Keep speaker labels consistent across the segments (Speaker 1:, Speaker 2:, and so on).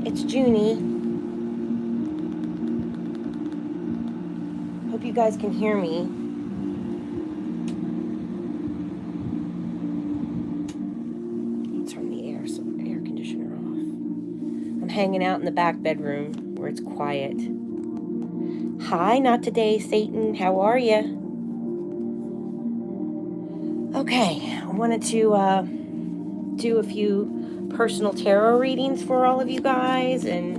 Speaker 1: It's Junie. Hope you guys can hear me. I'll turn the air conditioner off. I'm hanging out in the back bedroom where it's quiet. Hi, not today, Satan. How are you? Okay, I wanted to do a few personal tarot readings for all of you guys and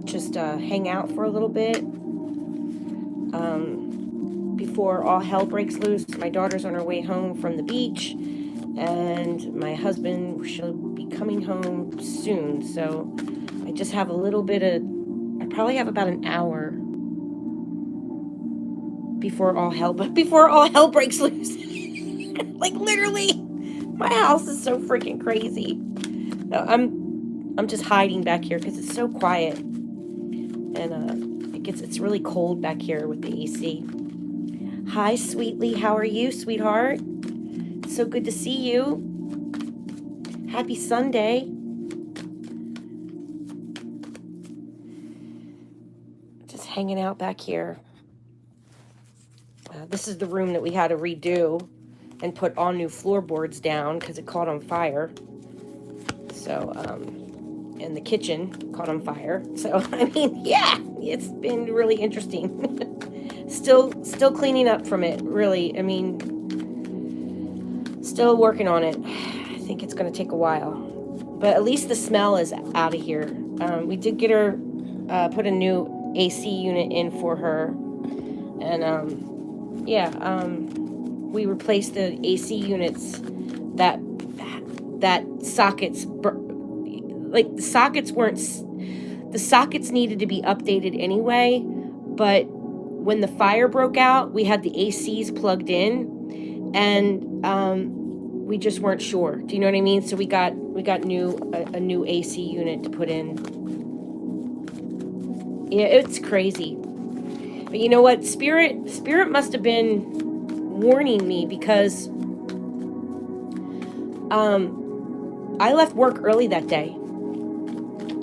Speaker 1: just hang out for a little bit before all hell breaks loose. My daughter's on her way home from the beach, and my husband shall be coming home soon. So I just have a little bit of, I probably have about an hour before all hell breaks loose. Like literally, my house is so freaking crazy. No, I'm just hiding back here because it's so quiet, and it's really cold back here with the AC. Hi, Sweetly. How are you, sweetheart? So good to see you. Happy Sunday. Just hanging out back here. This is the room that we had to redo and put all new floorboards down because it caught on fire. So, and the kitchen caught on fire. So, I mean, yeah, it's been really interesting. Still cleaning up from it, really. I mean, still working on it. I think it's going to take a while. But at least the smell is out of here. We did get her, put a new AC unit in for her. And, we replaced the AC units that sockets, like the sockets needed to be updated anyway, but when the fire broke out, we had the ACs plugged in, and we just weren't sure. Do you know what I mean? So we got a new AC unit to put in. Yeah, it's crazy. But you know what? Spirit must have been warning me, because I left work early that day.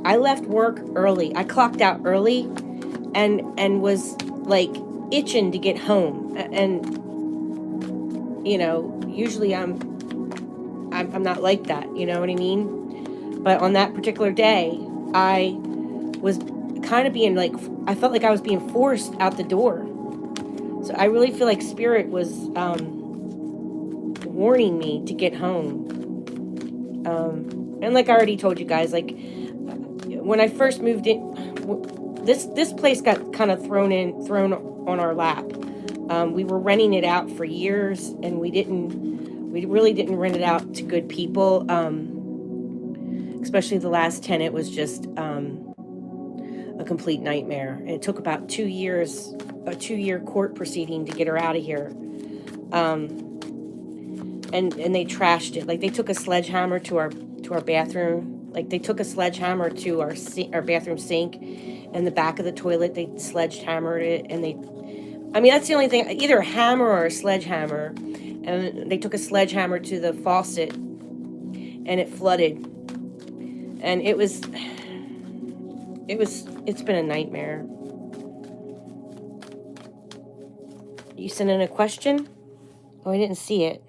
Speaker 1: I clocked out early and was like itching to get home. And you know, usually I'm not like that, you know what I mean? But on that particular day, I was kind of being like, I felt like I was being forced out the door. So I really feel like Spirit was warning me to get home. And like I already told you guys, like when I first moved in, this place got kind of thrown on our lap. We were renting it out for years, and we really didn't rent it out to good people. Especially the last tenant was just a complete nightmare. And it took about 2 years, a 2-year court proceeding to get her out of here. And they trashed it. Like they took a sledgehammer to our bathroom. Like they took a sledgehammer to our bathroom sink, and the back of the toilet, they sledgehammered it. And I mean, that's the only thing, either a hammer or a sledgehammer. And they took a sledgehammer to the faucet, and it flooded. And it's been a nightmare. You sent in a question? Oh, I didn't see it.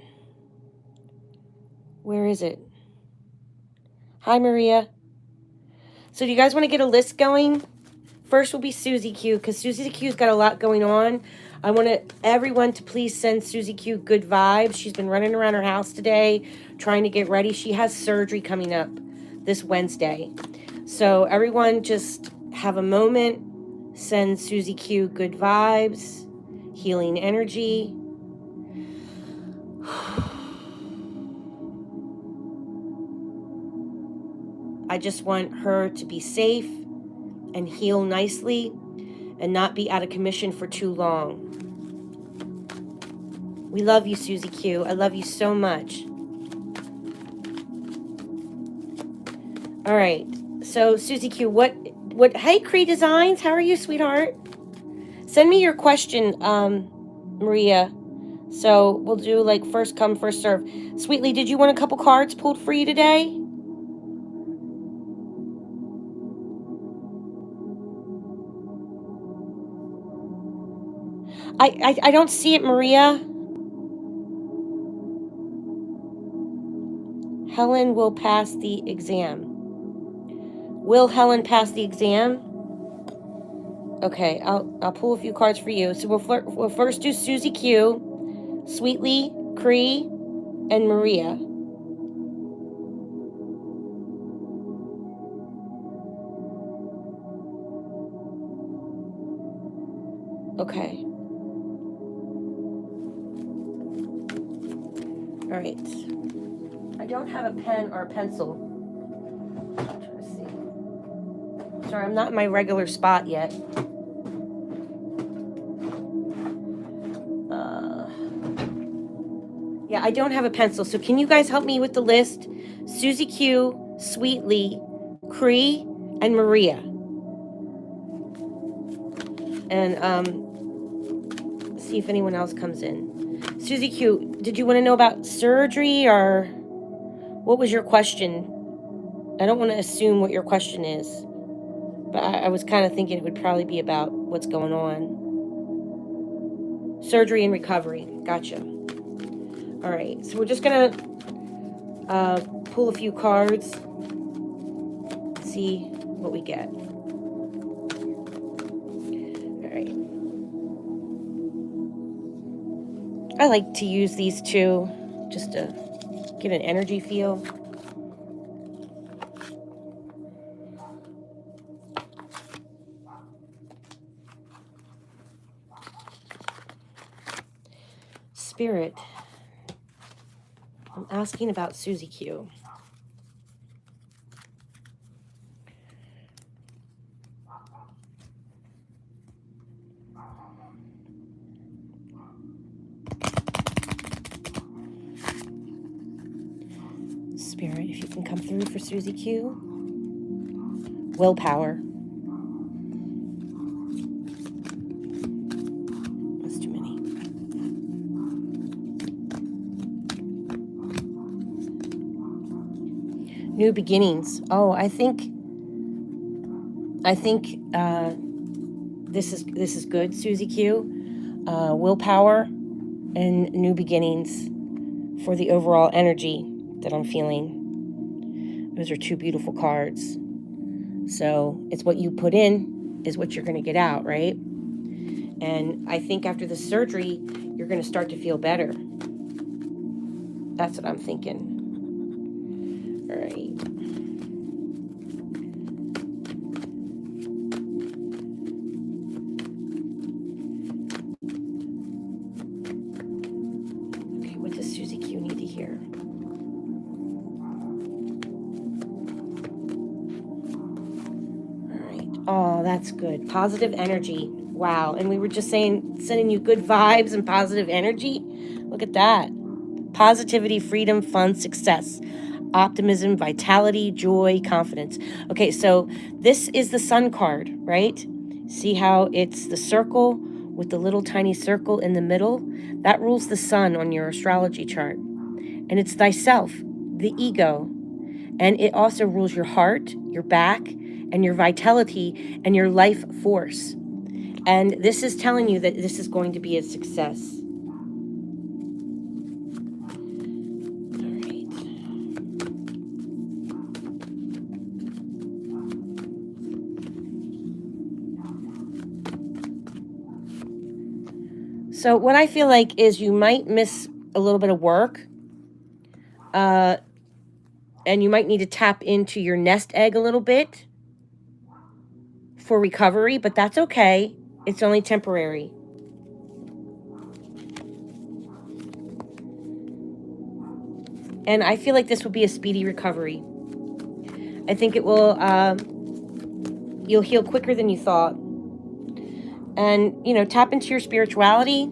Speaker 1: Where is it? Hi, Maria. So do you guys want to get a list going? First will be Susie Q, because Susie Q's got a lot going on. I want everyone to please send Susie Q good vibes. She's been running around her house today trying to get ready. She has surgery coming up this Wednesday. So everyone just have a moment. Send Susie Q good vibes, healing energy. I just want her to be safe and heal nicely and not be out of commission for too long. We love you, Susie Q. I love you so much. All right. So, Susie Q, hey, Cree Designs, how are you, sweetheart? Send me your question, Maria. So we'll do like first come, first serve. Sweetly, did you want a couple cards pulled for you today? I don't see it, Maria. Helen will pass the exam. Will Helen pass the exam? Okay, I'll pull a few cards for you. So we'll first do Susie Q, Sweetly, Cree, and Maria. Okay. All right. I don't have a pen or a pencil. I'm trying to see. Sorry, I'm not in my regular spot yet. Yeah, I don't have a pencil. So can you guys help me with the list? Susie Q, Sweetly, Cree, and Maria. And see if anyone else comes in. Susie Q, did you want to know about surgery, or what was your question? I don't want to assume what your question is, but I was kind of thinking it would probably be about what's going on. Surgery and recovery. Gotcha. All right, so we're just going to pull a few cards, see what we get. All right. I like to use these two just to get an energy feel. Spirit, I'm asking about Susie Q. Spirit, if you can come through for Susie Q. Willpower. That's too many. New beginnings. Oh, I think this is good, Susie Q. Willpower and new beginnings for the overall energy that I'm feeling. Those are two beautiful cards. So it's what you put in is what you're going to get out, right? And I think after the surgery, you're going to start to feel better. That's what I'm thinking. All right. Okay, what does Susie Q need to hear? All right. Oh, that's good. Positive energy. Wow. And we were just sending you good vibes and positive energy. Look at that. Positivity, freedom, fun, success, optimism, vitality, joy, confidence. Okay, so this is the sun card, right? See how it's the circle with the little tiny circle in the middle? That rules the sun on your astrology chart. And it's thyself, the ego. And it also rules your heart, your back, and your vitality and your life force. And this is telling you that this is going to be a success. So what I feel like is you might miss a little bit of work, and you might need to tap into your nest egg a little bit for recovery, but that's okay. It's only temporary. And I feel like this will be a speedy recovery. I think it will, you'll heal quicker than you thought. And, tap into your spirituality,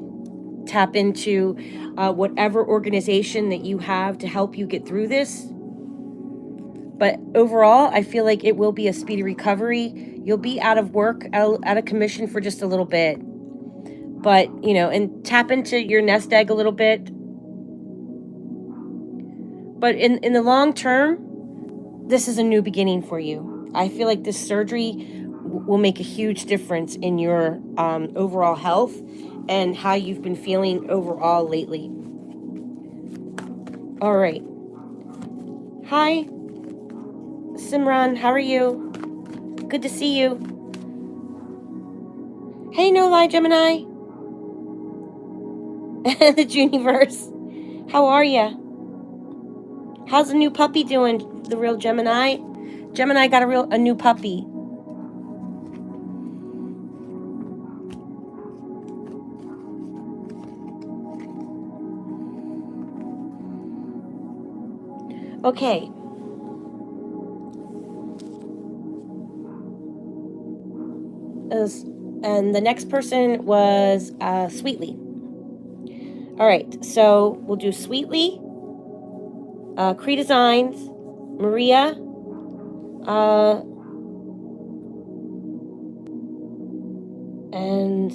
Speaker 1: tap into whatever organization that you have to help you get through this. But overall, I feel like it will be a speedy recovery. You'll be out of work, out of commission for just a little bit. But, and tap into your nest egg a little bit. But in the long term, this is a new beginning for you. I feel like this surgery will make a huge difference in your overall health and how you've been feeling overall lately. All right. Hi, Simran. How are you? Good to see you. Hey, No Lie Gemini. The Juniverse. How are ya? How's the new puppy doing, the real Gemini? Gemini got a new puppy. Okay. And the next person was Sweetly. All right, so we'll do Sweetly, Cree Designs, Maria, and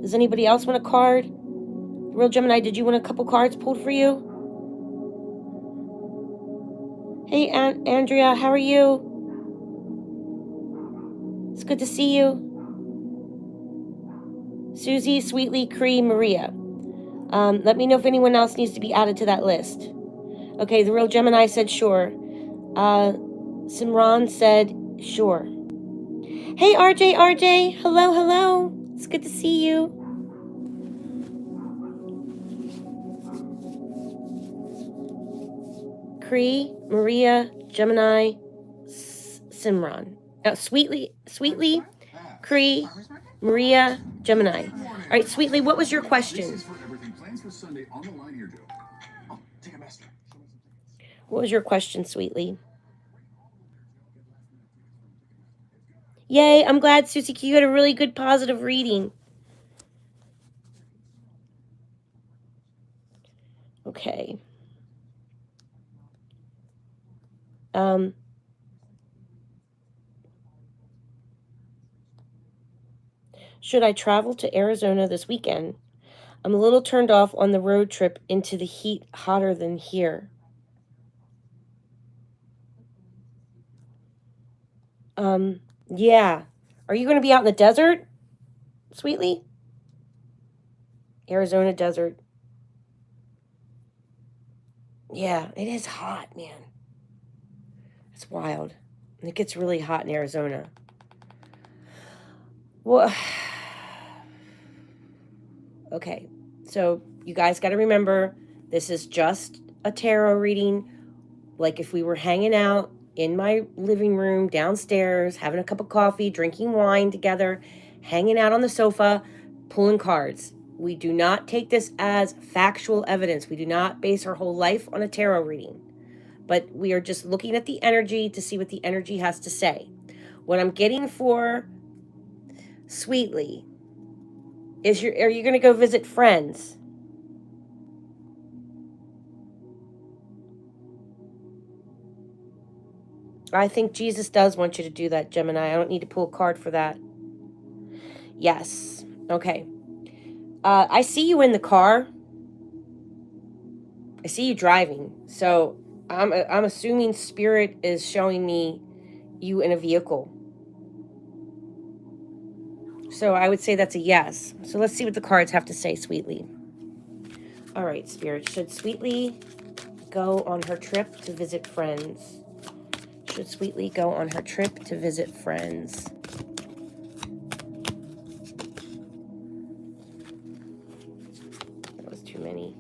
Speaker 1: does anybody else want a card? Real Gemini, did you want a couple cards pulled for you? Hey, Andrea, how are you? It's good to see you. Susie, Sweetly, Cree, Maria. Let me know if anyone else needs to be added to that list. Okay, the real Gemini said sure. Simran said sure. Hey, RJ, hello. It's good to see you. Cree, Maria, Gemini, Simran. Sweetly, Cree, Maria, Gemini. All right, Sweetly, what was your question? What was your question, Sweetly? Yay, I'm glad, Susie Q, you had a really good positive reading. Okay. Should I travel to Arizona this weekend? I'm a little turned off on the road trip into the heat hotter than here. Yeah. Are you going to be out in the desert, Sweetly? Arizona desert. Yeah, it is hot, man. It's wild. It gets really hot in Arizona. Well, okay. So you guys got to remember, this is just a tarot reading. Like if we were hanging out in my living room downstairs, having a cup of coffee, drinking wine together, hanging out on the sofa, pulling cards. We do not take this as factual evidence. We do not base our whole life on a tarot reading. But we are just looking at the energy to see what the energy has to say. What I'm getting for Sweetly is are you going to go visit friends? I think Jesus does want you to do that, Gemini. I don't need to pull a card for that. Yes. Okay. I see you in the car. I see you driving. So I'm assuming Spirit is showing me you in a vehicle. So I would say that's a yes. So let's see what the cards have to say, Sweetly. All right, Spirit. Should Sweetly go on her trip to visit friends? Should Sweetly go on her trip to visit friends? That was too many.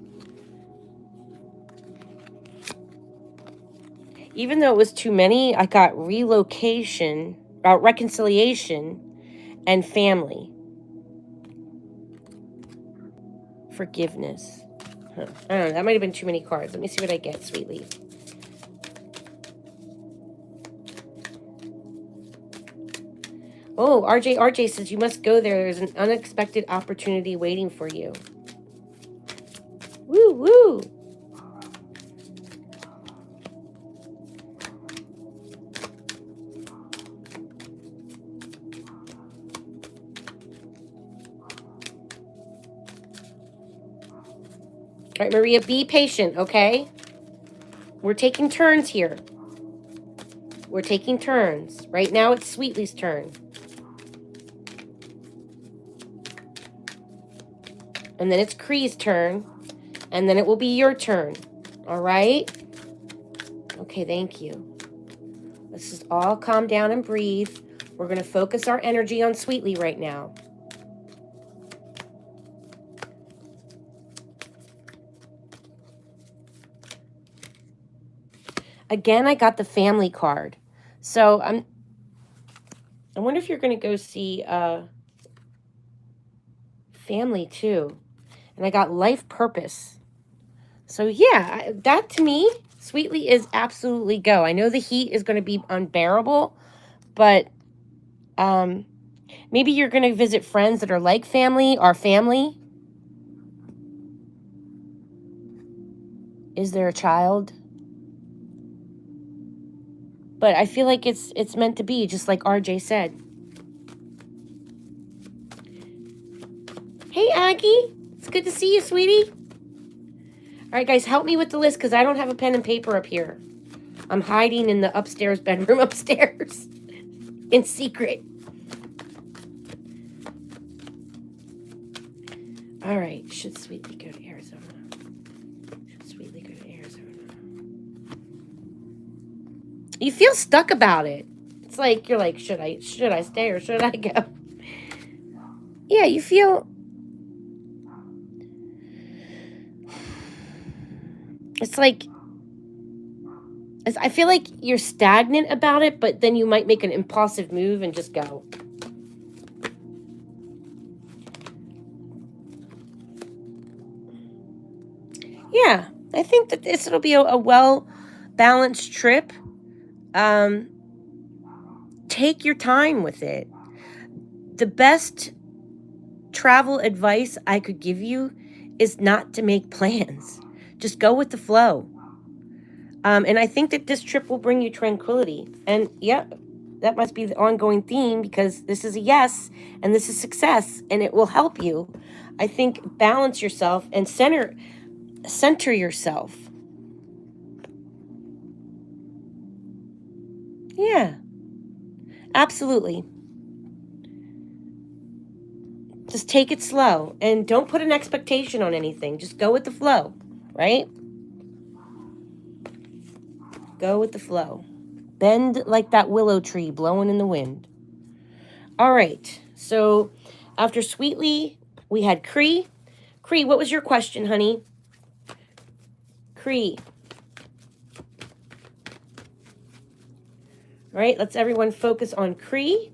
Speaker 1: Even though it was too many, I got relocation, reconciliation, and family. Forgiveness. I don't know. That might have been too many cards. Let me see what I get, Sweetly. Oh, RJ says you must go there. There's an unexpected opportunity waiting for you. Woo, woo. All right, Maria, be patient, okay? We're taking turns here. We're taking turns. Right now, it's Sweetly's turn. And then it's Cree's turn. And then it will be your turn. All right? Okay, thank you. Let's just all calm down and breathe. We're going to focus our energy on Sweetly right now. Again, I got the family card. So I wonder if you're going to go see family too. And I got life purpose. So yeah, that to me, Sweetly is absolutely go. I know the heat is going to be unbearable, but maybe you're going to visit friends that are like family or family. Is there a child? But I feel like it's meant to be, just like RJ said. Hey, Aggie. It's good to see you, sweetie. All right, guys, help me with the list because I don't have a pen and paper up here. I'm hiding in the upstairs bedroom upstairs in secret. All right. Should Sweetly go to Arizona? Should Sweetly go to Arizona? You feel stuck about it. It's like you're like, should I stay or should I go? Yeah, you feel. It's like. I feel like you're stagnant about it, but then you might make an impulsive move and just go. Yeah, I think that it'll be a well-balanced trip. Take your time with it. The best travel advice I could give you is not to make plans. Just go with the flow. And I think that this trip will bring you tranquility. And yeah, that must be the ongoing theme because this is a yes and this is success and it will help you. I think balance yourself and center yourself. Yeah, absolutely. Just take it slow and don't put an expectation on anything. Just go with the flow, right? Go with the flow. Bend like that willow tree blowing in the wind. All right. So after Sweetly, we had Cree. Cree, what was your question, honey? Cree. All right. Let's everyone focus on Cree.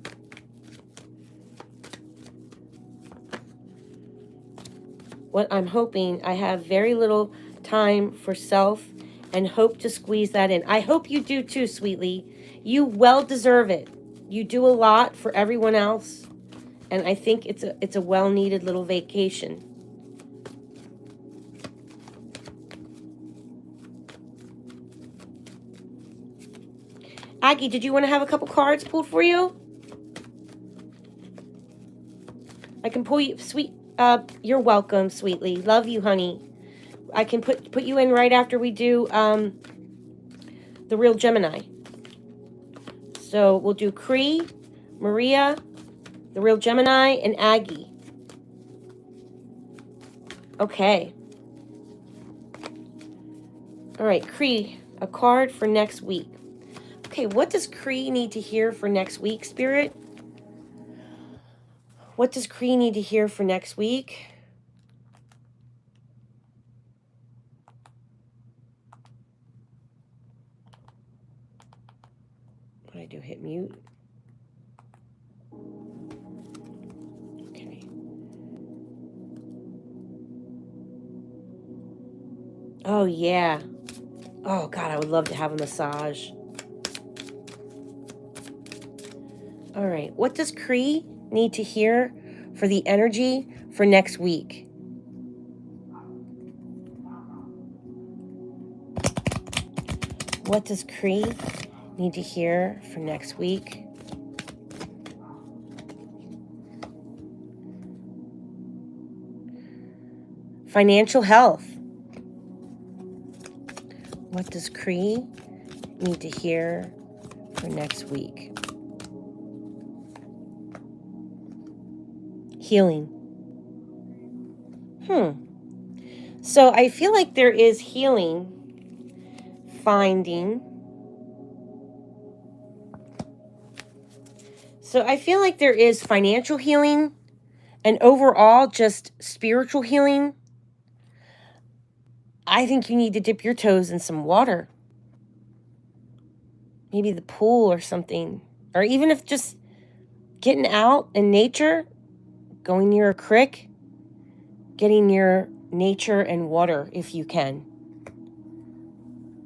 Speaker 1: What I'm hoping, I have very little time for self and hope to squeeze that in. I hope you do too, Sweetly. You well deserve it. You do a lot for everyone else. And I think it's a well-needed little vacation. Aggie, did you want to have a couple cards pulled for you? I can pull you, sweet. You're welcome, Sweetly. Love you, honey. I can put you in right after we do the real Gemini. So we'll do Cree, Maria, the real Gemini, and Aggie. Okay. All right, Cree, a card for next week. Okay, what does Cree need to hear for next week, Spirit? What does Cree need to hear for next week? What do I do? Hit mute. Okay. Oh, yeah. Oh, God, I would love to have a massage. All right. What does Cree need to hear for the energy for next week? What does Cree need to hear for next week? Financial health. What does Cree need to hear for next week? Healing. So I feel like there is healing, finding. So I feel like there is financial healing and overall just spiritual healing. I think you need to dip your toes in some water. Maybe the pool or something. Or even if just getting out in nature, going near a creek, getting near nature and water if you can.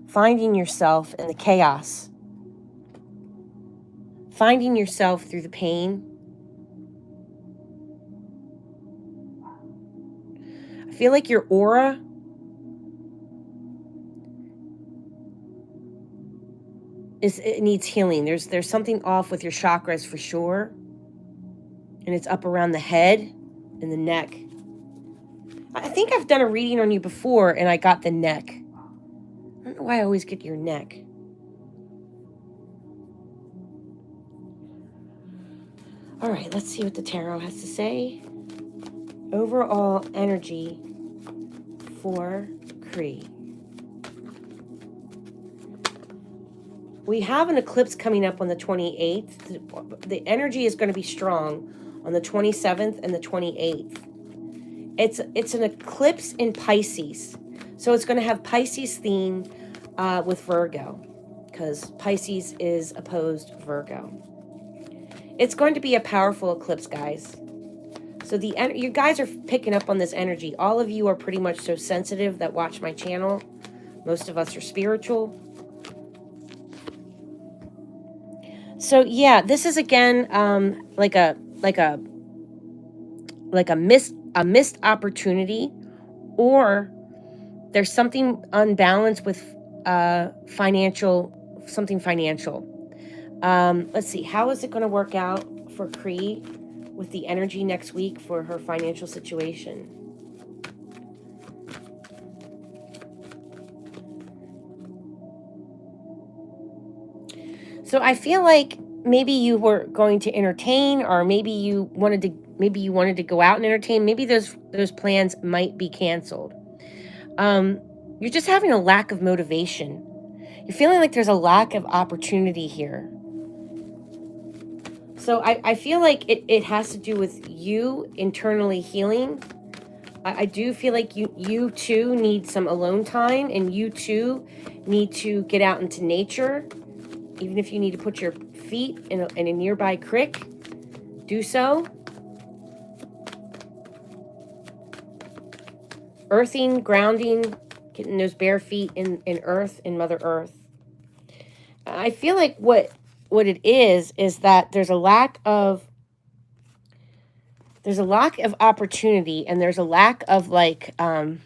Speaker 1: Finding yourself in the chaos. Finding yourself through the pain. I feel like your aura it needs healing. There's something off with your chakras for sure. And it's up around the head and the neck. I think I've done a reading on you before and I got the neck. I don't know why I always get your neck. All right, let's see what the tarot has to say. Overall energy for Cree. We have an eclipse coming up on the 28th. The energy is going to be strong on the 27th and the 28th. It's an eclipse in Pisces. So it's going to have Pisces theme with Virgo, because Pisces is opposed Virgo. It's going to be a powerful eclipse, guys. So you guys are picking up on this energy. All of you are pretty much so sensitive that watch my channel. Most of us are spiritual. So yeah, this is again like a missed opportunity, or there's something unbalanced with something financial. Let's see, how is it going to work out for Cree with the energy next week for her financial situation? So I feel like maybe you were going to entertain, or maybe you wanted to go out and entertain. Maybe those plans might be canceled. You're just having a lack of motivation. You're feeling like there's a lack of opportunity here. So I feel like it has to do with you internally healing. I do feel like you too need some alone time, and you too need to get out into nature. Even if you need to put your feet in a nearby creek, do so. Earthing, grounding, getting those bare feet in earth, in Mother Earth. I feel like what it is that there's a lack of opportunity, and there's a lack of like I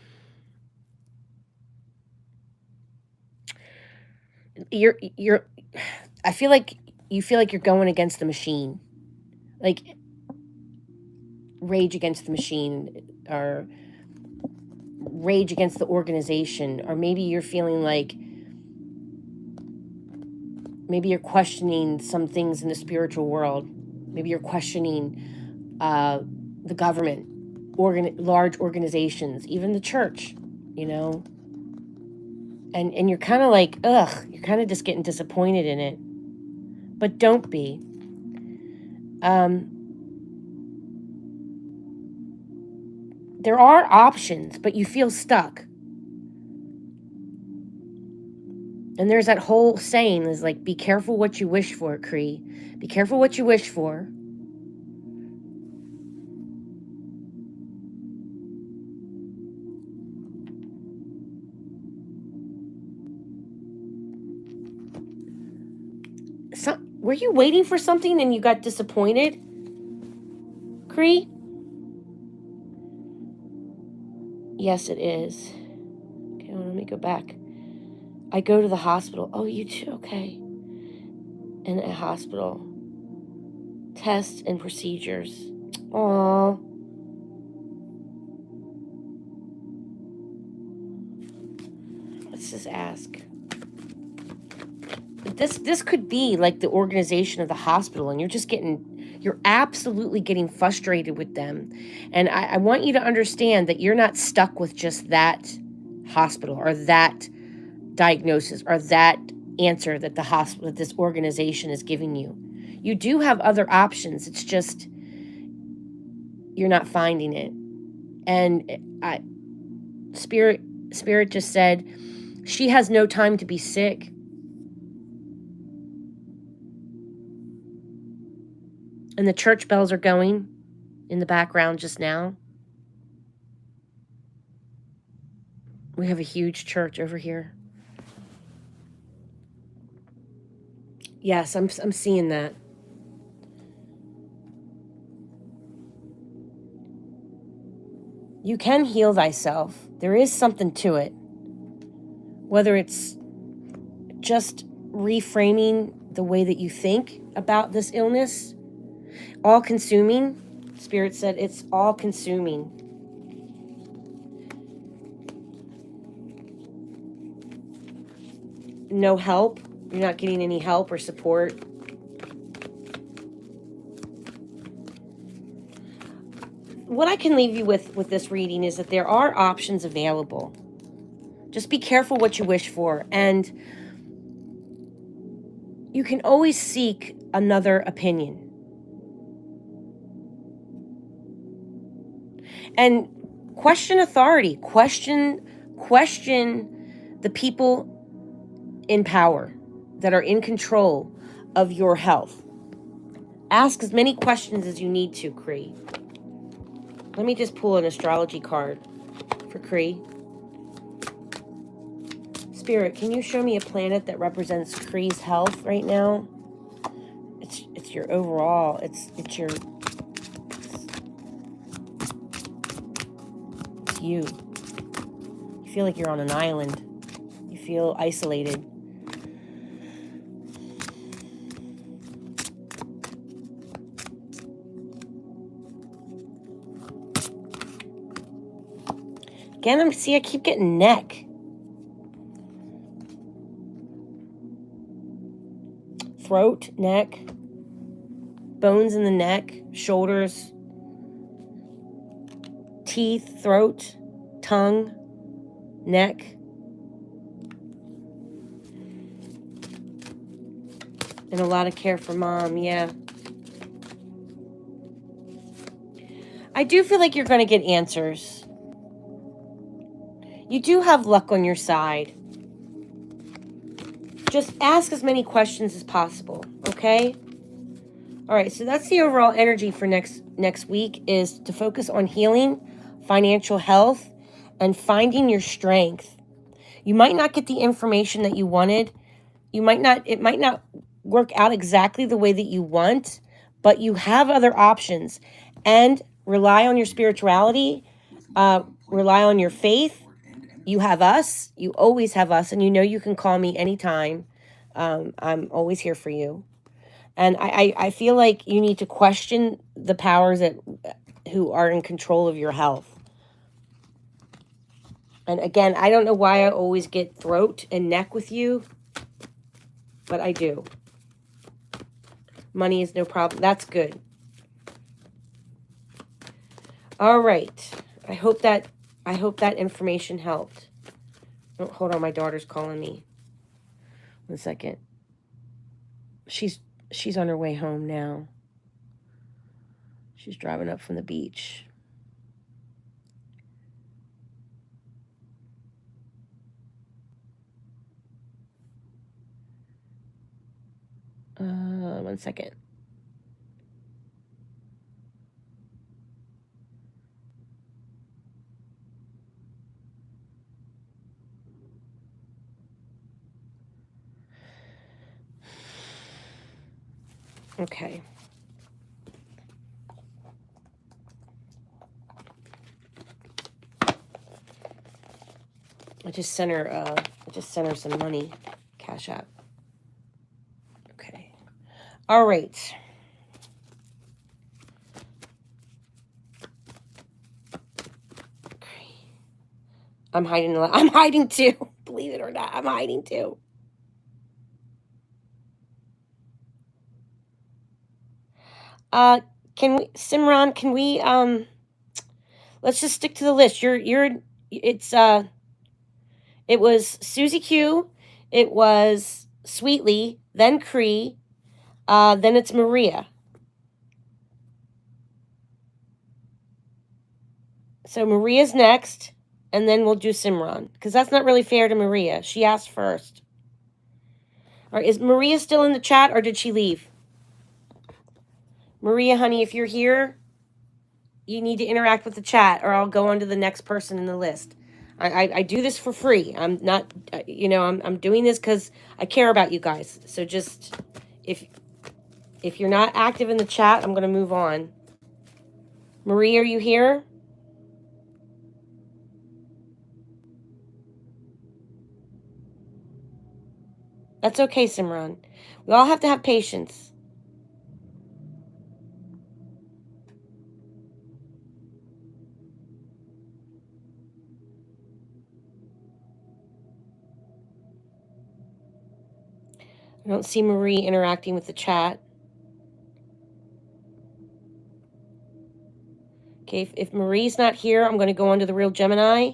Speaker 1: feel like you feel like you're going against the machine. Like rage against the machine, or rage against the organization, or maybe you're feeling like maybe you're questioning some things in the spiritual world. Maybe you're questioning the government, large organizations, even the church, you know. And you're kind of like, ugh, you're kind of just getting disappointed in it. But don't be. There are options, but you feel stuck. And there's that whole saying is like, be careful what you wish for, Cree. Be careful what you wish for. Were you waiting for something and you got disappointed, Cree? Yes, it is. Okay, well, let me go back. I go to the hospital. Oh, you too? Okay. In a hospital. Tests and procedures. Aww. Let's just ask. this could be like the organization of the hospital, and you're absolutely getting frustrated with them. And I want you to understand that you're not stuck with just that hospital or that diagnosis or that answer that the hospital, that this organization is giving you. You do have other options. It's just you're not finding it. And Spirit just said she has no time to be sick. And the church bells are going in the background just now. We have a huge church over here. Yes, I'm seeing that. You can heal thyself. There is something to it. Whether it's just reframing the way that you think about this illness, all consuming. Spirit said it's all consuming. No help. You're not getting any help or support. What I can leave you with this reading is that there are options available. Just be careful what you wish for. And you can always seek another opinion. And question authority. Question the people in power that are in control of your health. Ask as many questions as you need to, Cree. Let me just pull an astrology card for Cree. Spirit, can you show me a planet that represents Cree's health right now? It's your overall. It's you. You feel like you're on an island. You feel isolated. Again, I keep getting neck. Throat, neck, bones in the neck, shoulders, teeth, throat, tongue, neck. And a lot of care for mom, yeah. I do feel like you're going to get answers. You do have luck on your side. Just ask as many questions as possible, okay? All right, so that's the overall energy for next week, is to focus on healing, financial health, and finding your strength. You might not get the information that you wanted. It might not work out exactly the way that you want, but you have other options. And rely on your spirituality, rely on your faith. You have us. You always have us. And you know you can call me anytime. I'm always here for you. And I feel like you need to question the powers who are in control of your health. And again, I don't know why I always get throat and neck with you, but I do. Money is no problem. That's good. All right. I hope that information helped. Oh, hold on, my daughter's calling me. 1 second. She's on her way home now. She's driving up from the beach. One second. Okay. I just sent her some money, Cash App. Okay. All right. Okay. I'm hiding too. Believe it or not, I'm hiding too. Can we, Simran, can we, let's just stick to the list. It's, it was Susie Q, it was Sweetly, then Cree, then it's Maria. So Maria's next, and then we'll do Simran, because that's not really fair to Maria. She asked first. All right, is Maria still in the chat, or did she leave? Maria, honey, if you're here, you need to interact with the chat, or I'll go on to the next person in the list. I do this for free. I'm not, I'm doing this because I care about you guys. So just, if you're not active in the chat, I'm going to move on. Marie, are you here? That's okay, Simran. We all have to have patience. I don't see Marie interacting with the chat. Okay, if Marie's not here, I'm going to go on to the Real Gemini.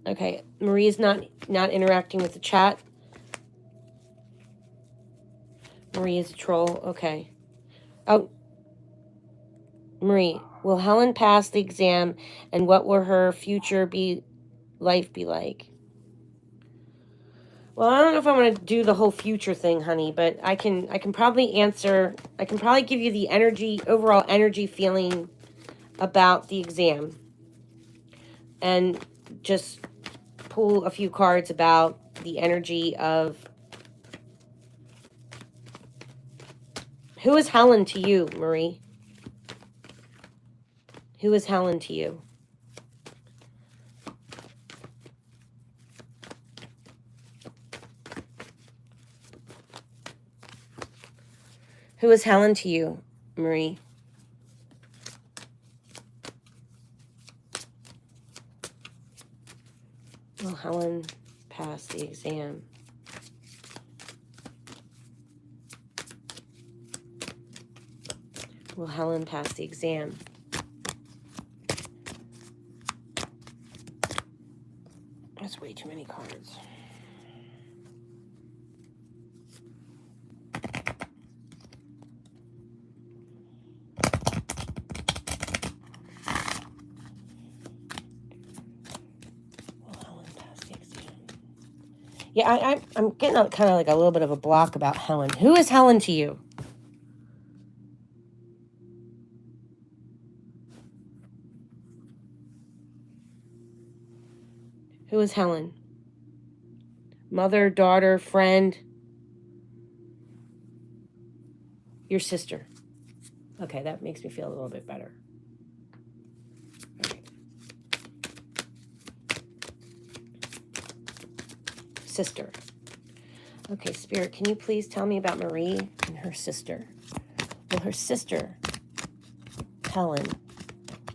Speaker 1: Okay, Marie's not interacting with the chat. Marie is a troll. Okay. Oh, Marie, will Helen pass the exam, and what will her future life be like? Well, I don't know if I'm going to do the whole future thing, honey, but I can probably answer. I can probably give you the overall energy feeling about the exam, and just pull a few cards about the energy of who is Helen to you, Marie? Who is Helen to you? Who is Helen to you, Marie? Will Helen pass the exam? Will Helen pass the exam? That's way too many cards. Yeah, I'm getting kind of like a little bit of a block about Helen. Who is Helen to you? Who is Helen? Mother, daughter, friend? Your sister. Okay, that makes me feel a little bit better. Okay. Sister. Okay, Spirit, can you please tell me about Marie and her sister? Will her sister, Helen,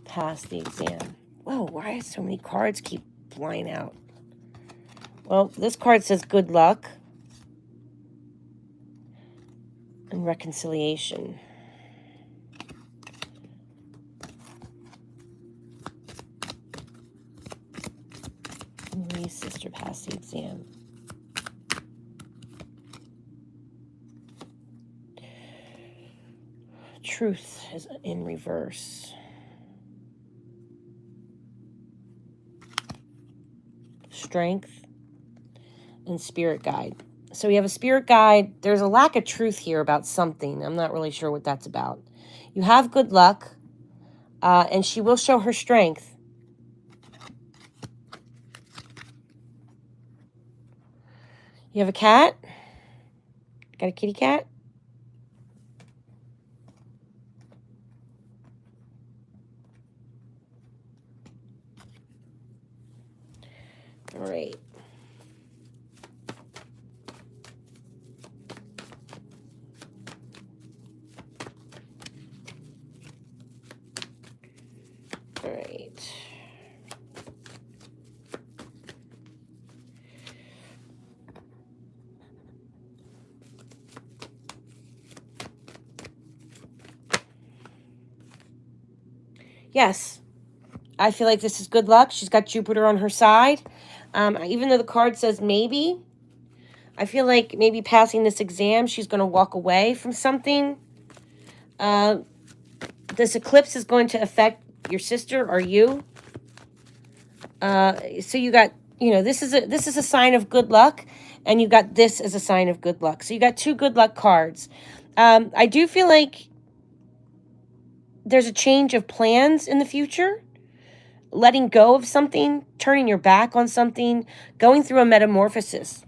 Speaker 1: pass the exam? Whoa, why so many cards keep flying out? Well, this card says good luck and reconciliation. Marie's sister passed the exam. Truth is in reverse. Strength and spirit guide. So we have a spirit guide. There's a lack of truth here about something. I'm not really sure what that's about. You have good luck, and she will show her strength. You have a cat? Got a kitty cat? All right. All right. Yes, I feel like this is good luck. She's got Jupiter on her side. Even though the card says maybe, I feel like maybe passing this exam, she's going to walk away from something. This eclipse is going to affect your sister or you. So you got, this is a sign of good luck, and you got this as a sign of good luck. So you got 2 good luck cards. I do feel like there's a change of plans in the future. Letting go of something, turning your back on something, going through a metamorphosis.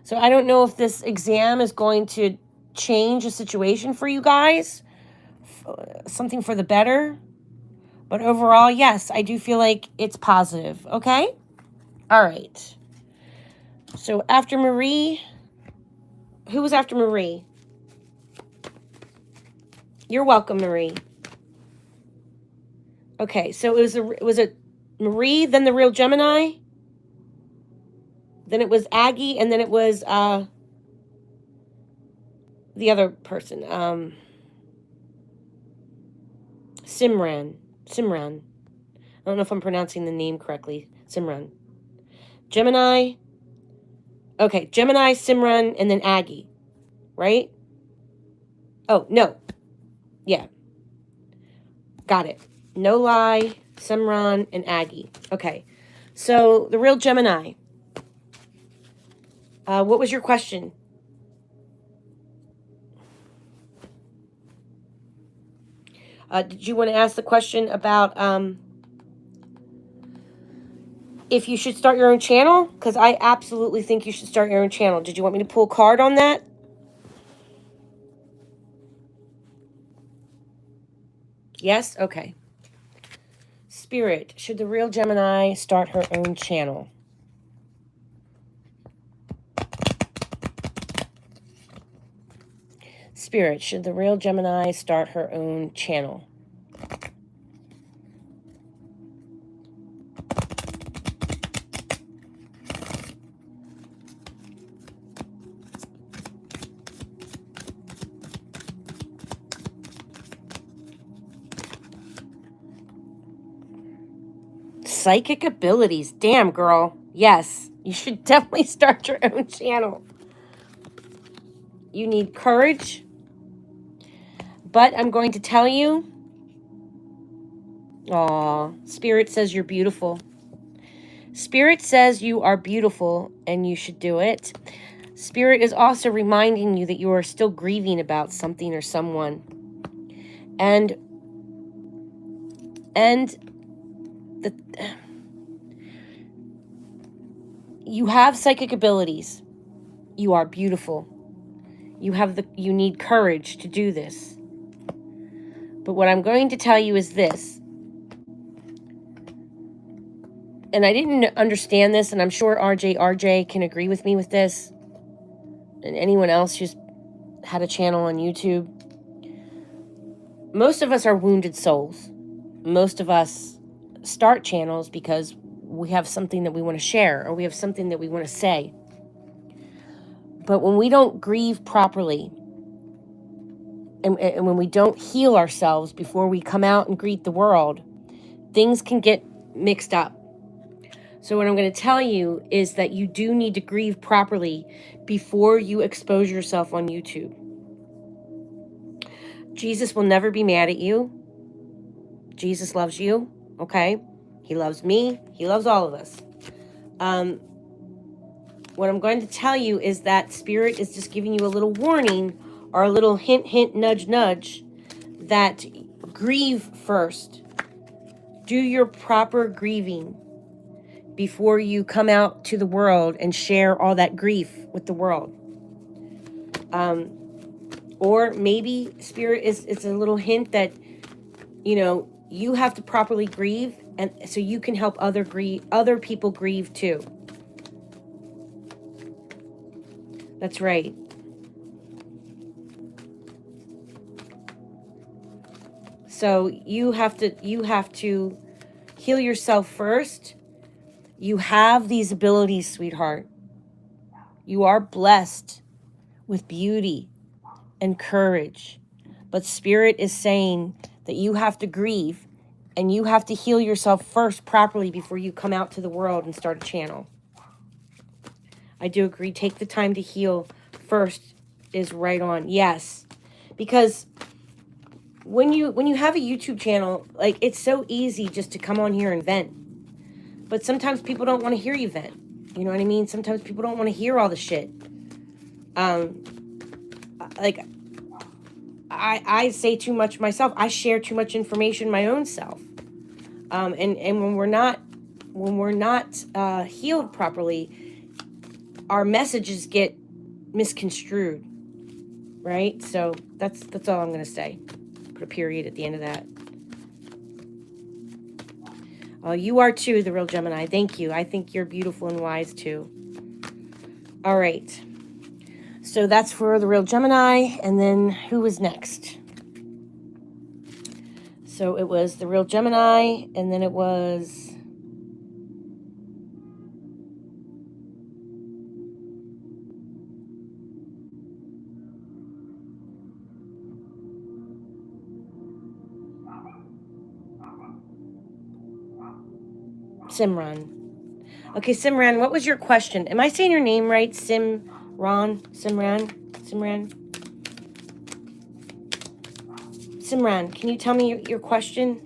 Speaker 1: So I don't know if this exam is going to change a situation for you guys, something for the better. But overall, yes, I do feel like it's positive, okay? All right. So after Marie, who was after Marie? You're welcome, Marie. Okay, so was it Marie, then the real Gemini? Then it was Aggie, and then it was the other person, Simran. I don't know if I'm pronouncing the name correctly. Simran. Gemini. Okay, Gemini, Simran, and then Aggie. Right? Oh, no. Yeah. Got it. No lie, Simran, and Aggie. Okay. So, the real Gemini. What was your question? Did you want to ask the question about if you should start your own channel? Because I absolutely think you should start your own channel. Did you want me to pull a card on that? Yes? Okay. Spirit, should the real Gemini start her own channel? Spirit, should the real Gemini start her own channel? Psychic abilities. Damn, girl. Yes, you should definitely start your own channel. You need courage. But I'm going to tell you, Spirit says you're beautiful. Spirit says you are beautiful and you should do it. Spirit is also reminding you that you are still grieving about something or someone. And you have psychic abilities. You are beautiful. You need courage to do this. But what I'm going to tell you is this. And I didn't understand this, and I'm sure RJ can agree with me with this. And anyone else who's had a channel on YouTube. Most of us are wounded souls. Most of us start channels because we have something that we want to share, or we have something that we want to say. But when we don't grieve properly, and when we don't heal ourselves before we come out and greet the world, things can get mixed up. So what I'm going to tell you is that you do need to grieve properly before you expose yourself on YouTube. Jesus will never be mad at you. Jesus loves you, okay? He loves me. He loves all of us. What I'm going to tell you is that Spirit is just giving you a little warning, or a little hint, hint, nudge, nudge, that grieve first. Do your proper grieving before you come out to the world and share all that grief with the world. Or maybe Spirit is a little hint that, you have to properly grieve, and so you can help other people grieve too. That's right. So you have to heal yourself first. You have these abilities, sweetheart. You are blessed with beauty and courage. But Spirit is saying that you have to grieve And you have to heal yourself first properly before you come out to the world and start a channel. I do agree. Take the time to heal first is right on. Yes. Because when you have a YouTube channel, like, it's so easy just to come on here and vent. But sometimes people don't want to hear you vent. You know what I mean? Sometimes people don't want to hear all the shit. Like, I say too much myself. I share too much information my own self. And when we're not healed properly, our messages get misconstrued, right? So that's all I'm gonna say. Put a period at the end of that. You are too, the real Gemini. Thank you. I think you're beautiful and wise too. All right. So that's for the real Gemini. And then who was next? So it was the real Gemini, and then it was Simran. Okay, Simran, what was your question? Am I saying your name right? Simran? Simran, can you tell me your question?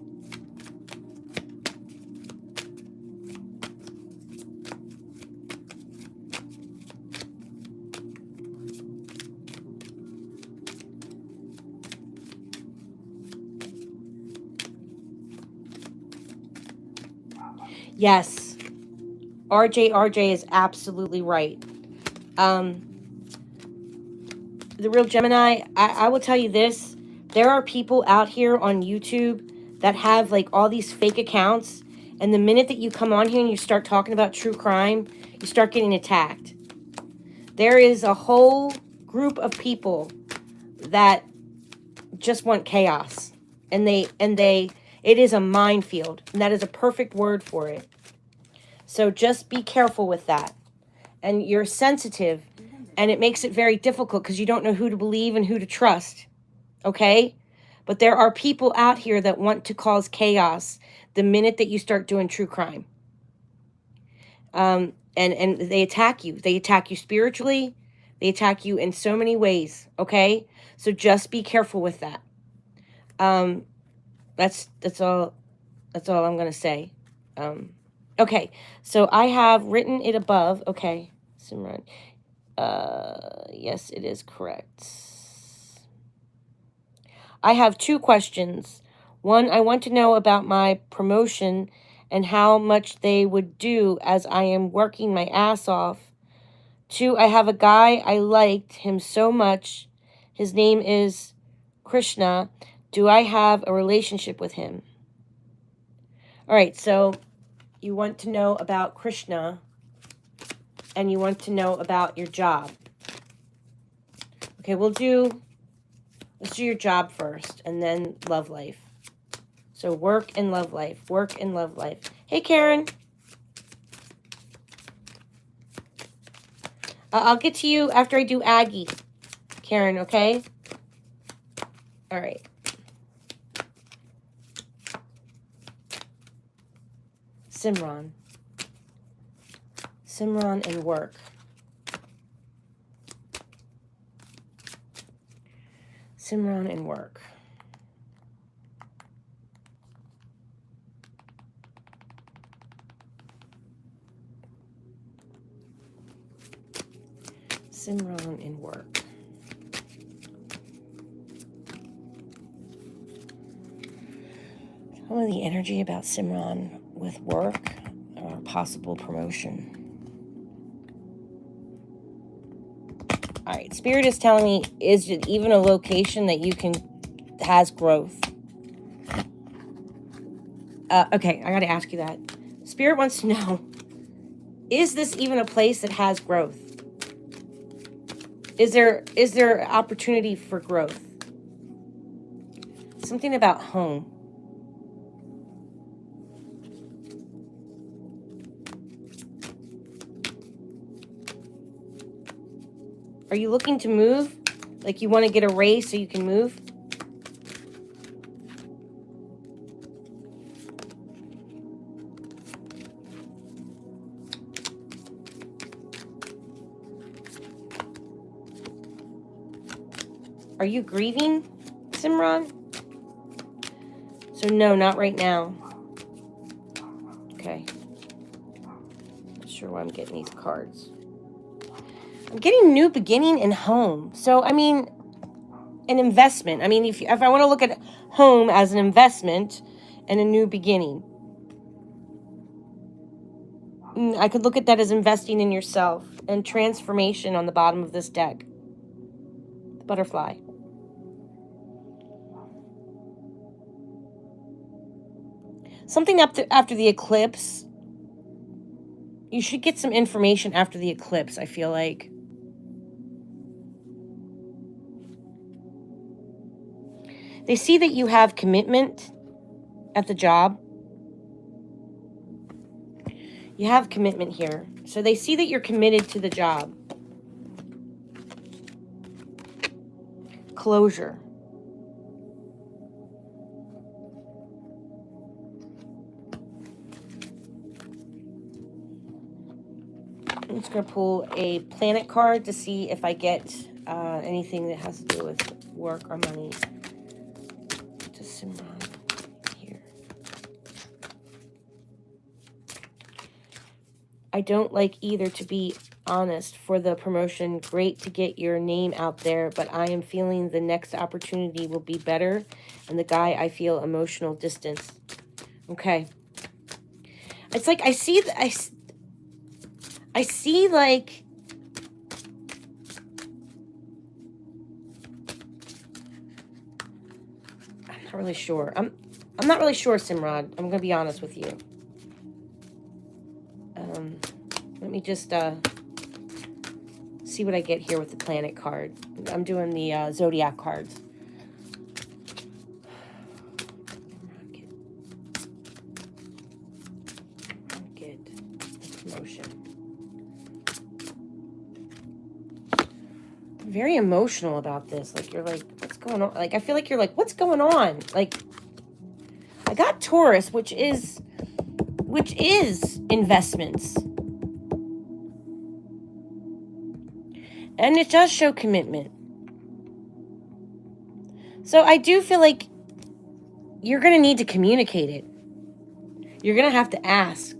Speaker 1: Yes. RJ is absolutely right. The real Gemini, I will tell you this. There are people out here on YouTube that have like all these fake accounts. And the minute that you come on here and you start talking about true crime, you start getting attacked. There is a whole group of people that just want chaos. And it is a minefield. And that is a perfect word for it. So just be careful with that. And you're sensitive, and it makes it very difficult because you don't know who to believe and who to trust. Okay? But there are people out here that want to cause chaos the minute that you start doing true crime. And they attack you. They attack you spiritually. They attack you in so many ways. Okay? So just be careful with that. That's all I'm going to say. Okay, so I have written it above. Okay, Simran. Yes, it is correct. I have 2 questions. One, I want to know about my promotion and how much they would do as I am working my ass off. 2, I have a guy, I liked him so much. His name is Krishna. Do I have a relationship with him? All right, so you want to know about Krishna, and you want to know about your job. Okay, let's do your job first, and then love life. So work and love life. Work and love life. Hey, Karen. I'll get to you after I do Aggie, Karen, okay? All right. Simran and work. Simran and work. Simran and work. Some of the energy about Simran with work or possible promotion. All right, Spirit is telling me, is it even a location that you can, has growth? Okay, I got to ask you that. Spirit wants to know, is this even a place that has growth? Is there opportunity for growth? Something about home. Are you looking to move? Like you want to get a raise so you can move? Are you grieving, Simran? So no, not right now. Okay. Not sure why I'm getting these cards. I'm getting new beginning and home. So, I mean, an investment. I mean, if I want to look at home as an investment and a new beginning, I could look at that as investing in yourself and transformation on the bottom of this deck. The butterfly. Something after the eclipse. You should get some information after the eclipse, I feel like. They see that you have commitment at the job. You have commitment here. So they see that you're committed to the job. Closure. I'm just going to pull a planet card to see if I get anything that has to do with work or money. To Simran here. I don't like either, to be honest. For the promotion, great to get your name out there, but I am feeling the next opportunity will be better, and the guy, I feel emotional distance. Okay. It's like I see like I'm not really sure. I'm not really sure, Simran. I'm gonna be honest with you. Let me just see what I get here with the planet card. I'm doing the zodiac cards. Get the promotion. Very emotional about this. Like, you're like, what's going on? Like, I feel like you're like, what's going on? Like, I got Taurus, which is investments. And it does show commitment. So I do feel like you're going to need to communicate it. You're going to have to ask.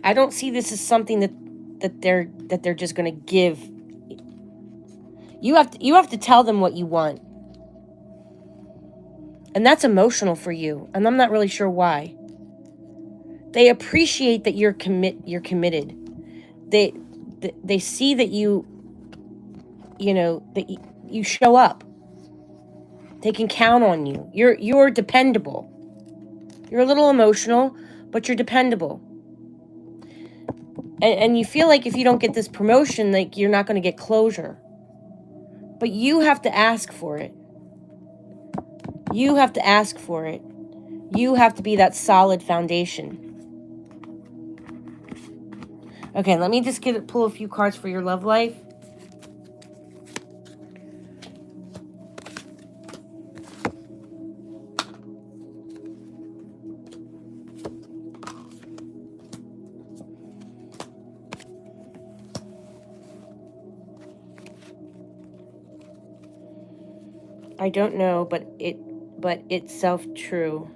Speaker 1: I don't see this as something that they're just going to give. You have to tell them what you want. And that's emotional for you, and I'm not really sure why. They appreciate that you're committed. They see that you show up. They can count on you. You're dependable. You're a little emotional, but you're dependable. And you feel like if you don't get this promotion, like, you're not going to get closure. But you have to ask for it. You have to ask for it. You have to be that solid foundation. Okay, let me just pull a few cards for your love life. I don't know, but it's self-true.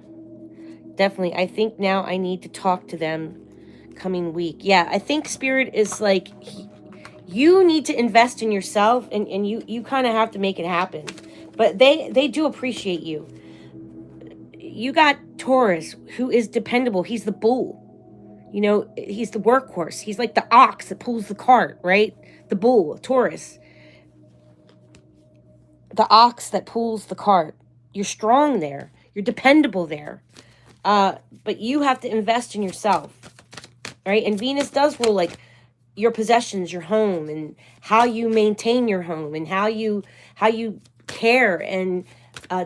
Speaker 1: Definitely. I think now I need to talk to them coming week. Yeah, I think Spirit is like, you need to invest in yourself, and you kind of have to make it happen. But they do appreciate you. You got Taurus, who is dependable. He's the bull. He's the workhorse. He's like the ox that pulls the cart, right? The bull, Taurus. The ox that pulls the cart. You're strong there. You're dependable there. But you have to invest in yourself, right? And Venus does rule, like, your possessions, your home, and how you maintain your home, and how you care and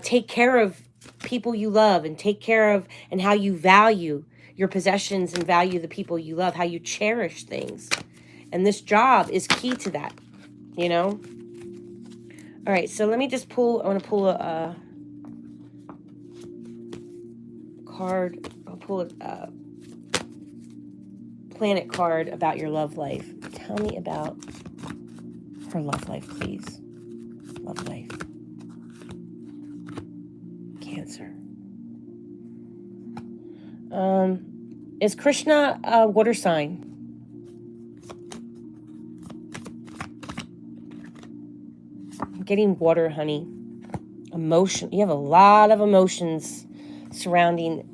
Speaker 1: take care of people you love, and take care of, and how you value your possessions and value the people you love, how you cherish things. And this job is key to that, All right, so let me just I want to pull a card. I'll pull a planet card about your love life. Tell me about her love life, please. Love life. Cancer. Is Krishna a water sign? I'm getting water, honey. Emotion. You have a lot of emotions surrounding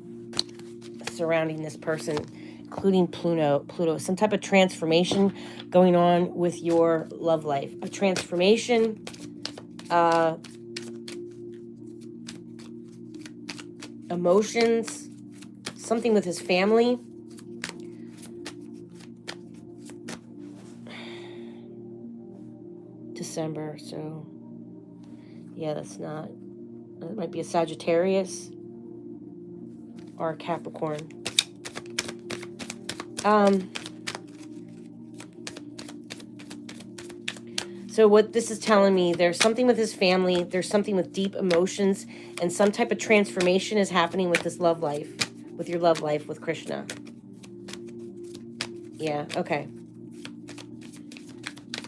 Speaker 1: this person, including Pluto. Some type of transformation going on with your love life. A transformation. Emotions. Something with his family. December, so yeah, that might be a Sagittarius or a Capricorn. So what this is telling me, there's something with his family, there's something with deep emotions, and some type of transformation is happening with this love life, with your love life with Krishna. Yeah, okay.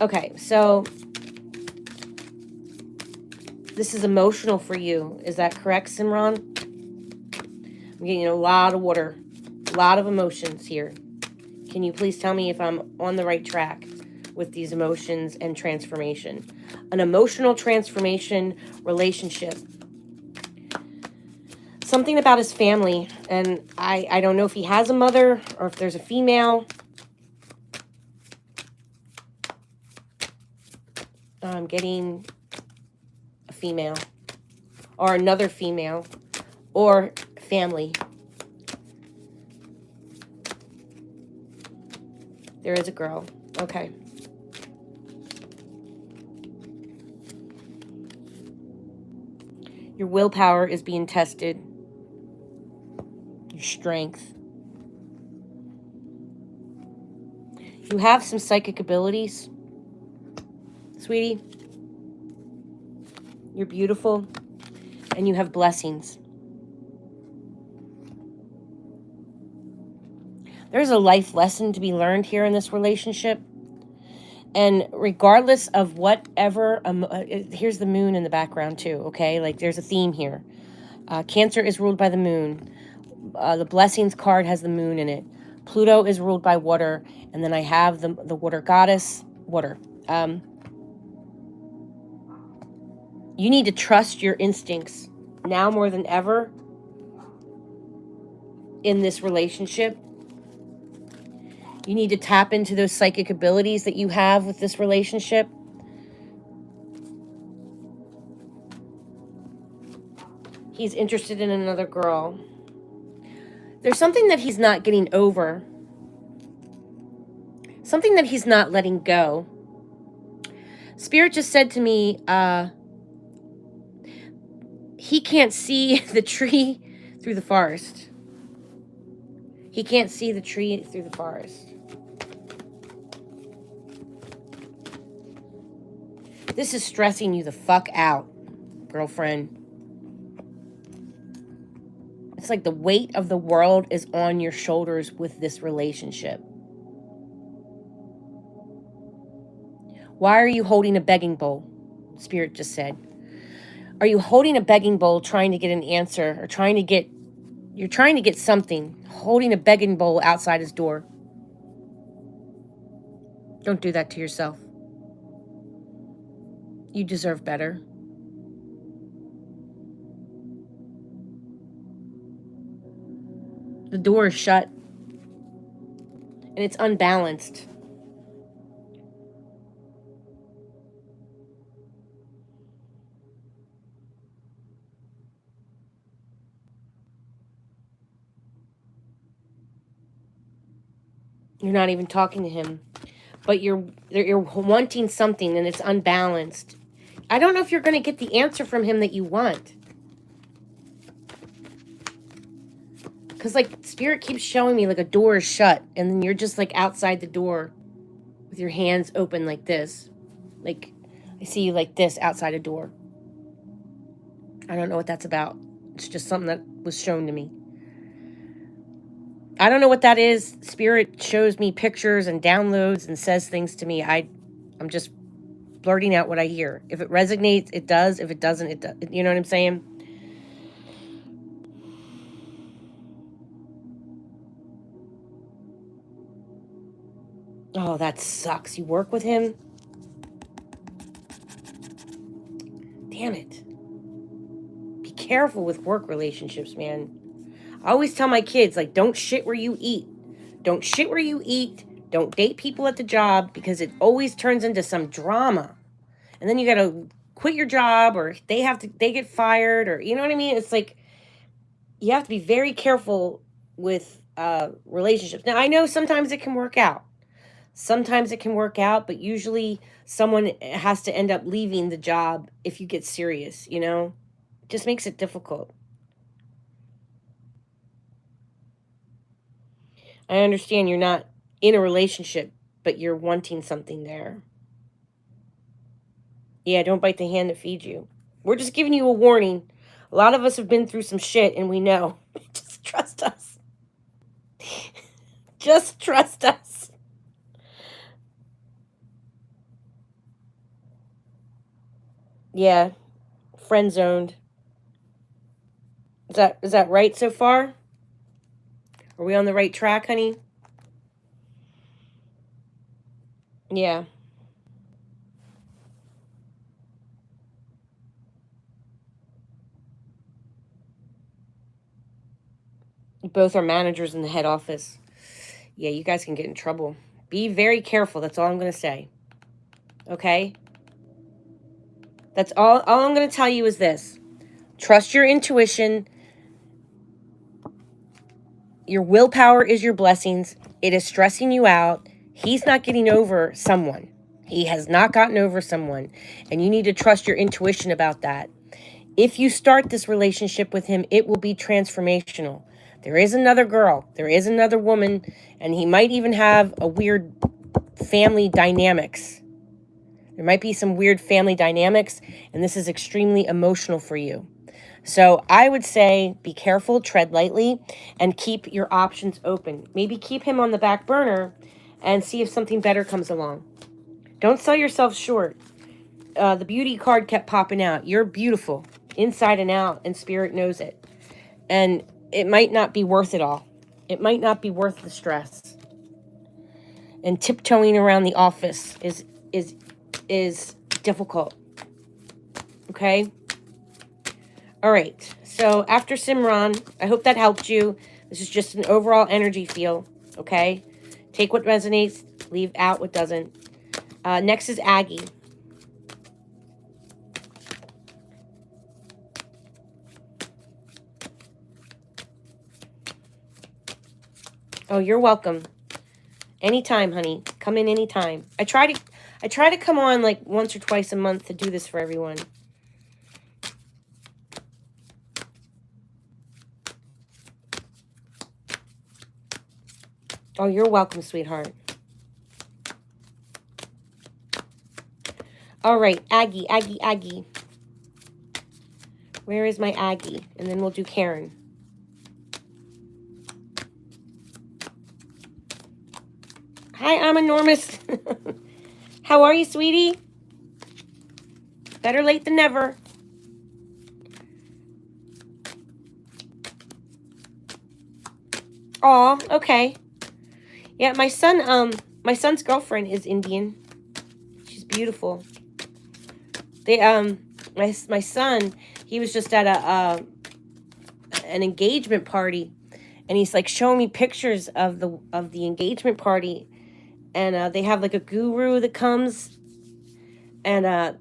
Speaker 1: Okay, so this is emotional for you. Is that correct, Simran? I'm getting a lot of water, a lot of emotions here. Can you please tell me if I'm on the right track with these emotions and transformation? An emotional transformation relationship. Something about his family, and I don't know if he has a mother or if there's a female. I'm getting a female or another female or family. There is a girl. Okay. Your willpower is being tested. Your strength. You have some psychic abilities, sweetie. You're beautiful. And you have blessings. There's a life lesson to be learned here in this relationship. And regardless of whatever, here's the moon in the background too, okay? Like there's a theme here. Cancer is ruled by the moon. The blessings card has the moon in it. Pluto is ruled by water. And then I have the water goddess, water. You need to trust your instincts now more than ever in this relationship. You need to tap into those psychic abilities that you have with this relationship. He's interested in another girl. There's something that he's not getting over. Something that he's not letting go. Spirit just said to me, he can't see the tree through the forest. He can't see the tree through the forest. This is stressing you the fuck out, girlfriend. It's like the weight of the world is on your shoulders with this relationship. Why are you holding a begging bowl? Spirit just said. Are you holding a begging bowl trying to get an answer or you're trying to get something, holding a begging bowl outside his door? Don't do that to yourself. You deserve better. The door is shut. And it's unbalanced. You're not even talking to him. But you're wanting something and it's unbalanced. I don't know if you're going to get the answer from him that you want. Because, like, Spirit keeps showing me, like, a door is shut. And then you're just, like, outside the door with your hands open like this. Like, I see you like this outside a door. I don't know what that's about. It's just something that was shown to me. I don't know what that is. Spirit shows me pictures and downloads and says things to me. I'm just blurting out what I hear. If it resonates, it does. If it doesn't, it does. You know what I'm saying? Oh, that sucks. You work with him? Damn it. Be careful with work relationships, man. I always tell my kids, like, don't shit where you eat. Don't shit where you eat. Don't date people at the job, because it always turns into some drama. And then you got to quit your job, or they get fired, or you know what I mean? It's like you have to be very careful with relationships. Now, I know sometimes it can work out. Sometimes it can work out, but usually someone has to end up leaving the job if you get serious, you know? It just makes it difficult. I understand you're not in a relationship, but you're wanting something there. Yeah, don't bite the hand that feeds you. We're just giving you a warning. A lot of us have been through some shit and we know. Just trust us. Just trust us. Yeah, friend zoned. Is that right so far? Are we on the right track, honey? Yeah. You both are managers in the head office. Yeah, you guys can get in trouble. Be very careful. That's all I'm going to say. Okay? That's all I'm going to tell you is this. Trust your intuition. Your willpower is your blessings. It is stressing you out. He's not getting over someone. He has not gotten over someone. And you need to trust your intuition about that. If you start this relationship with him, it will be transformational. There is another girl. There is another woman. And he might even have a weird family dynamics. There might be some weird family dynamics. And this is extremely emotional for you. So I would say be careful, tread lightly, and keep your options open. Maybe keep him on the back burner and see if something better comes along. Don't sell yourself short. The beauty card kept popping out. You're beautiful inside and out, and spirit knows it. And it might not be worth it all. It might not be worth the stress. And tiptoeing around the office is difficult. Okay? All right, so after Simran, I hope that helped you. This is just an overall energy feel, okay? Take what resonates, leave out what doesn't. Next is Aggie. Oh, you're welcome. Anytime, honey. Come in anytime. I try to come on like once or twice a month to do this for everyone. Oh, you're welcome, sweetheart. All right, Aggie, Aggie, Aggie. Where is my Aggie? And then we'll do Karen. Hi, I'm enormous. How are you, sweetie? Better late than never. Aw, okay. Yeah, my son's girlfriend is Indian. She's beautiful. My son, he was just at an engagement party, and he's like showing me pictures of the engagement party, and they have like a guru that comes, and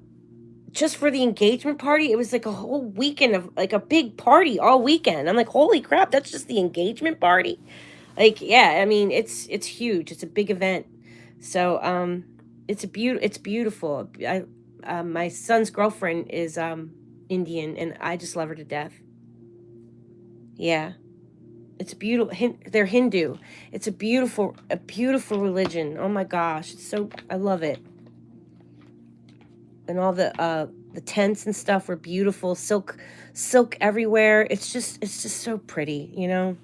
Speaker 1: just for the engagement party, it was like a whole weekend of like a big party all weekend. I'm like, holy crap, that's just the engagement party. Like, yeah, I mean, it's huge. It's a big event. So, it's beautiful. My son's girlfriend is Indian, and I just love her to death. Yeah. It's beautiful. They're Hindu. It's a beautiful religion. Oh my gosh. I love it. And all the tents and stuff were beautiful. Silk everywhere. It's just so pretty, you know?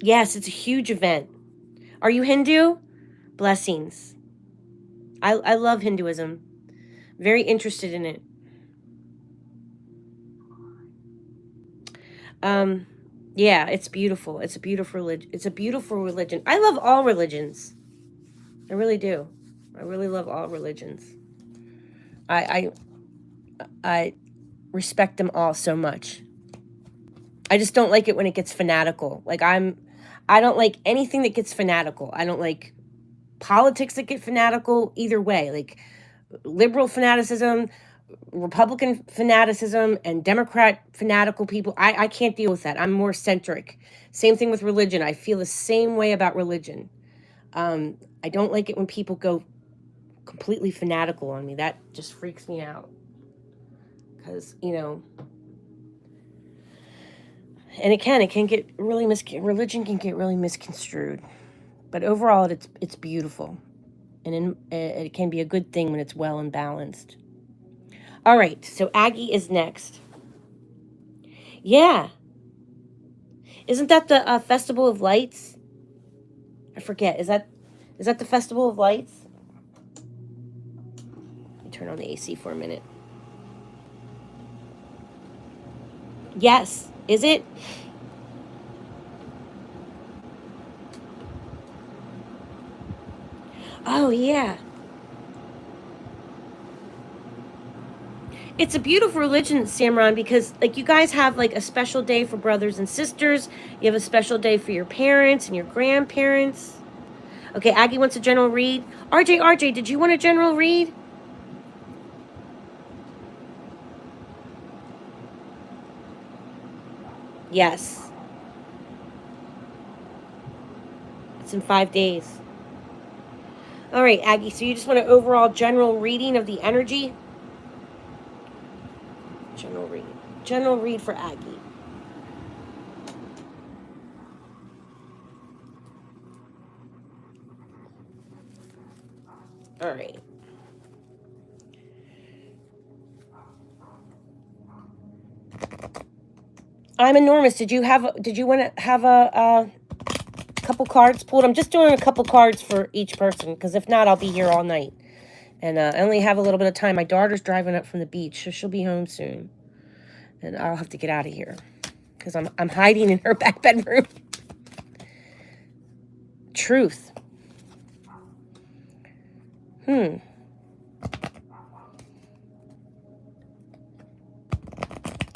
Speaker 1: Yes, it's a huge event. Are you Hindu? Blessings. I love Hinduism. Very interested in it. Yeah, it's beautiful. It's a beautiful religion. It's a beautiful religion. I love all religions. I really do. I really love all religions. I respect them all so much. I just don't like it when it gets fanatical. Like I don't like anything that gets fanatical. I don't like politics that get fanatical either way. Like liberal fanaticism, Republican fanaticism, and Democrat fanatical people. I can't deal with that. I'm more centric. Same thing with religion. I feel the same way about religion. I don't like it when people go completely fanatical on me. That just freaks me out. Because, you know, and it can get really religion can get really misconstrued. But overall, it's beautiful. And it can be a good thing when it's well and balanced. All right, so Aggie is next. Yeah. Isn't that the Festival of Lights? I forget. Is that the Festival of Lights? Let me turn on the AC for a minute. Yes. Is it? Oh, yeah. It's a beautiful religion, Samron, because like you guys have like a special day for brothers and sisters. You have a special day for your parents and your grandparents. Okay, Aggie wants a general read. RJ, did you want a general read? Yes. It's in 5 days. All right, Aggie, so you just want an overall general reading of the energy? General read. General read for Aggie. All right. I'm enormous. Did you want to have a couple cards pulled? I'm just doing a couple cards for each person because if not, I'll be here all night. And I only have a little bit of time. My daughter's driving up from the beach, so she'll be home soon. And I'll have to get out of here because I'm hiding in her back bedroom. Truth.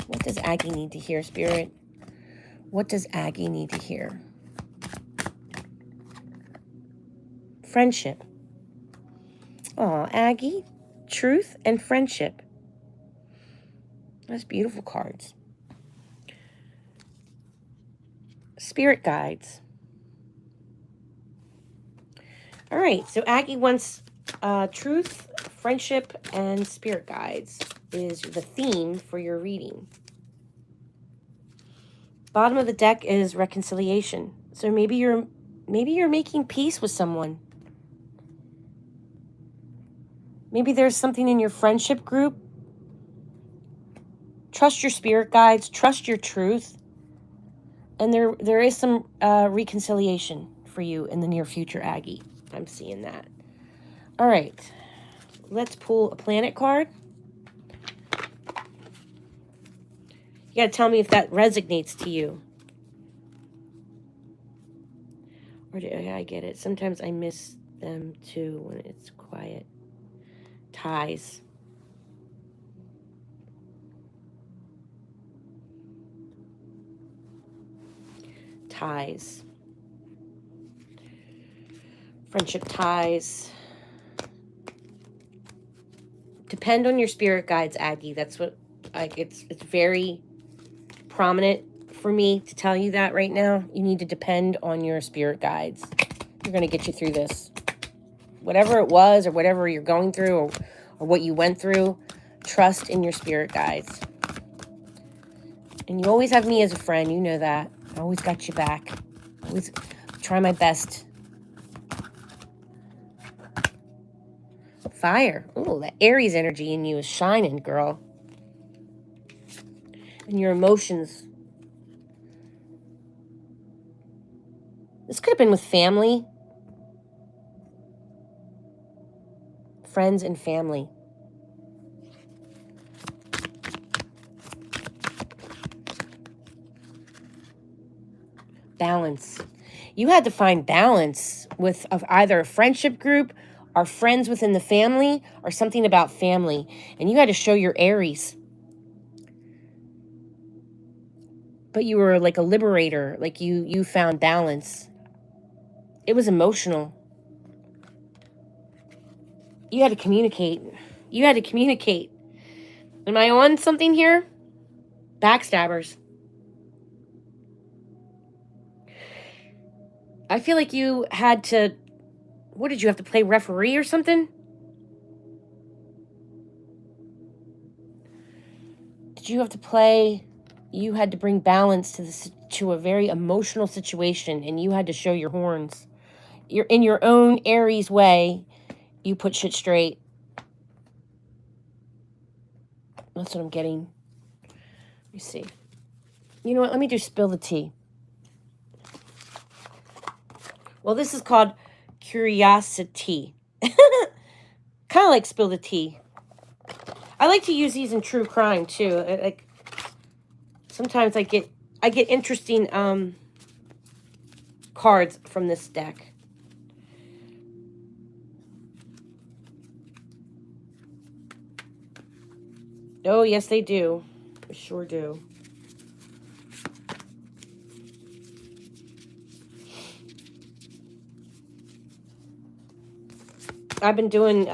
Speaker 1: What does Aggie need to hear, Spirit? What does Aggie need to hear? Friendship. Oh, Aggie, truth and friendship. That's beautiful cards. Spirit guides. All right, so Aggie wants truth, friendship, and spirit guides is the theme for your reading. Bottom of the deck is reconciliation. So maybe you're making peace with someone. Maybe there's something in your friendship group. Trust your spirit guides, trust your truth. And there is some reconciliation for you in the near future, Aggie. I'm seeing that. All right. Let's pull a planet card. You got to tell me if that resonates to you. Or do I get it? Sometimes I miss them too when it's quiet. Ties. Ties. Friendship ties. Depend on your spirit guides, Aggie. That's what it's very prominent for me to tell you that right now. You need to depend on your spirit guides. They're going to get you through this. Whatever it was or whatever you're going through or what you went through, trust in your spirit guides. And you always have me as a friend. You know that. I always got you back. I always try my best. Fire. Ooh, that Aries energy in you is shining, girl. And your emotions. This could have been with family. Friends and family. Balance. You had to find balance with either a friendship group or friends within the family or something about family. And you had to show your Aries. But you were like a liberator. Like you found balance. It was emotional. You had to communicate. You had to communicate. Am I on something here? Backstabbers. I feel like you had to... What did you have to play, referee or something? Did you have to play... You had to bring balance to a very emotional situation, and you had to show your horns. You're in your own Aries way. You put shit straight. That's what I'm getting. Let me see. You know what? Let me just spill the tea. Well, this is called curiosity. Kind of like spill the tea. I like to use these in true crime too. Like sometimes I get interesting cards from this deck. Oh, yes, they do. They sure do. I've been doing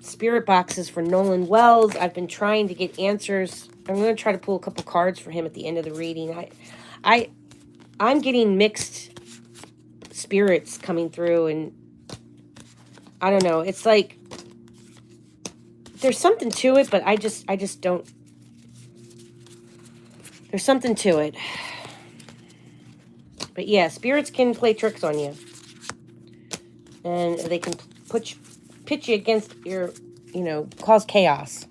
Speaker 1: spirit boxes for Nolan Wells. I've been trying to get answers. I'm going to try to pull a couple cards for him at the end of the reading. I'm getting mixed spirits coming through, and I don't know. It's like there's something to it, but I just don't. There's something to it. But yeah, spirits can play tricks on you. And they can pitch you against your, cause chaos.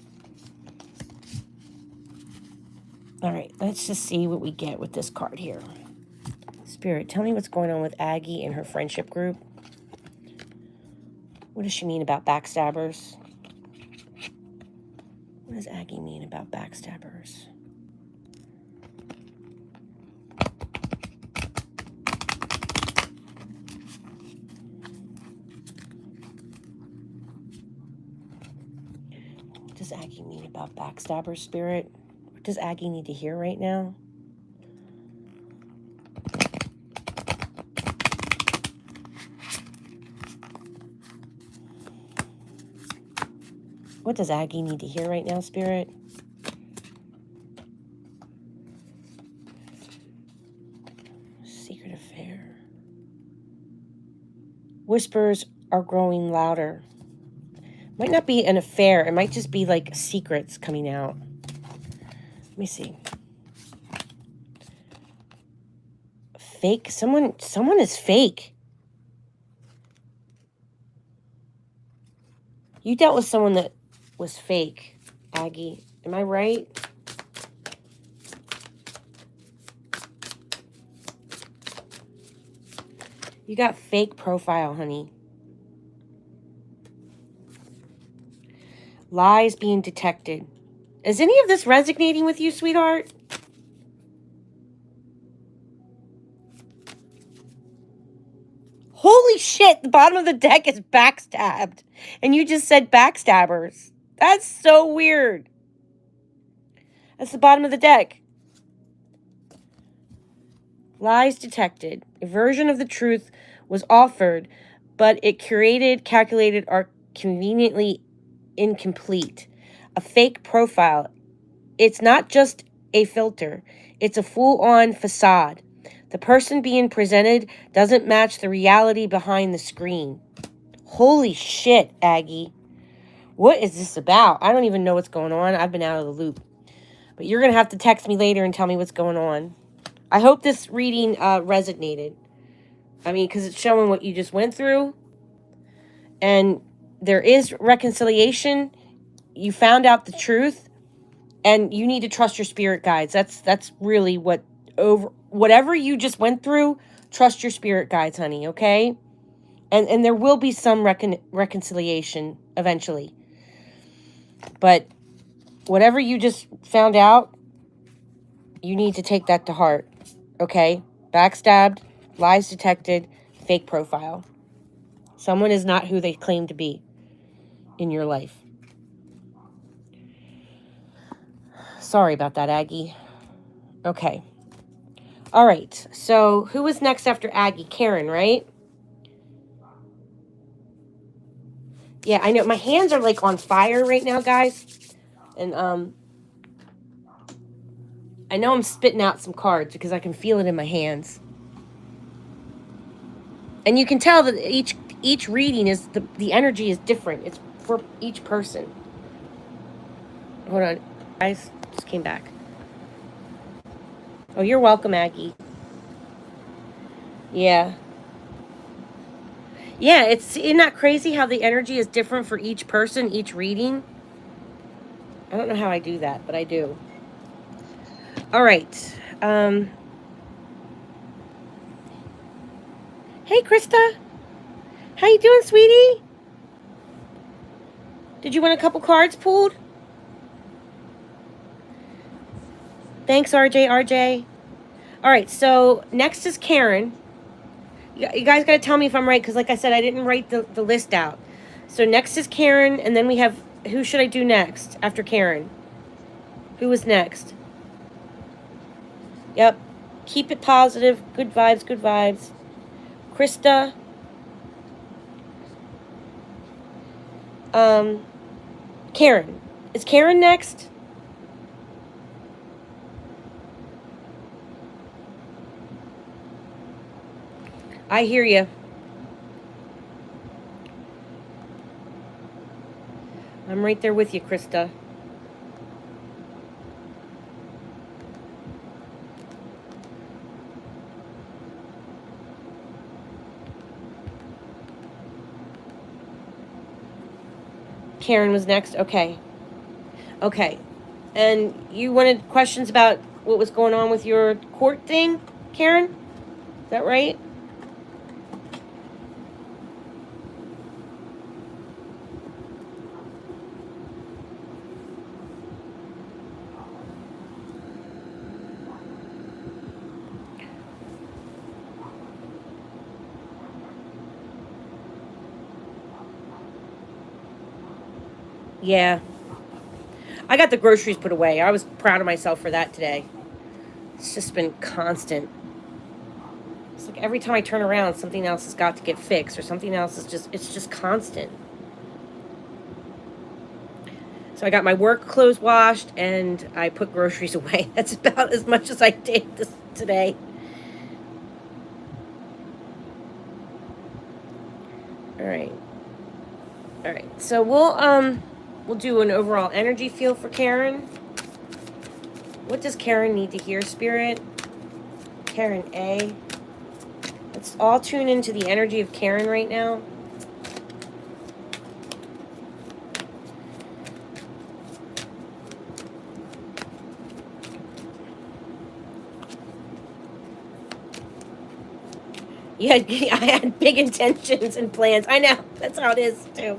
Speaker 1: All right, let's just see what we get with this card here. Spirit, tell me what's going on with Aggie and her friendship group. What does she mean about backstabbers? What does Aggie mean about backstabbers? What does Aggie mean about backstabbers, Spirit? What does Aggie need to hear right now? What does Aggie need to hear right now, Spirit? Secret affair. Whispers are growing louder. Might not be an affair. It might just be like secrets coming out. Let me see. Fake? Someone is fake. You dealt with someone that was fake, Aggie. Am I right? You got fake profile, honey. Lies being detected. Is any of this resonating with you, sweetheart? Holy shit, the bottom of the deck is backstabbed. And you just said backstabbers. That's so weird. That's the bottom of the deck. Lies detected. A version of the truth was offered, but it curated, calculated, or conveniently incomplete. A fake profile. It's not just a filter. It's a full-on facade. The person being presented doesn't match the reality behind the screen. Holy shit, Aggie. What is this about? I don't even know what's going on. I've been out of the loop. But you're going to have to text me later and tell me what's going on. I hope this reading resonated. I mean, because it's showing what you just went through. And there is reconciliation. You found out the truth. And you need to trust your spirit guides. That's really whatever you just went through, trust your spirit guides, honey, okay? And there will be some reconciliation eventually. But whatever you just found out, you need to take that to heart, okay? Backstabbed, Lies detected, fake profile. Someone is not who they claim to be in your life. Sorry about that, Aggie. Okay. All right. So who was next after Aggie? Karen, right? Yeah, I know. My hands are like on fire right now, guys. And I know I'm spitting out some cards because I can feel it in my hands. And you can tell that each reading is the energy is different. It's for each person. Hold on. Guys, just came back. Oh, you're welcome, Aggie. Yeah. Yeah, isn't that crazy how the energy is different for each person, each reading? I don't know how I do that, but I do. All right. Hey, Krista. How you doing, sweetie? Did you want a couple cards pulled? Thanks, RJ. All right, so next is Karen. You guys got to tell me if I'm right, because like I said, I didn't write the list out. So next is Karen, and then we have, who should I do next after Karen? Who was next? Yep. Keep it positive. Good vibes, good vibes. Krista. Karen. Is Karen next? I hear you. I'm right there with you, Krista. Karen was next. Okay. Okay. And you wanted questions about what was going on with your court thing, Karen? Is that right? Yeah. I got the groceries put away. I was proud of myself for that today. It's just been constant. It's like every time I turn around, something else has got to get fixed, or something else is it's just constant. So I got my work clothes washed, and I put groceries away. That's about as much as I did today. All right. All right. So we'll do an overall energy feel for Karen. What does Karen need to hear, Spirit? Karen A. Let's all tune into the energy of Karen right now. Yeah, I had big intentions and plans. I know. That's how it is, too.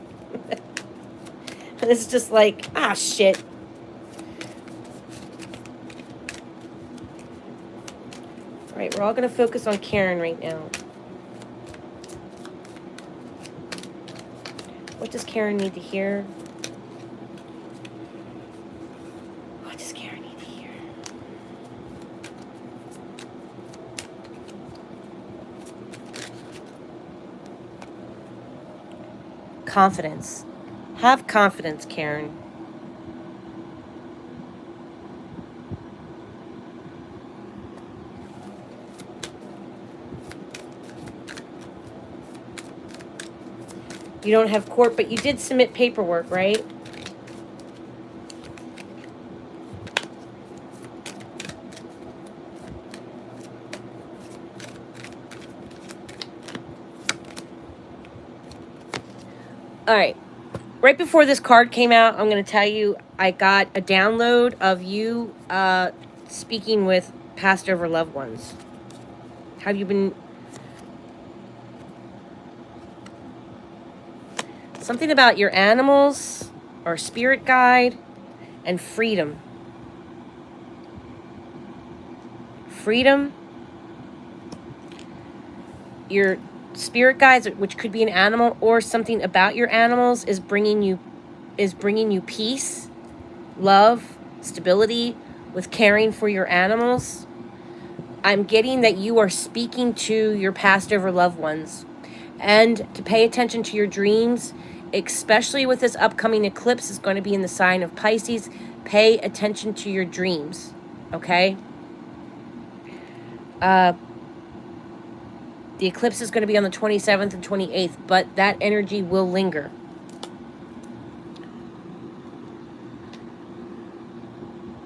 Speaker 1: And it's just like, shit. All right, we're all going to focus on Karen right now. What does Karen need to hear? What does Karen need to hear? Confidence. Have confidence, Karen. You don't have court, but you did submit paperwork, right? All right. Right before this card came out, I'm going to tell you I got a download of you speaking with passed over loved ones. Have you been... Something about your animals or spirit guide and freedom. Freedom. your spirit guides, which could be an animal or something about your animals, is bringing you peace, love, stability with caring for your animals. I'm getting that you are speaking to your past over loved ones, and to pay attention to your dreams, especially with this upcoming eclipse. Is going to be in the sign of Pisces. Pay attention to your dreams, okay? The eclipse is going to be on the 27th and 28th, but that energy will linger.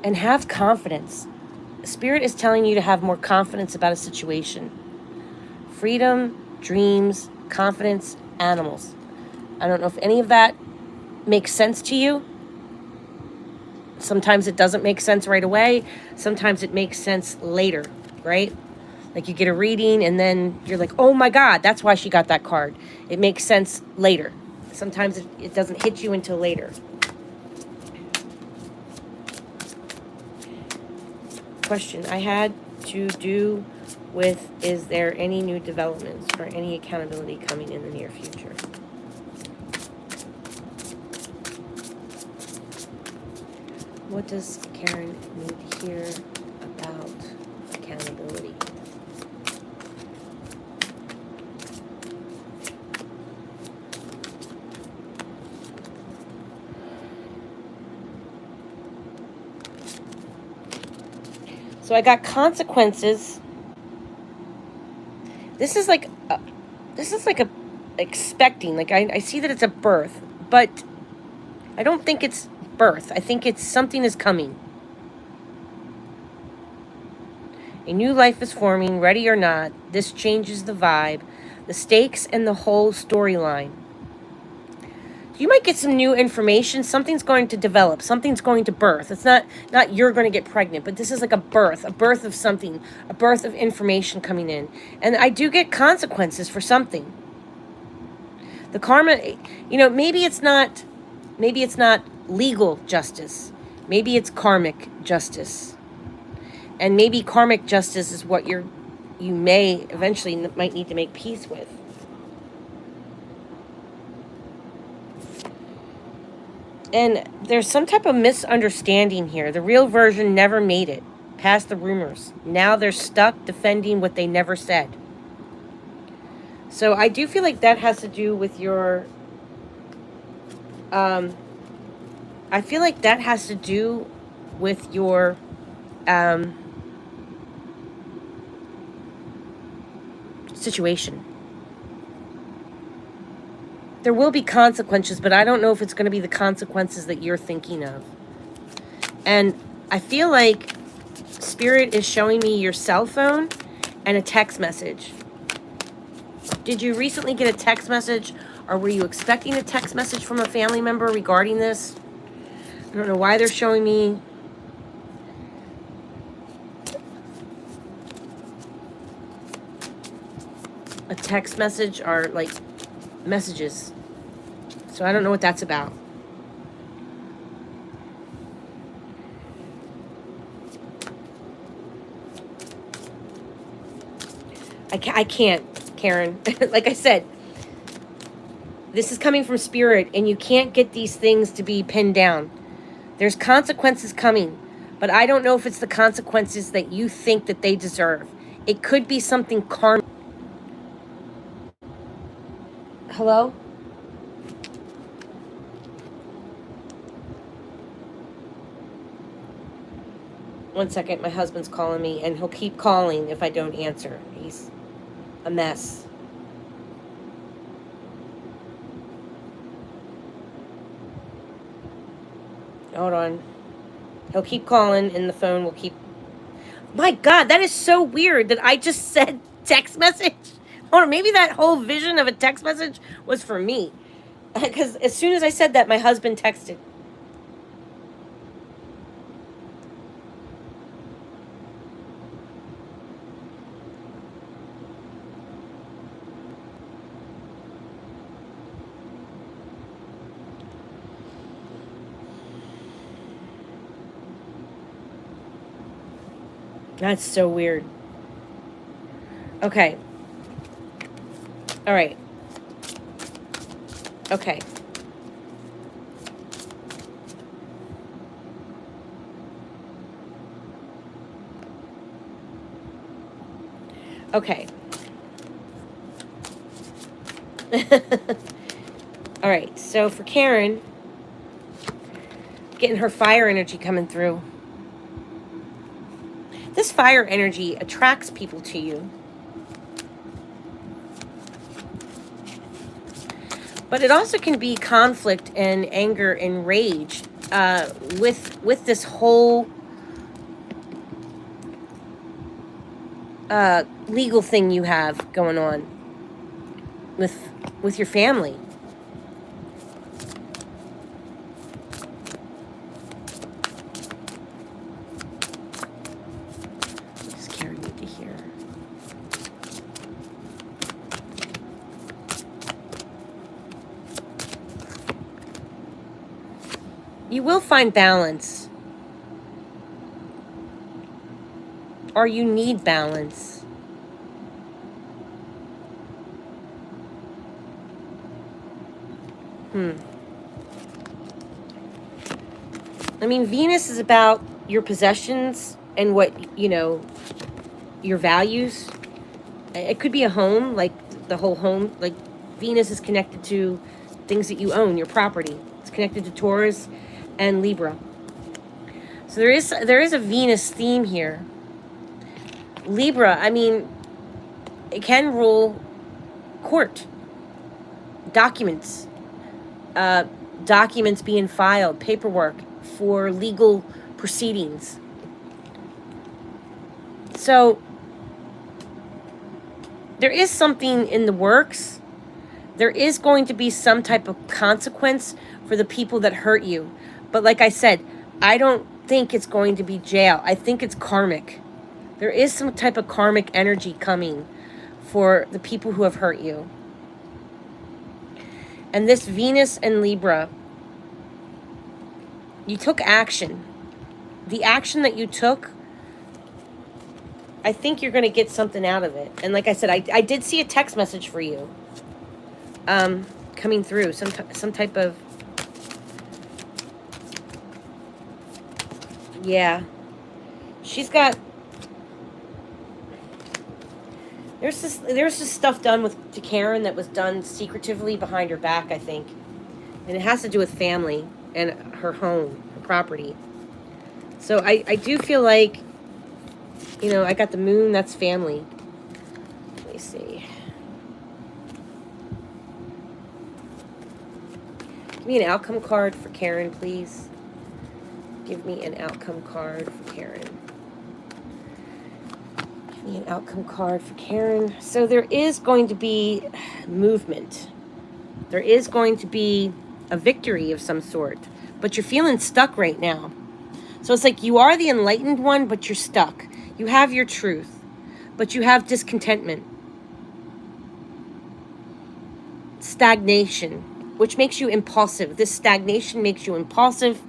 Speaker 1: And have confidence. Spirit is telling you to have more confidence about a situation. Freedom, dreams, confidence, animals. I don't know if any of that makes sense to you. Sometimes it doesn't make sense right away. Sometimes it makes sense later, right? Like you get a reading and then you're like, oh my God, that's why she got that card. It makes sense later. Sometimes it doesn't hit you until later. Question I had to do with, is there any new developments or any accountability coming in the near future? What does Karen need to hear about accountability? So I got consequences. This is like a expecting. Like I see that it's a birth, but I don't think it's birth. I think it's something is coming. A new life is forming, ready or not. This changes the vibe, the stakes, and the whole storyline. You might get some new information. Something's going to develop. Something's going to birth. It's not you're going to get pregnant, but this is like a birth of something, a birth of information coming in. And I do get consequences for something. The karma, maybe it's not legal justice. Maybe it's karmic justice. And maybe karmic justice is what you may eventually might need to make peace with. And there's some type of misunderstanding here. The real version never made it past the rumors. Now they're stuck defending what they never said. So I do feel like that has to do with your... I feel like that has to do with your... situation. There will be consequences, but I don't know if it's going to be the consequences that you're thinking of. And I feel like Spirit is showing me your cell phone and a text message. Did you recently get a text message, or were you expecting a text message from a family member regarding this? I don't know why they're showing me a text message or like messages. So I don't know what that's about. I can't, Karen. Like I said, this is coming from Spirit, and you can't get these things to be pinned down. There's consequences coming, but I don't know if it's the consequences that you think that they deserve. It could be something karmic. Hello? One second, my husband's calling me, and he'll keep calling if I don't answer. He's a mess. Hold on. He'll keep calling, and the phone will keep... My God, that is so weird that I just said text message. Hold on, maybe that whole vision of a text message was for me. Because as soon as I said that, my husband texted. That's so weird. Okay. All right. Okay. Okay. All right. So for Karen, getting her fire energy coming through. This fire energy attracts people to you. But it also can be conflict and anger and rage with this whole legal thing you have going on with your family. What does Karen need to hear? You will find balance. Or you need balance. I mean, Venus is about your possessions and what, your values. It could be a home, like the whole home. Like Venus is connected to things that you own, your property. It's connected to Taurus and Libra. So there is a Venus theme here. Libra, I mean, it can rule court, documents, documents being filed, paperwork for legal proceedings. So there is something in the works. There is going to be some type of consequence for the people that hurt you. But like I said, I don't think it's going to be jail. I think it's karmic. There is some type of karmic energy coming for the people who have hurt you. And this Venus and Libra, you took action. The action that you took, I think you're going to get something out of it. And like I said, I did see a text message for you coming through. Some type of... Yeah. She's got... There's this stuff done to Karen that was done secretively behind her back, I think. And it has to do with family and her home, her property. So I do feel like, I got the moon, that's family. Let me see. Give me an outcome card for Karen, please. Give me an outcome card for Karen. An outcome card for Karen. So there is going to be movement. There is going to be a victory of some sort. But you're feeling stuck right now. So it's like you are the enlightened one, but you're stuck. You have your truth, but you have discontentment. Stagnation, which makes you impulsive. This stagnation makes you impulsive.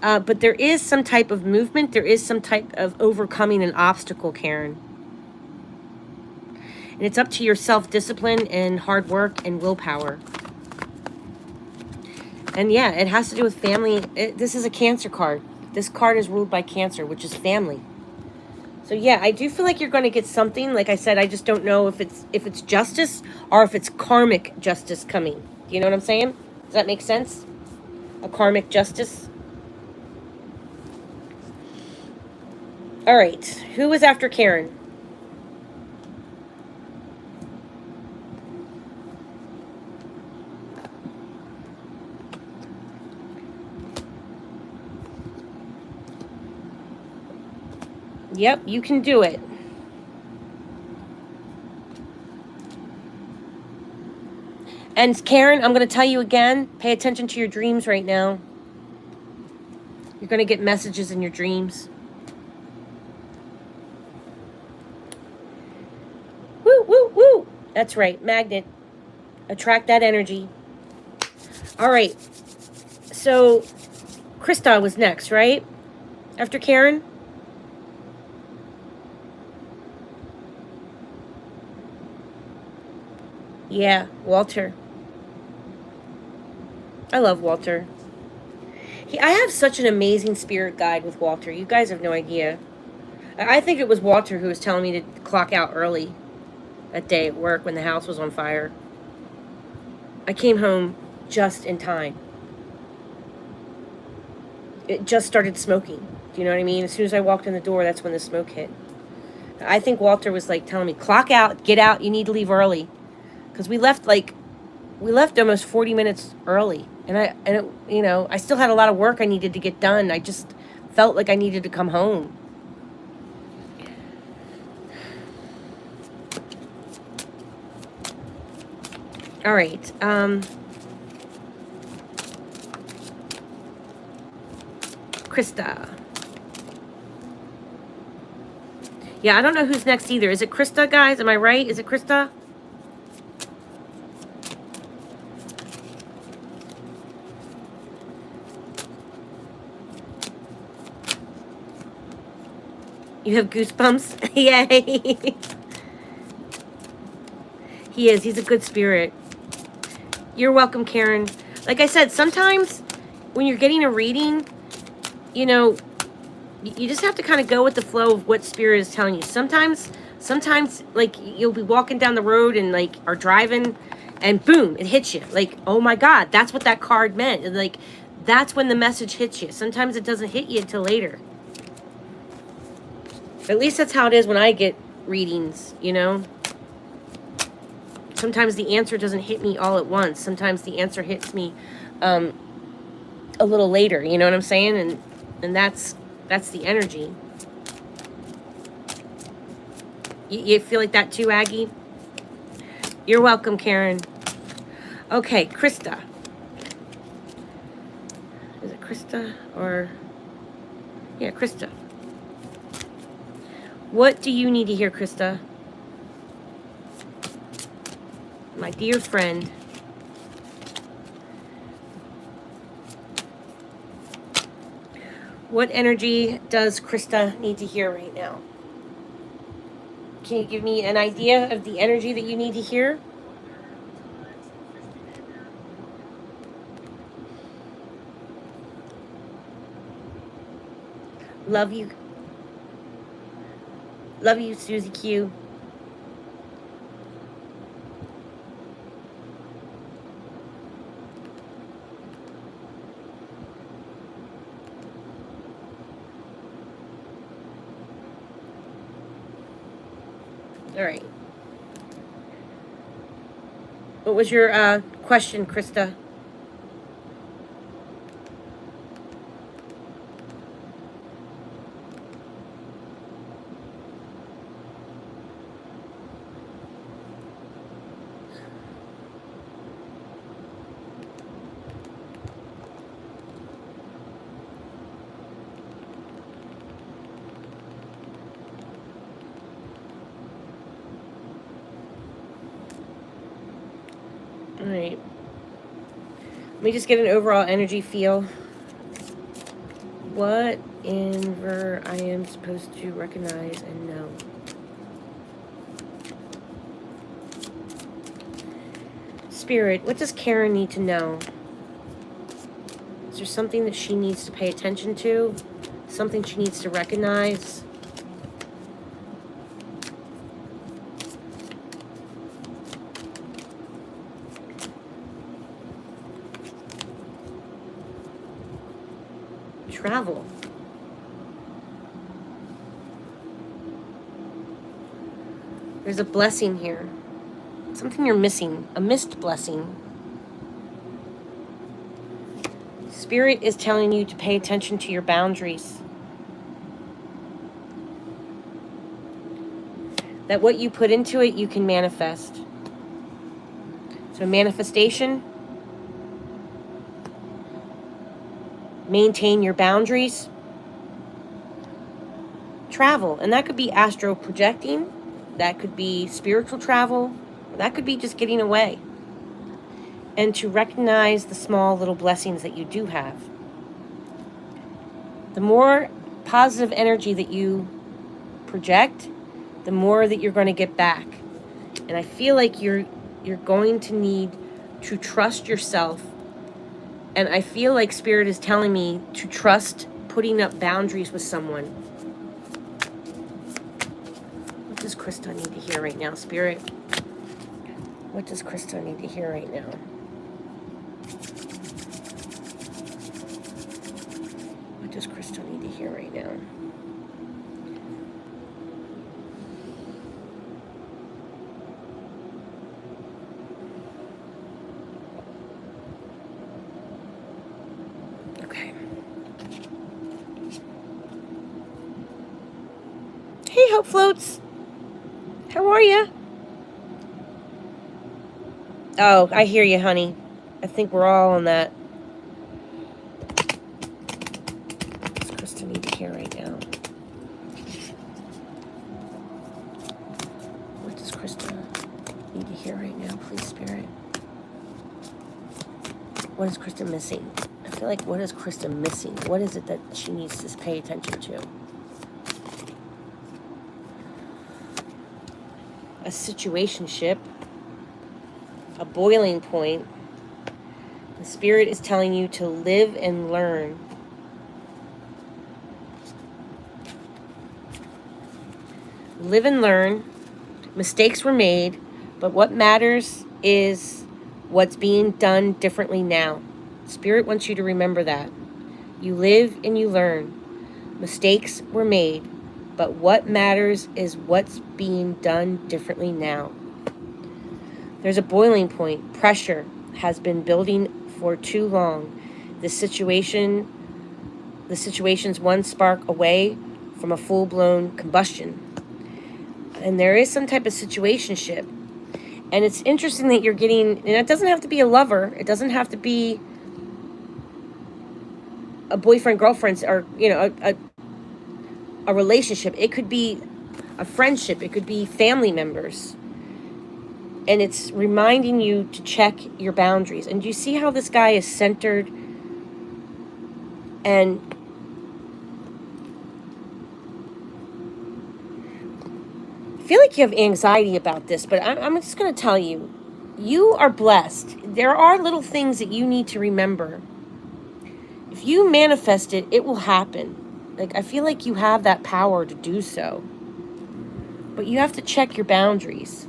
Speaker 1: But there is some type of movement. There is some type of overcoming an obstacle, Karen. And it's up to your self-discipline and hard work and willpower. And yeah, it has to do with family. This is a Cancer card. This card is ruled by Cancer, which is family. So yeah, I do feel like you're going to get something. Like I said, I just don't know if it's justice or if it's karmic justice coming. Do you know what I'm saying? Does that make sense? A karmic justice? All right. Who was after Karen? Yep, you can do it. And Karen, I'm going to tell you again, pay attention to your dreams right now. You're going to get messages in your dreams. Woo, woo, woo. That's right, magnet. Attract that energy. All right. So, Krista was next, right? After Karen? Yeah, Walter. I love Walter. I have such an amazing spirit guide with Walter. You guys have no idea. I think it was Walter who was telling me to clock out early that day at work when the house was on fire. I came home just in time. It just started smoking. Do you know what I mean? As soon as I walked in the door, that's when the smoke hit. I think Walter was like telling me, clock out, get out, you need to leave early. Because we left almost 40 minutes early. I still had a lot of work I needed to get done. I just felt like I needed to come home. All right. Krista. Yeah, I don't know who's next either. Is it Krista, guys? Am I right? Is it Krista? You have goosebumps? Yay! He is. He's a good spirit. You're welcome, Karen. Like I said, sometimes when you're getting a reading, you know, you just have to kind of go with the flow of what spirit is telling you. Sometimes, like, you'll be walking down the road and, like, are driving, and boom, it hits you. Like, oh my God, that's what that card meant. And, like, that's when the message hits you. Sometimes it doesn't hit you until later. At least that's how it is when I get readings, you know? Sometimes the answer doesn't hit me all at once. Sometimes the answer hits me a little later, you know what I'm saying? And that's the energy. You feel like that too, Aggie? You're welcome, Karen. Okay, Krista. Is it Krista or... Yeah, Krista. What do you need to hear, Krista? My dear friend. What energy does Krista need to hear right now? Can you give me an idea of the energy that you need to hear? Love you. Love you, Susie Q. All right. What was your question, Krista? All right. Let me just get an overall energy feel. What inver I am supposed to recognize and know? Spirit, what does Karen need to know? Is there something that she needs to pay attention to? Something she needs to recognize? Travel. There's a blessing here. Something you're missing. A missed blessing. Spirit is telling you to pay attention to your boundaries. That what you put into it, you can manifest. So manifestation. Maintain your boundaries. Travel. And that could be astral projecting. That could be spiritual travel. That could be just getting away. And to recognize the small little blessings that you do have. The more positive energy that you project, the more that you're going to get back. And I feel like you're You're going to need to trust yourself. And I feel like Spirit is telling me to trust putting up boundaries with someone. What does Krista need to hear right now, Spirit? What does Krista need to hear right now? What does Krista need to hear right now? Okay. Hey, Hope Floats. How are you? Oh, I hear you, honey. I think we're all on that. What does Krista need to hear right now? What does Krista need to hear right now, please, Spirit? What is Krista missing? I feel like, what is Krista missing? What is it that she needs to pay attention to? A situationship, a boiling point. The Spirit is telling you to live and learn. Live and learn. Mistakes were made, but what matters is what's being done differently now. Spirit wants you to remember that. You live and you learn. Mistakes were made, but what matters is what's being done differently now. There's a boiling point. Pressure has been building for too long. The situation's one spark away from a full-blown combustion. And there is some type of situationship. And it's interesting that you're getting, and it doesn't have to be a lover. It doesn't have to be a boyfriend, girlfriend, or, you know, a relationship. It could be a friendship. It could be family members. And it's reminding you to check your boundaries. And do you see how this guy is centered? And I feel like you have anxiety about this, but I'm just going to tell you, you are blessed. There are little things that you need to remember. If you manifest it, it will happen. Like, I feel like you have that power to do so. But you have to check your boundaries.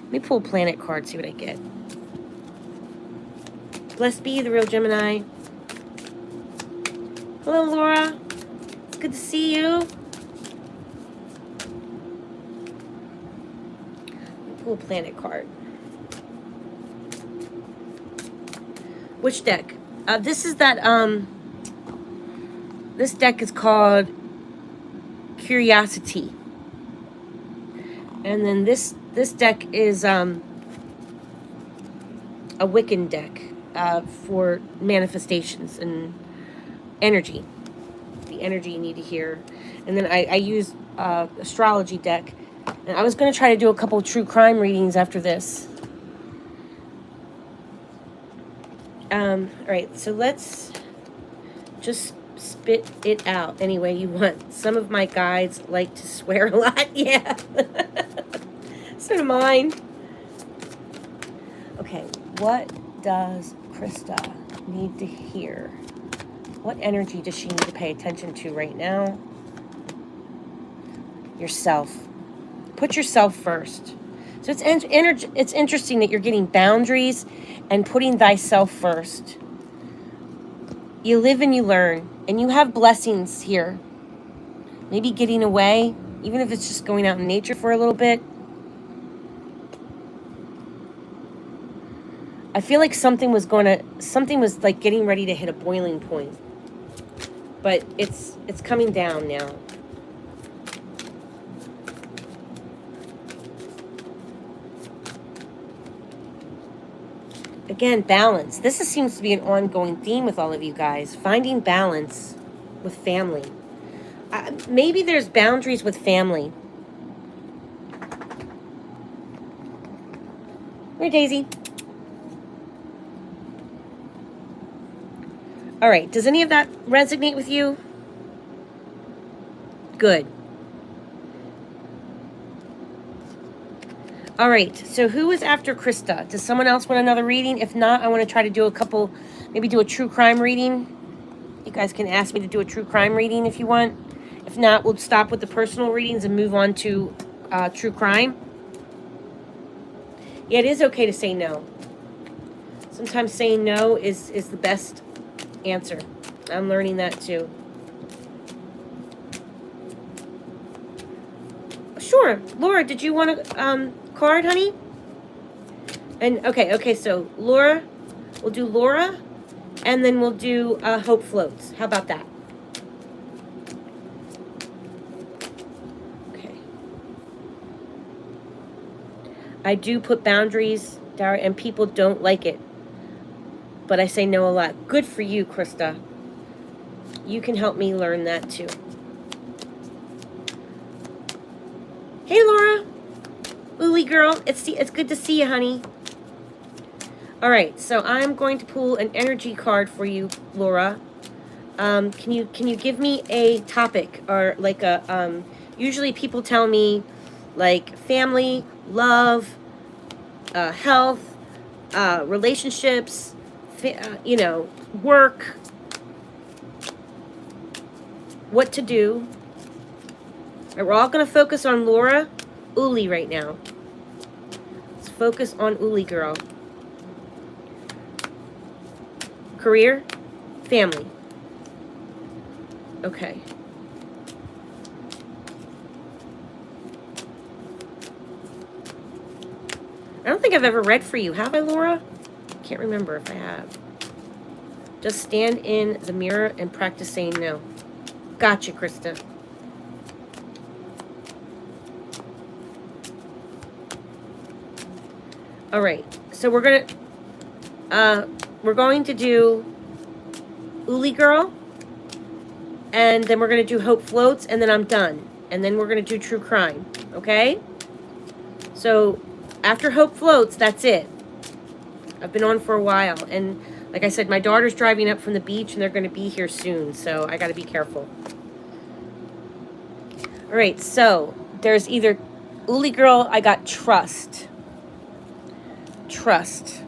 Speaker 1: Let me pull a planet card, see what I get. Blessed be the real Gemini. Hello, Laura. It's good to see you. Let me pull a planet card. Which deck? This is that, this deck is called Curiosity. And then this deck is a Wiccan deck for manifestations and energy. The energy you need to hear. And then I use Astrology deck. And I was going to try to do a couple true crime readings after this. All right, so let's just spit it out any way you want. Some of my guides like to swear a lot. Yeah. So do mine. Okay, what does Krista need to hear? What energy does she need to pay attention to right now? Yourself. Put yourself first. So it's interesting that you're getting boundaries and putting thyself first. You live and you learn, and you have blessings here. Maybe getting away, even if it's just going out in nature for a little bit. I feel like something was like getting ready to hit a boiling point. But it's coming down now. Again, balance. This seems to be an ongoing theme with all of you guys. Finding balance with family. Maybe there's boundaries with family. Where, Daisy? All right. Does any of that resonate with you? Good. All right, so who is after Krista? Does someone else want another reading? If not, I want to try to do a couple, maybe do a true crime reading. You guys can ask me to do a true crime reading if you want. If not, we'll stop with the personal readings and move on to true crime. Yeah, it is okay to say no. Sometimes saying no is the best answer. I'm learning that too. Sure. Laura, did you want a card, honey? And okay, so Laura, we'll do Laura, and then we'll do Hope Floats. How about that? Okay. I do put boundaries, Dara, and people don't like it. But I say no a lot. Good for you, Krista. You can help me learn that too. Hey, Laura. Uli girl, it's good to see you, honey. All right, so I'm going to pull an energy card for you, Laura. Can you give me a topic or like a usually people tell me like family, love, health, relationships, work, what to do. All right, we're all going to focus on Laura Uli right now. Let's focus on Uli girl. Career, family. Okay. I don't think I've ever read for you. Have I, Laura? Can't remember if I have. Just stand in the mirror and practice saying no. Gotcha, Krista. All right. So we're going to do Uli girl, and then we're going to do Hope Floats, and then I'm done. And then we're going to do true crime. Okay? So after Hope Floats, that's it. I've been on for a while, and like I said, my daughter's driving up from the beach, and they're going to be here soon, so I got to be careful. All right, so there's either Uli girl, I got trust. Trust.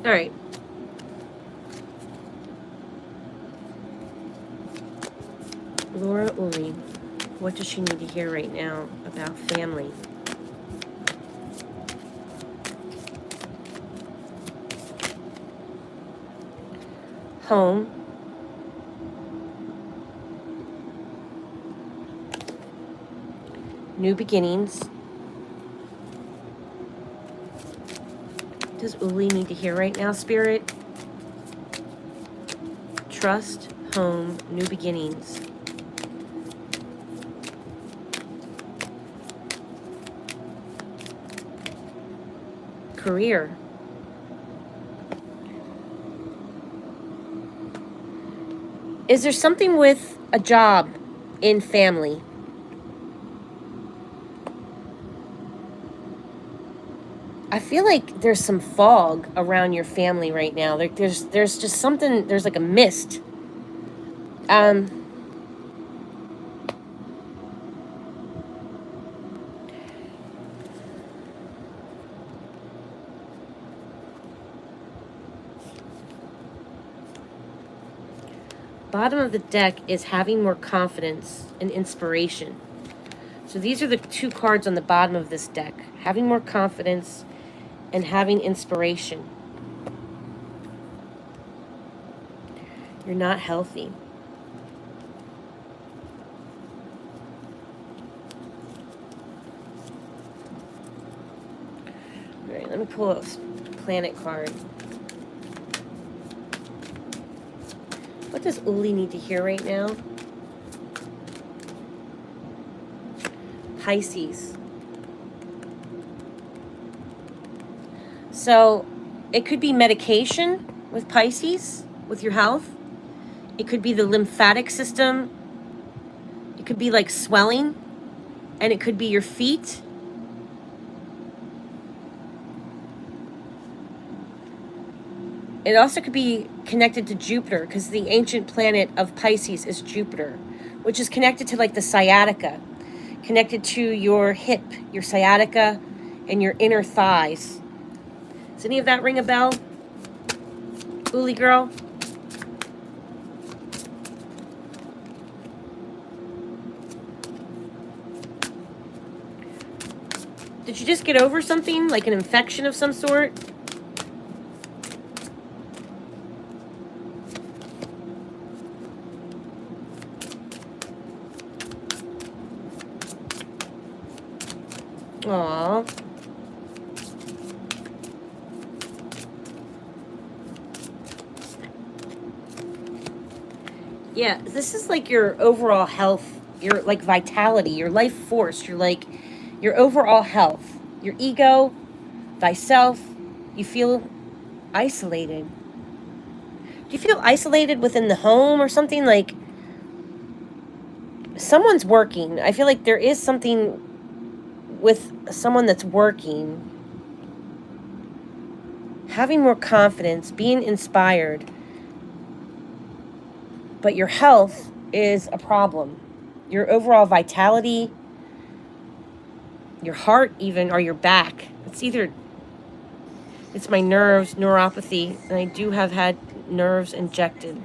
Speaker 1: All right. Laura Uli, what does she need to hear right now about family? Home. New beginnings. Does Uli need to hear right now, Spirit? Trust, home, new beginnings. Career. Is there something with a job in family? I feel like there's some fog around your family right now. There's just something, there's like a mist. Bottom of the deck is having more confidence and inspiration. So these are the two cards on the bottom of this deck. Having more confidence and having inspiration. You're not healthy. All right, let me pull a planet card. What does Uli need to hear right now? Pisces. So it could be medication with Pisces, with your health. It could be the lymphatic system. It could be like swelling. And it could be your feet. It also could be connected to Jupiter, because the ancient planet of Pisces is Jupiter, which is connected to like the sciatica, connected to your hip, your sciatica, and your inner thighs. Does any of that ring a bell? Uli girl? Did you just get over something, like an infection of some sort? Aww. Yeah, this is like your overall health, your like vitality, your life force, your overall health, your ego, thyself. You feel isolated. Do you feel isolated within the home or something? Like someone's working. I feel like there is something with someone that's working. Having more confidence, being inspired. But your health is a problem. Your overall vitality, your heart even, or your back. It's my nerves, neuropathy, and I do have had nerves injected.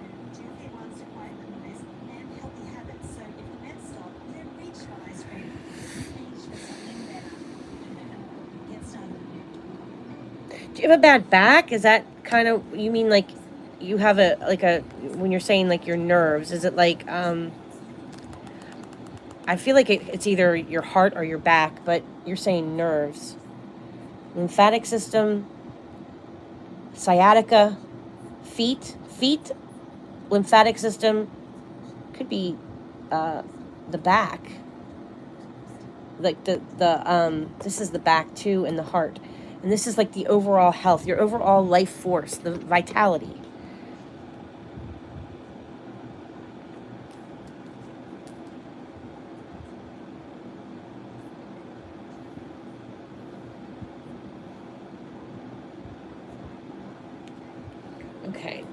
Speaker 1: Do you have a bad back? Is that kind of, you mean like you have when you're saying like your nerves, is it like, I feel like it's either your heart or your back, but you're saying nerves. Lymphatic system, sciatica, feet, lymphatic system, could be the back. Like this is the back too, and the heart. And this is like the overall health, your overall life force, the vitality. Okay.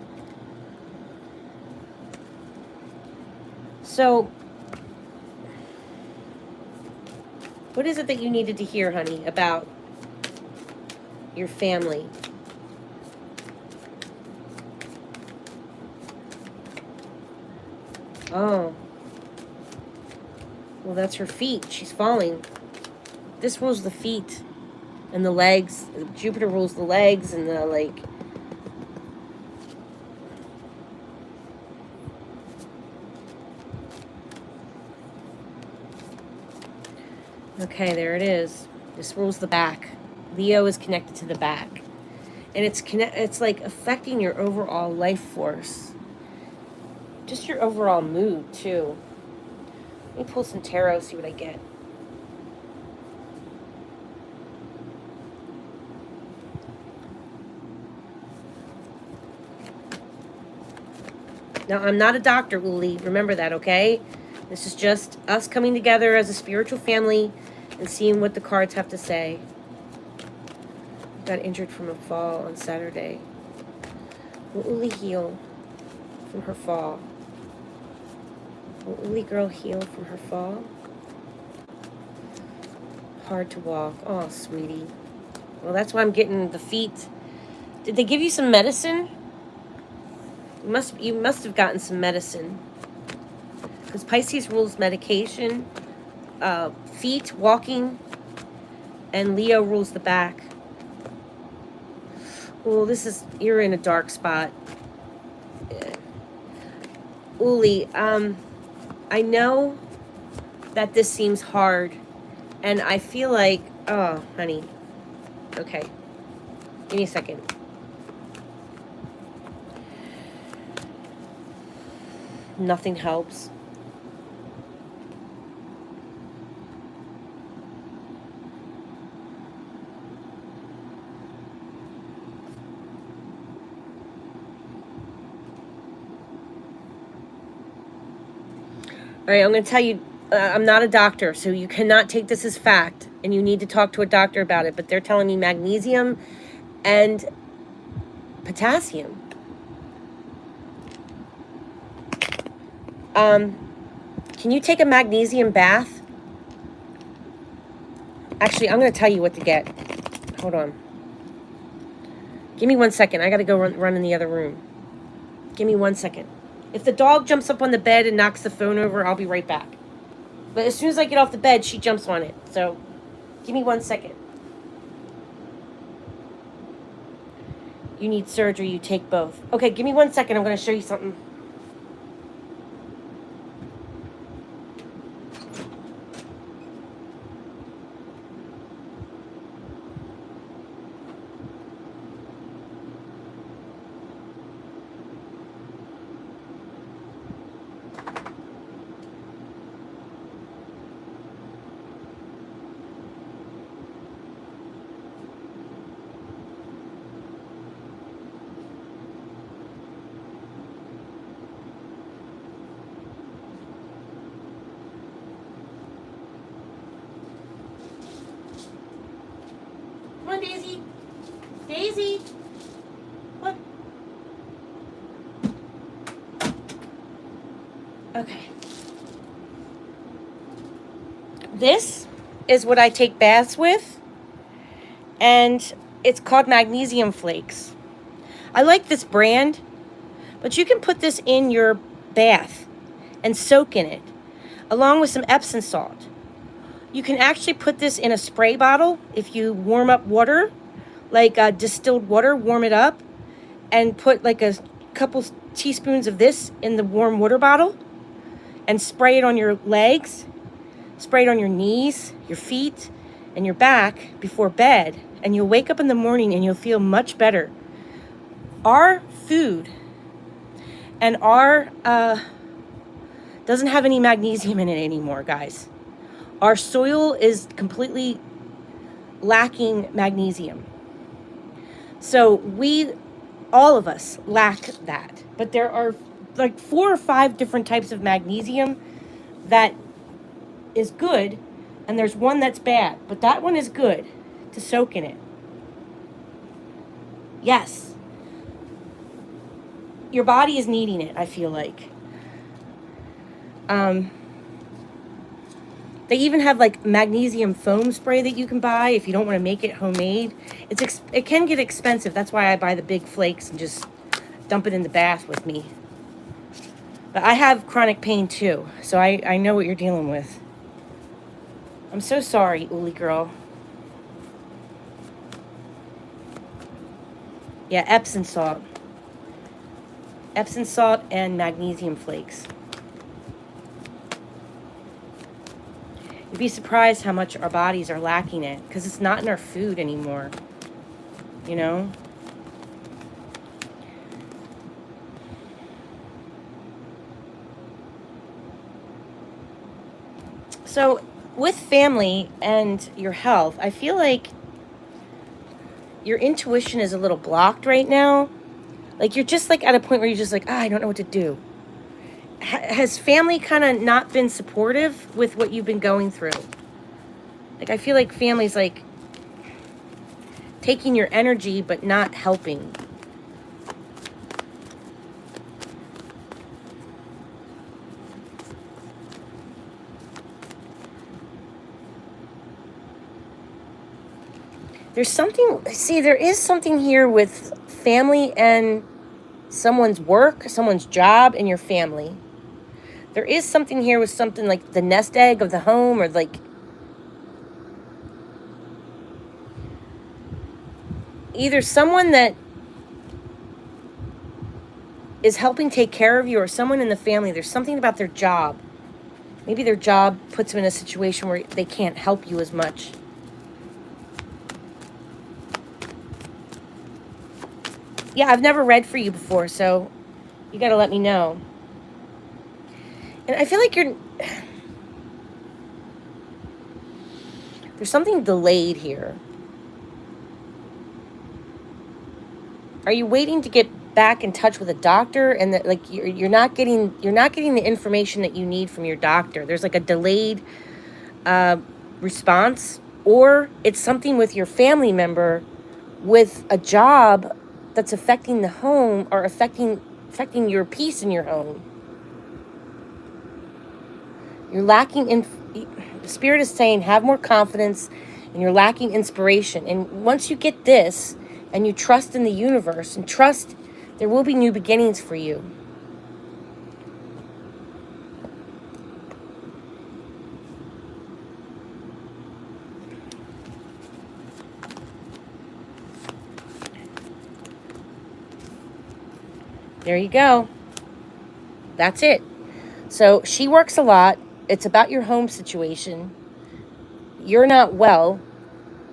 Speaker 1: So, what is it that you needed to hear, honey, about your family? Oh. Well, that's her feet. She's falling. This rules the feet and the legs. Jupiter rules the legs and the, like... Okay, there it is. This rules the back. Leo is connected to the back. And it's like affecting your overall life force. Just your overall mood, too. Let me pull some tarot, see what I get. Now, I'm not a doctor, Uli. Remember that, okay? This is just us coming together as a spiritual family and seeing what the cards have to say. Got injured from a fall on Saturday. Will Uli heal from her fall? Will Uli girl heal from her fall? Hard to walk. Oh, sweetie. Well, that's why I'm getting the feet. Did they give you some medicine? You must have gotten some medicine. Because Pisces rules medication, feet, walking, and Leo rules the back. Well, you're in a dark spot. Uli, I know that this seems hard, and I feel like, oh, honey, okay, give me a second. Nothing helps. All right, I'm going to tell you, I'm not a doctor, so you cannot take this as fact, and you need to talk to a doctor about it, but they're telling me magnesium and potassium. Can you take a magnesium bath? Actually, I'm going to tell you what to get. Hold on. Give me 1 second. I got to go run in the other room. Give me 1 second. If the dog jumps up on the bed and knocks the phone over, I'll be right back. But as soon as I get off the bed, she jumps on it. So give me 1 second. You need surgery, you take both. Okay, give me 1 second. I'm going to show you something. Come on, Daisy. Daisy. Look. Okay. This is what I take baths with. And it's called magnesium flakes. I like this brand, but you can put this in your bath and soak in it, along with some Epsom salt. You can actually put this in a spray bottle if you warm up water, like distilled water, warm it up, and put like a couple teaspoons of this in the warm water bottle and spray it on your legs, spray it on your knees, your feet, and your back before bed. And you'll wake up in the morning and you'll feel much better. Our food and our doesn't have any magnesium in it anymore, guys. Our soil is completely lacking magnesium. So all of us lack that. But there are like 4 or 5 different types of magnesium that is good, and there's one that's bad. But that one is good to soak in it. Yes. Your body is needing it, I feel like. They even have like magnesium foam spray that you can buy if you don't want to make it homemade. It can get expensive. That's why I buy the big flakes and just dump it in the bath with me. But I have chronic pain too, so I know what you're dealing with. I'm so sorry, Uli girl. Yeah, Epsom salt. Epsom salt and magnesium flakes. You'd be surprised how much our bodies are lacking it, because it's not in our food anymore, you know? So with family and your health, I feel like your intuition is a little blocked right now. Like you're just like at a point where you're just like, I don't know what to do. Has family kind of not been supportive with what you've been going through? Like, I feel like family's like taking your energy, but not helping. There is something here with family and someone's work, someone's job, and your family. There is something here with something like the nest egg of the home, or like either someone that is helping take care of you or someone in the family. There's something about their job. Maybe their job puts them in a situation where they can't help you as much. Yeah, I've never read for you before, so you got to let me know. And I feel like there's something delayed here. Are you waiting to get back in touch with a doctor, and that like you're not getting the information that you need from your doctor? There's like a delayed response, or it's something with your family member with a job that's affecting the home or affecting your peace in your home. You're lacking in, the Spirit is saying, have more confidence, and you're lacking inspiration. And once you get this, and you trust in the universe, and trust there will be new beginnings for you. There you go. That's it. So she works a lot. It's about your home situation. You're not well.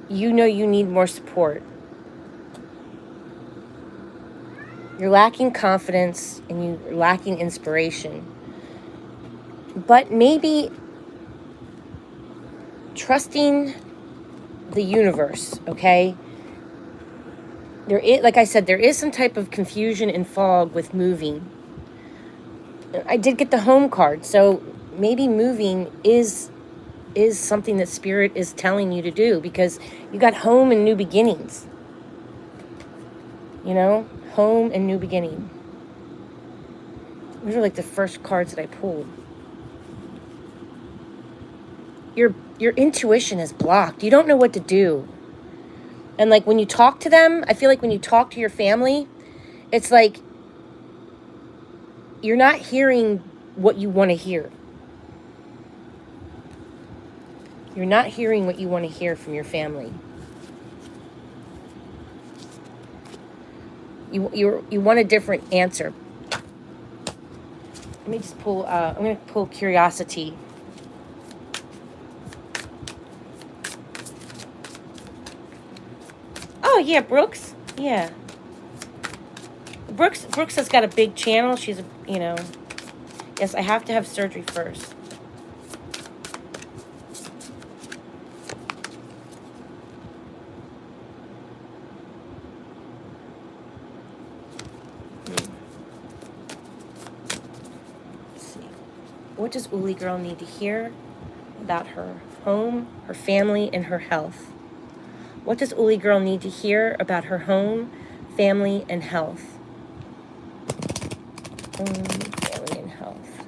Speaker 1: You know you need more support. You're lacking confidence and you're lacking inspiration. But maybe trusting the universe, okay? There is, like I said, there is some type of confusion and fog with moving. I did get the home card, so maybe moving is something that Spirit is telling you to do, because you got home and new beginnings. You know, home and new beginning. Those are like the first cards that I pulled. Your intuition is blocked. You don't know what to do. And like when you talk to them, I feel like when you talk to your family, it's like you're not hearing what you want to hear. You're not hearing what you want to hear from your family. You want a different answer. Let me just pull, I'm going to pull curiosity. Oh, yeah, Brooks. Yeah. Brooks has got a big channel. She's, you know, yes, I have to have surgery first. Let's see. What does Uli Girl need to hear about her home, her family, and her health? What does Uli Girl need to hear about her home, family, and health? Family and health.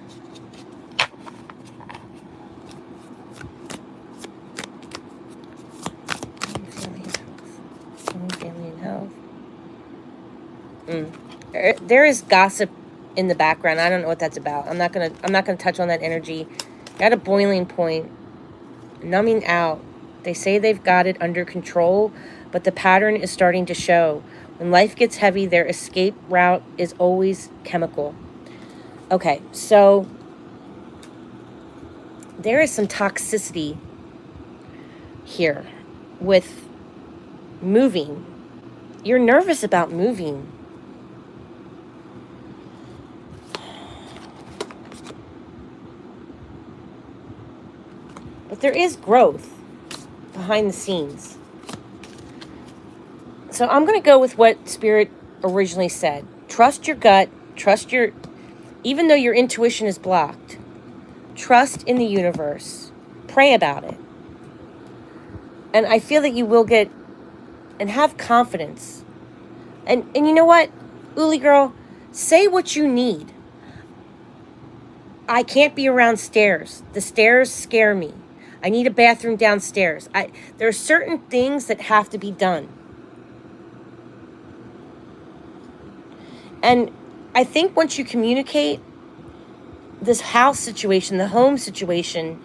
Speaker 1: Family and health. There is gossip in the background. I don't know what that's about. I'm not gonna touch on that energy. At a boiling point, numbing out. They say they've got it under control, but the pattern is starting to show. When life gets heavy, their escape route is always chemical. Okay, so there is some toxicity here with moving. You're nervous about moving. But there is growth behind the scenes. So I'm going to go with what Spirit originally said. Trust your gut. Trust your... Even though your intuition is blocked, trust in the universe. Pray about it. And I feel that you will get... And have confidence. And you know what, Uli Girl? Say what you need. I can't be around stairs. The stairs scare me. I need a bathroom downstairs. There are certain things that have to be done. And I think once you communicate this house situation, the home situation,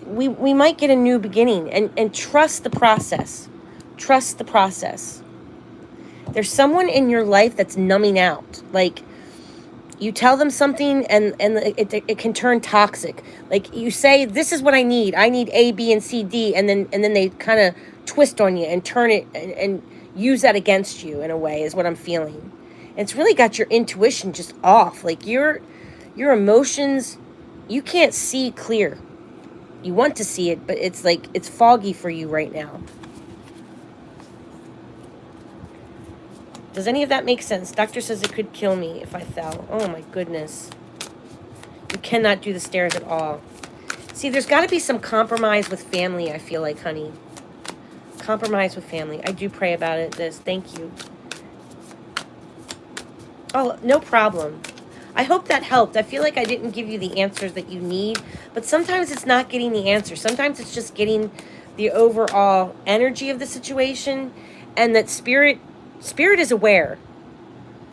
Speaker 1: we might get a new beginning. And trust the process. Trust the process. There's someone in your life that's numbing out. Like, you tell them something and it can turn toxic. Like, you say, this is what I need. I need A, B, and C, D. And then they kind of twist on you and turn it and use that against you in a way, is what I'm feeling. And it's really got your intuition just off. Like, your emotions, you can't see clear. You want to see it, but it's like, it's foggy for you right now. Does any of that make sense? Doctor says it could kill me if I fell. Oh my goodness. You cannot do the stairs at all. See, there's got to be some compromise with family, I feel like, honey. Compromise with family. I do pray about it, this. Thank you. Oh, no problem. I hope that helped. I feel like I didn't give you the answers that you need, but sometimes it's not getting the answer. Sometimes it's just getting the overall energy of the situation, and that spirit is aware.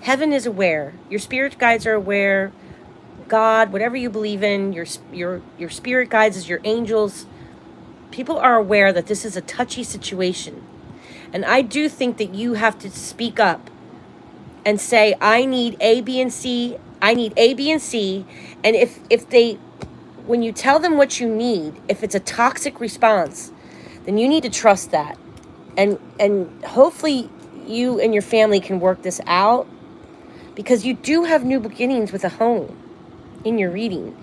Speaker 1: Heaven is aware. Your spirit guides are aware. God, whatever you believe in, your spirit guides is your angels. People are aware that this is a touchy situation. And I do think that you have to speak up and say, I need A, B, and C. I need A, B, and C. And if they, when you tell them what you need, if it's a toxic response, then you need to trust that. And hopefully you and your family can work this out, because you do have new beginnings with a home in your reading.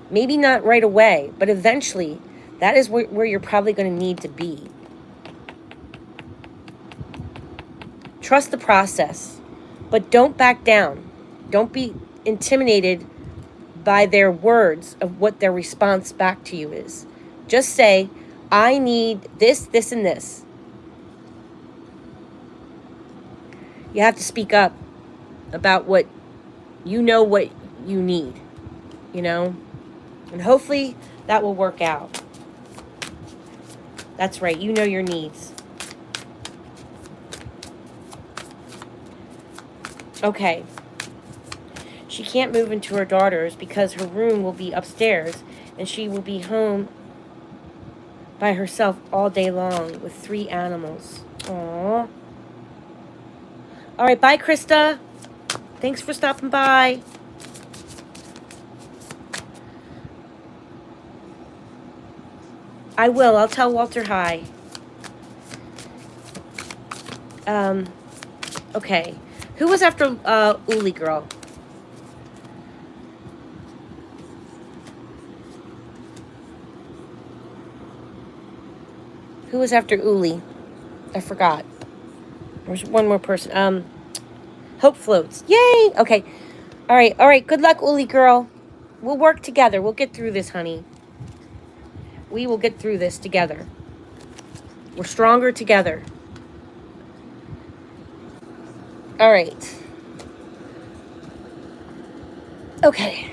Speaker 1: Maybe not right away, but eventually that is where you're probably going to need to be. Trust the process, but don't back down. Don't be intimidated by their words of what their response back to you is. Just say, I need this, this, and this. You have to speak up about what you need, and hopefully that will work out. That's right, you know your needs. Okay. She can't move into her daughter's because her room will be upstairs, and she will be home by herself all day long with 3 animals. Aww. All right, bye, Krista. Thanks for stopping by. I will. I'll tell Walter hi. Okay. Who was after Uli girl? Who was after Uli? I forgot. There's one more person. Hope floats. Yay! Okay. All right. Good luck, Uli girl. We'll work together. We'll get through this, honey. We will get through this together. We're stronger together. All right. Okay.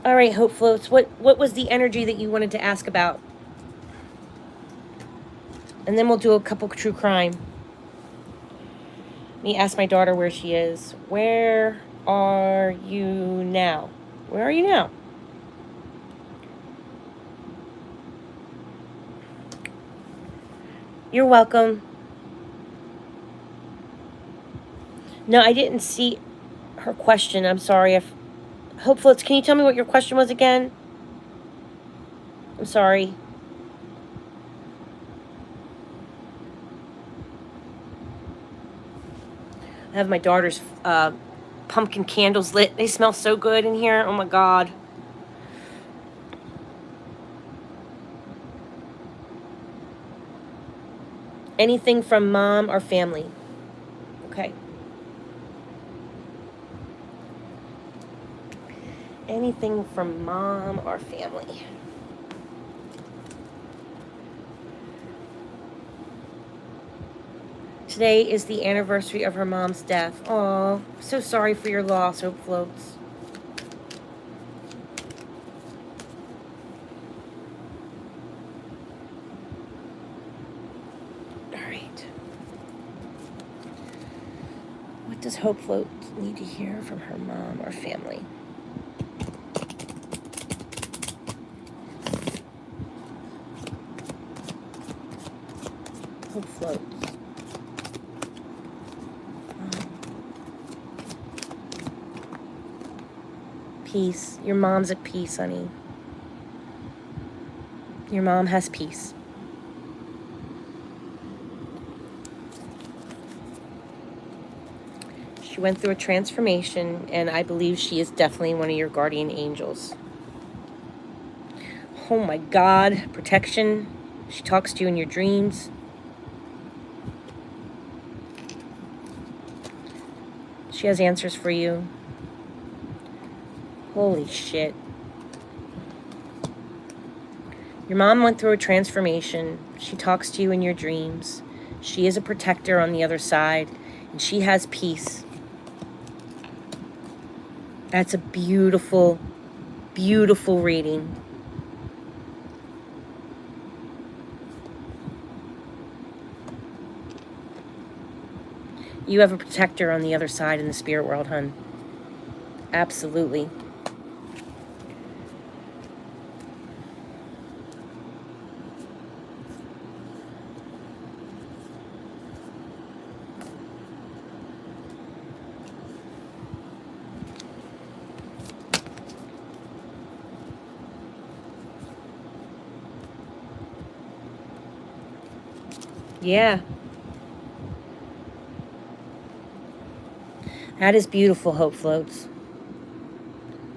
Speaker 1: All right, Hope Floats. What was the energy that you wanted to ask about? And then we'll do a couple true crime. Let me ask my daughter where she is. Where are you now? Where are you now? You're welcome. No, I didn't see her question. I'm sorry. Hope Floats, can you tell me what your question was again? I'm sorry. I have my daughter's pumpkin candles lit. They smell so good in here. Oh my God. Anything from mom or family? Okay. Anything from mom or family? Today is the anniversary of her mom's death. Aw, so sorry for your loss, Hope Floats. All right. What does Hope Float need to hear from her mom or family? Hope Floats. Peace. Your mom's at peace, honey. Your mom has peace. She went through a transformation, and I believe she is definitely one of your guardian angels. Oh my God. Protection. She talks to you in your dreams. She has answers for you. Holy shit. Your mom went through a transformation. She talks to you in your dreams. She is a protector on the other side, and she has peace. That's a beautiful, beautiful reading. You have a protector on the other side in the spirit world, hun. Absolutely. Yeah. That is beautiful, Hope Floats.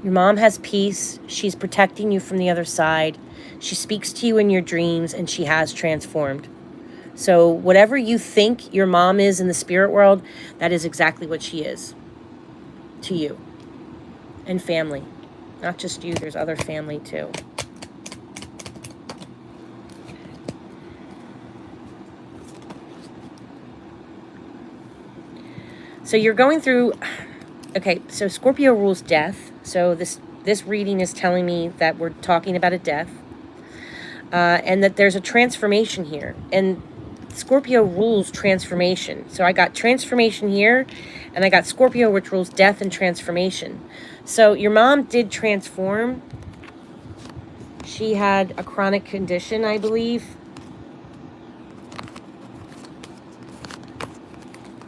Speaker 1: Your mom has peace. She's protecting you from the other side. She speaks to you in your dreams, and she has transformed. So whatever you think your mom is in the spirit world, that is exactly what she is to you. And family. Not just you, there's other family too. So you're going through, okay, so Scorpio rules death. So this reading is telling me that we're talking about a death. And that there's a transformation here. And Scorpio rules transformation. So I got transformation here, and I got Scorpio, which rules death and transformation. So your mom did transform. She had a chronic condition, I believe.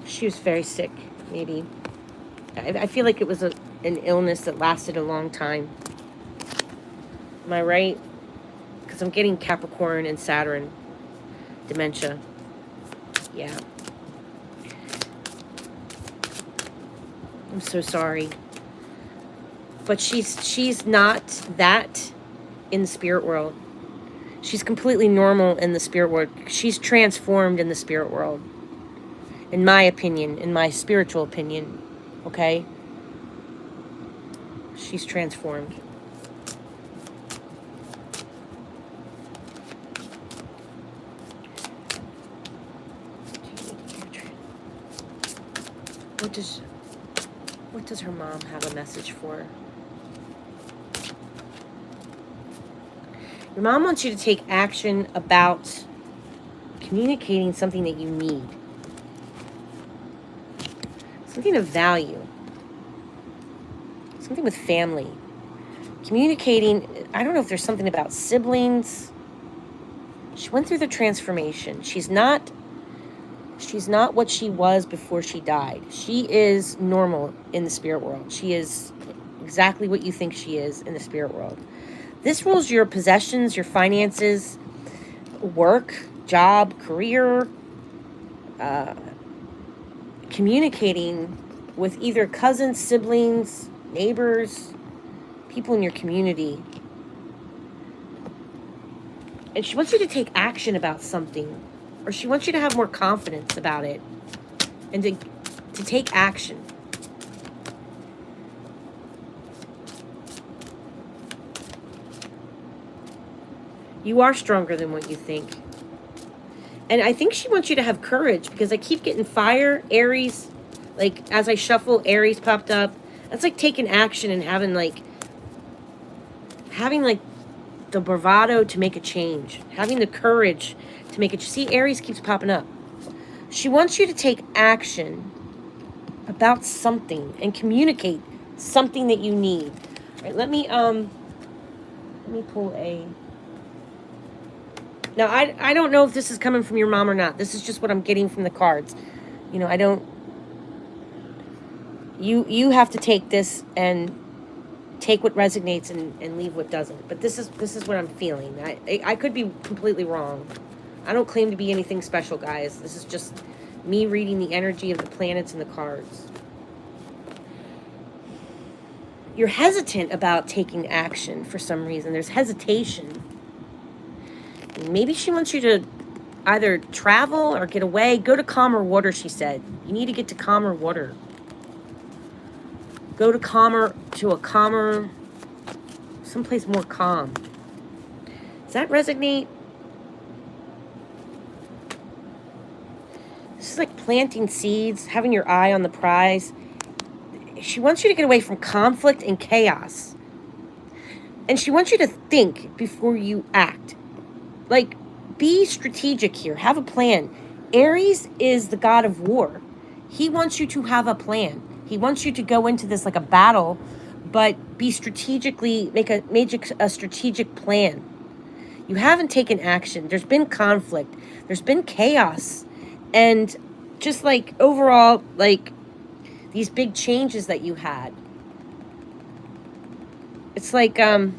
Speaker 1: She was very sick, maybe. I feel like it was an illness that lasted a long time. Am I right? Because I'm getting Capricorn and Saturn. Dementia. Yeah. I'm so sorry. But she's not that in the spirit world. She's completely normal in the spirit world. She's transformed in the spirit world. In my opinion, in my spiritual opinion, okay? She's transformed. What does her mom have a message for? Your mom wants you to take action about communicating something that you need. Something of value. Something with family. Communicating, I don't know if there's something about siblings. She went through the transformation. She's not what she was before she died. She is normal in the spirit world. She is exactly what you think she is in the spirit world. This rules your possessions, your finances, work, job, career, communicating with either cousins, siblings, neighbors, people in your community. And she wants you to take action about something, or she wants you to have more confidence about it and to take action. You are stronger than what you think. And I think she wants you to have courage, because I keep getting fire, Aries. Like, as I shuffle, Aries popped up. That's like taking action and having the bravado to make a change. Having the courage to make it. See, Aries keeps popping up. She wants you to take action about something and communicate something that you need. All right, let me pull a... Now, I don't know if this is coming from your mom or not. This is just what I'm getting from the cards. You know, I don't... You have to take this and take what resonates and leave what doesn't. But this is what I'm feeling. I could be completely wrong. I don't claim to be anything special, guys. This is just me reading the energy of the planets and the cards. You're hesitant about taking action for some reason. There's hesitation. Maybe she wants you to either travel or get away. Go to calmer water, she said. You need to get to calmer water. Go to a calmer, someplace more calm. Does that resonate? This is like planting seeds, having your eye on the prize. She wants you to get away from conflict and chaos. And she wants you to think before you act. Like, be strategic here. Have a plan. Aries is the god of war. He wants you to have a plan. He wants you to go into this like a battle, but be strategically, make a strategic plan. You haven't taken action. There's been conflict. There's been chaos. And just like overall, like these big changes that you had. It's like, don't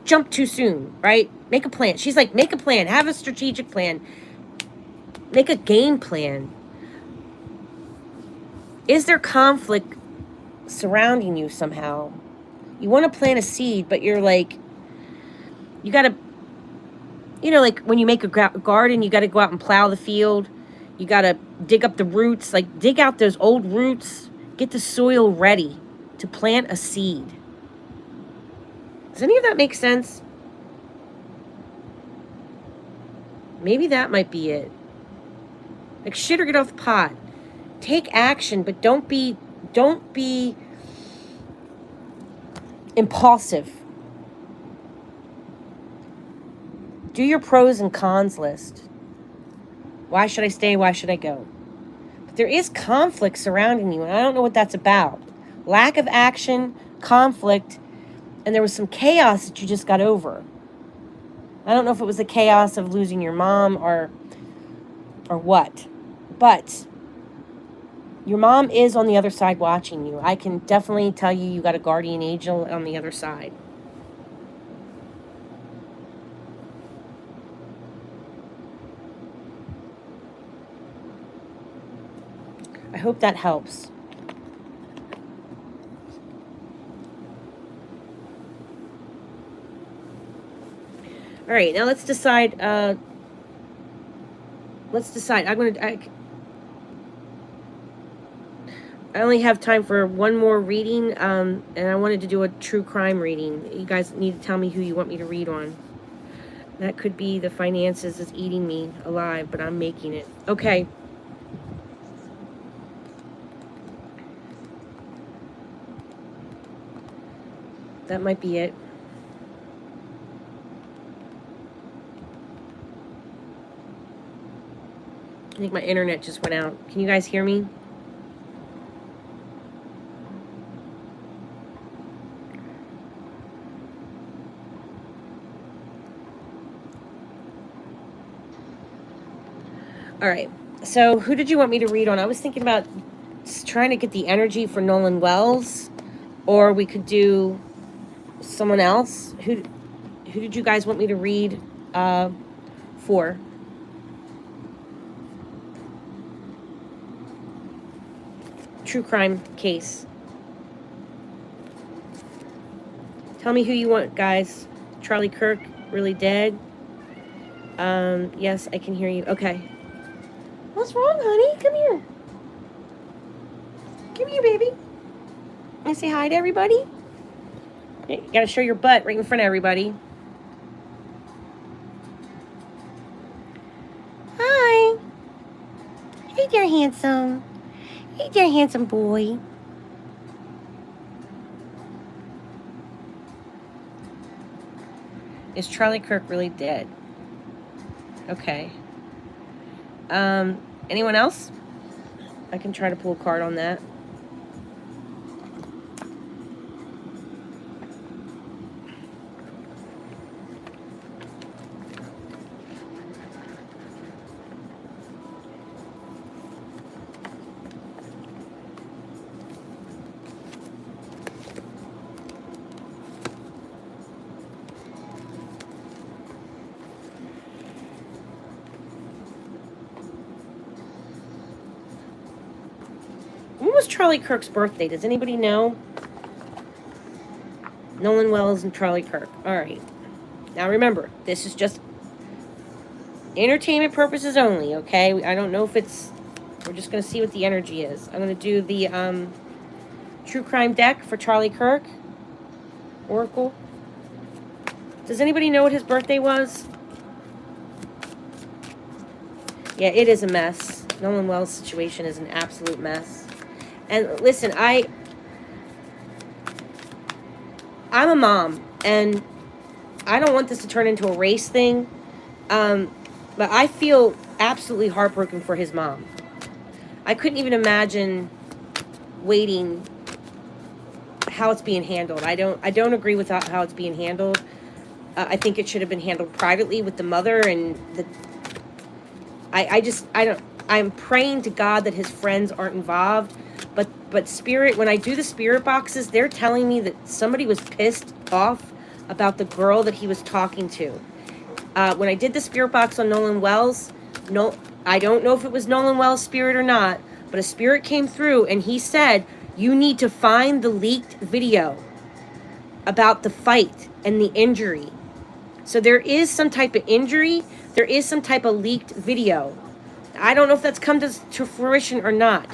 Speaker 1: jump too soon, right? Make a plan. She's like, make a plan. Have a strategic plan. Make a game plan. Is there conflict surrounding you somehow? You want to plant a seed, but you're like, you got to, you know, like when you make a garden, you got to go out and plow the field. You got to dig up the roots, like dig out those old roots, get the soil ready to plant a seed. Does any of that make sense? Maybe that might be it. Like shit or get off the pot. Take action, but don't be impulsive. Do your pros and cons list. Why should I stay? Why should I go? But there is conflict surrounding you, and I don't know what that's about. Lack of action, conflict, and there was some chaos that you just got over. I don't know if it was the chaos of losing your mom or what. But your mom is on the other side watching you. I can definitely tell you, you got a guardian angel on the other side. I hope that helps. All right, now let's decide. I'm gonna. I only have time for one more reading, and I wanted to do a true crime reading. You guys need to tell me who you want me to read on. That could be the finances is eating me alive, but I'm making it. Okay. That might be it. I think my internet just went out. Can you guys hear me? All right. So who did you want me to read on? I was thinking about trying to get the energy for Nolan Wells, or we could do someone else. Who did you guys want me to read for? True crime case. Tell me who you want, guys. Charlie Kirk, really dead? Yes, I can hear you. Okay. What's wrong, honey? Come here. Come here, baby. I say hi to everybody. You gotta show your butt right in front of everybody. Hi. Hey there, handsome. Hey there, handsome boy. Is Charlie Kirk really dead? Okay. Anyone else? I can try to pull a card on that. When was Charlie Kirk's birthday? Does anybody know? Nolan Wells and Charlie Kirk. All right. Now remember, this is just entertainment purposes only, okay? I don't know if it's... We're just going to see what the energy is. I'm going to do the true crime deck for Charlie Kirk. Oracle. Does anybody know what his birthday was? Yeah, it is a mess. Nolan Wells' situation is an absolute mess. And listen, I'm a mom, and I don't want this to turn into a race thing, but I feel absolutely heartbroken for his mom. I couldn't even imagine waiting how it's being handled. I don't agree with how it's being handled. I think it should have been handled privately with the mother, and I'm praying to God that his friends aren't involved. But spirit, when I do the spirit boxes, they're telling me that somebody was pissed off about the girl that he was talking to. When I did the spirit box on Nolan Wells, no, I don't know if it was Nolan Wells' spirit or not, but a spirit came through and he said, you need to find the leaked video about the fight and the injury. So there is some type of injury. There is some type of leaked video. I don't know if that's come to fruition or not,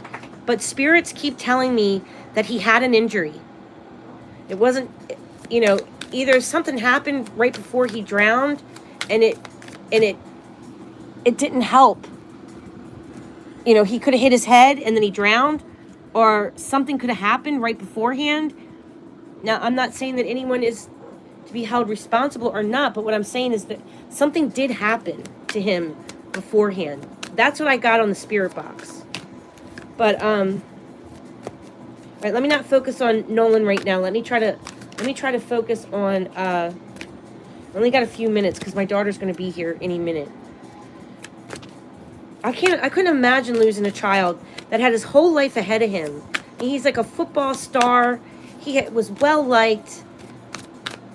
Speaker 1: but spirits keep telling me that he had an injury. It wasn't, either something happened right before he drowned and it didn't help. He could have hit his head and then he drowned, or something could have happened right beforehand. Now, I'm not saying that anyone is to be held responsible or not, but what I'm saying is that something did happen to him beforehand. That's what I got on the spirit box. But all right, let me not focus on Nolan right now. Let me try to focus on I only got a few minutes because my daughter's going to be here any minute. I couldn't imagine losing a child that had his whole life ahead of him. He's like a football star. He was well liked,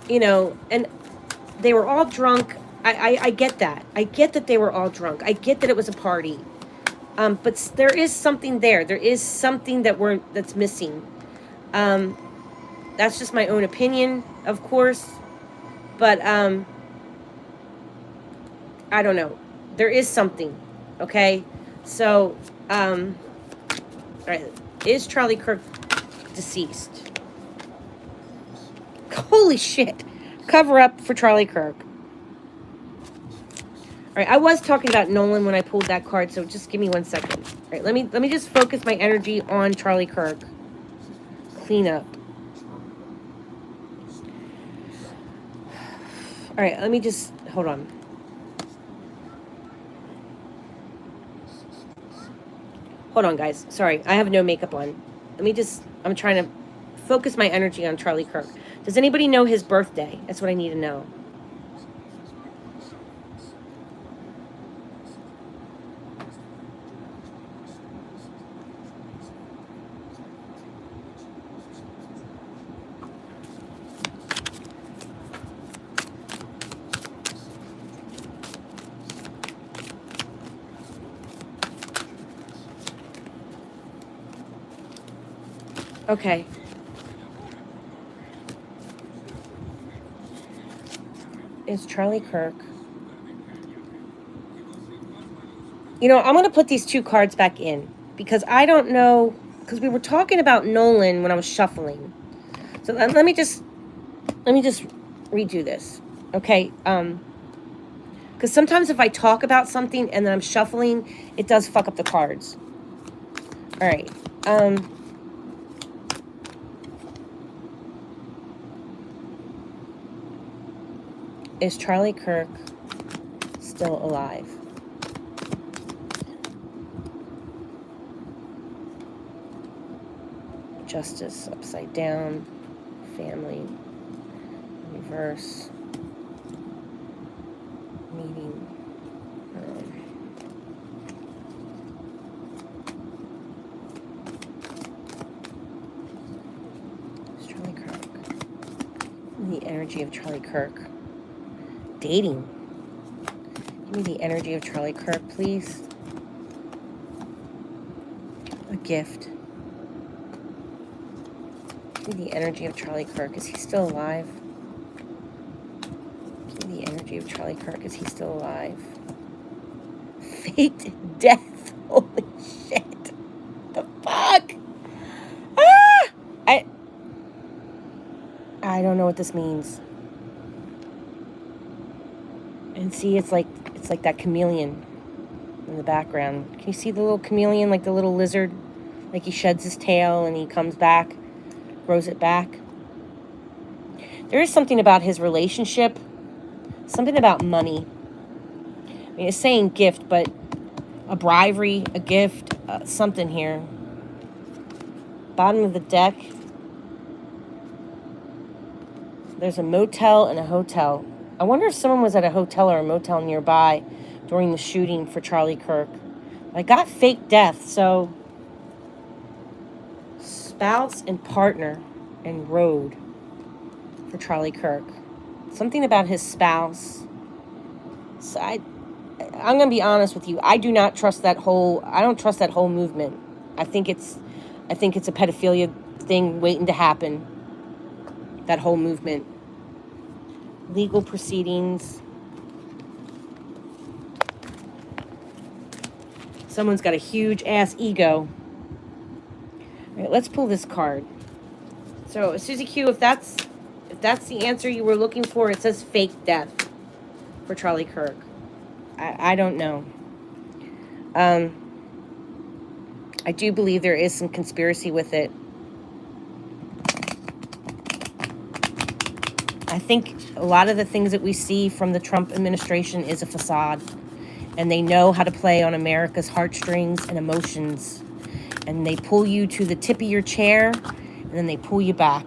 Speaker 1: and they were all drunk. I get that. I get that they were all drunk. I get that it was a party. But there is something there. There is something that's missing. That's just my own opinion, of course. But I don't know. There is something. Okay? So, all right. Is Charlie Kirk deceased? Holy shit. Cover up for Charlie Kirk. All right, I was talking about Nolan when I pulled that card, so just give me 1 second. All right, let me just focus my energy on Charlie Kirk. Clean up. All right, let me just hold on. Hold on, guys. Sorry, I have no makeup on. I'm trying to focus my energy on Charlie Kirk. Does anybody know his birthday? That's what I need to know. Okay. Is Charlie Kirk. I'm going to put these two cards back in because I don't know, because we were talking about Nolan when I was shuffling. So let me just redo this. Okay? Because sometimes if I talk about something and then I'm shuffling, it does fuck up the cards. All right. Is Charlie Kirk still alive? Justice upside down. Family. Reverse. Meeting. It's Charlie Kirk. The energy of Charlie Kirk. Dating. Give me the energy of Charlie Kirk, please. A gift. Give me the energy of Charlie Kirk. Is he still alive? Give me the energy of Charlie Kirk. Is he still alive? Faked death. Holy shit. The fuck? I don't know what this means. And see, it's like that chameleon in the background. Can you see the little chameleon, like the little lizard? Like he sheds his tail and he comes back, grows it back. There is something about his relationship, something about money. I mean, it's saying gift, but a bribery, a gift, something here. Bottom of the deck. There's a motel and a hotel. I wonder if someone was at a hotel or a motel nearby during the shooting for Charlie Kirk. I got fake death, so spouse and partner and road for Charlie Kirk. Something about his spouse. So I'm going to be honest with you. I do not trust that whole. I don't trust that whole movement. I think it's a pedophilia thing waiting to happen. That whole movement. Legal proceedings. Someone's got a huge ass ego. All right, let's pull this card. So, Susie Q, if that's the answer you were looking for, it says fake death for Charlie Kirk. I don't know. I do believe there is some conspiracy with it. I think a lot of the things that we see from the Trump administration is a facade. And they know how to play on America's heartstrings and emotions. And they pull you to the tip of your chair, and then they pull you back.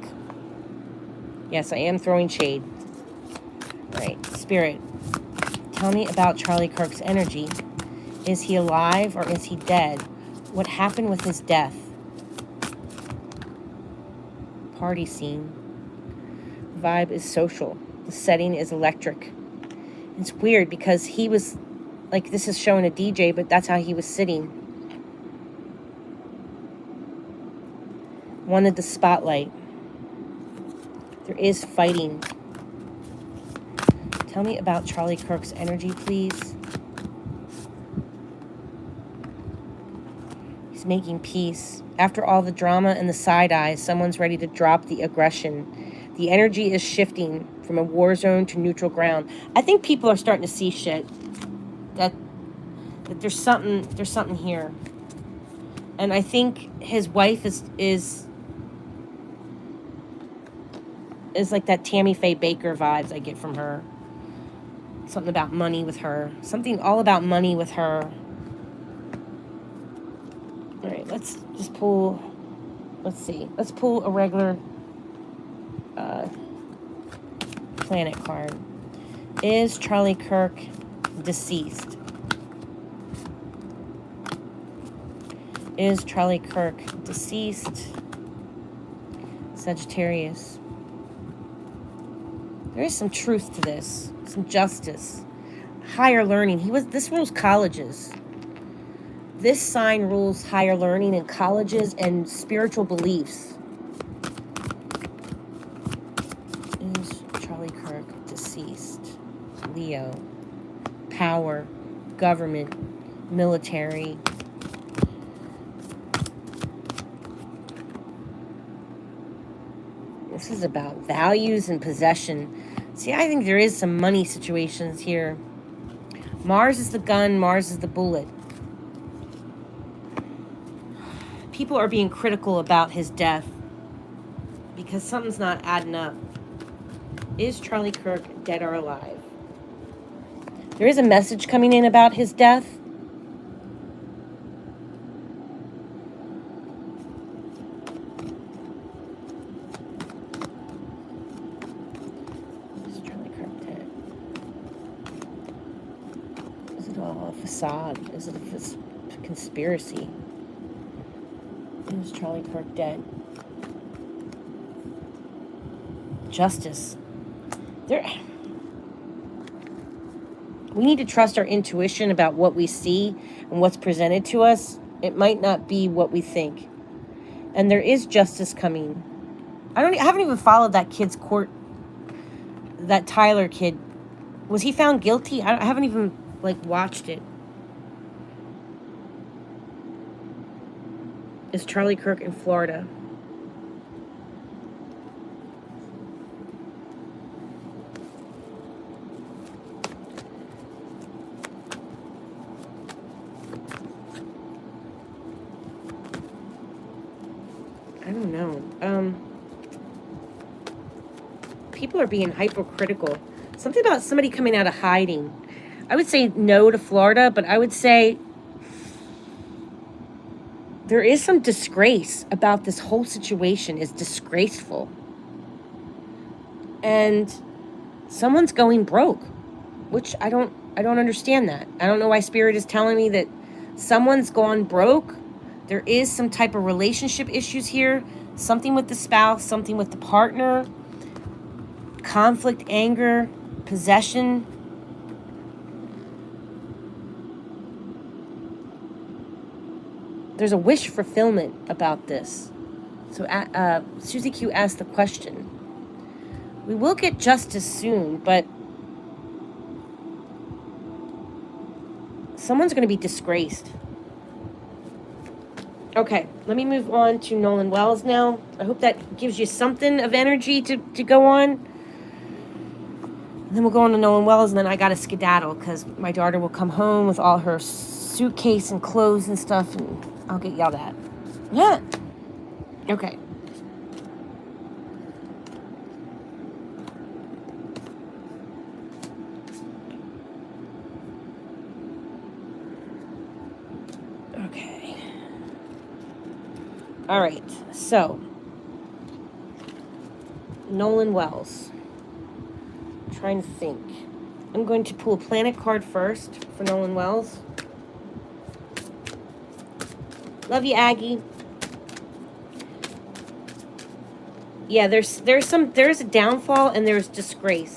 Speaker 1: Yes, I am throwing shade. All right, Spirit, tell me about Charlie Kirk's energy. Is he alive or is he dead? What happened with his death? Party scene. The vibe is social. The setting is electric. It's weird because he was, like, this is showing a DJ, but that's how he was sitting. Wanted the spotlight. There is fighting. Tell me about Charlie Kirk's energy, please. He's making peace. After all the drama and the side eyes, someone's ready to drop the aggression. The energy is shifting from a war zone to neutral ground. I think people are starting to see shit. That there's something here. And I think his wife is like that Tammy Faye Baker vibes I get from her. Something about money with her. Something all about money with her. All right, let's just pull. Let's see. Let's pull a regular planet card. Is Charlie Kirk deceased? Is Charlie Kirk deceased? Sagittarius. There is some truth to this. Some justice. Higher learning. This rules colleges. This sign rules higher learning in colleges and spiritual beliefs. Is Charlie Kirk deceased? Leo. Power. Government. Military. This is about values and possession. See, I think there is some money situations here. Mars is the gun, Mars is the bullet. People are being critical about his death because something's not adding up. Is Charlie Kirk dead or alive? There is a message coming in about his death. Is Charlie Kirk dead? Is it all a facade? Is it a conspiracy? Is Charlie Kirk dead? Justice. We need to trust our intuition about what we see and what's presented to us. It might not be what we think. And there is justice coming. I haven't even followed that kid's court. That Tyler kid. Was he found guilty? I haven't even watched it. Is Charlie Kirk in Florida? know. People are being hypercritical. Something about somebody coming out of hiding. I would say no to Florida, but I would say there is some disgrace about this whole situation. Is disgraceful. And someone's going broke, which I don't understand that. I don't know why Spirit is telling me that someone's gone broke. There is some type of relationship issues here. Something with the spouse, something with the partner. Conflict, anger, possession. There's a wish fulfillment about this. So Susie Q asked the question. We will get justice soon, but someone's going to be disgraced. Okay, let me move on to Nolan Wells now. I hope that gives you something of energy to go on. And then we'll go on to Nolan Wells, and then I got to skedaddle because my daughter will come home with all her suitcase and clothes and stuff, and I'll get yelled at. Yeah. Okay. Okay. All right. So, Nolan Wells. I'm trying to think. I'm going to pull a planet card first for Nolan Wells. Love you, Aggie. Yeah, there's a downfall and there's disgrace.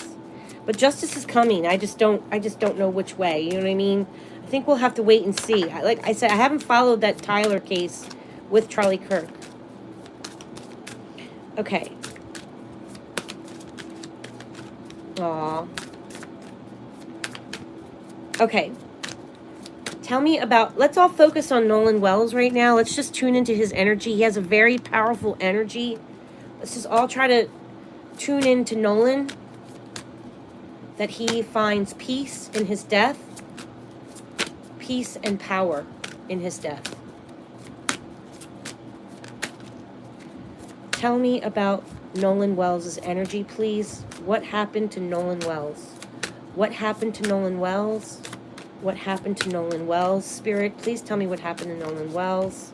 Speaker 1: But justice is coming. I just don't know which way. You know what I mean? I think we'll have to wait and see. Like I said, I haven't followed that Tyler case with Charlie Kirk. Okay. Aw. Okay. Tell me about, let's all focus on Nolan Wells right now. Let's just tune into his energy. He has a very powerful energy. Let's just all try to tune into Nolan. That he finds peace in his death. Peace and power in his death. Tell me about Nolan Wells' energy, please. What happened to Nolan Wells? What happened to Nolan Wells? What happened to Nolan Wells? Spirit, please tell me what happened to Nolan Wells.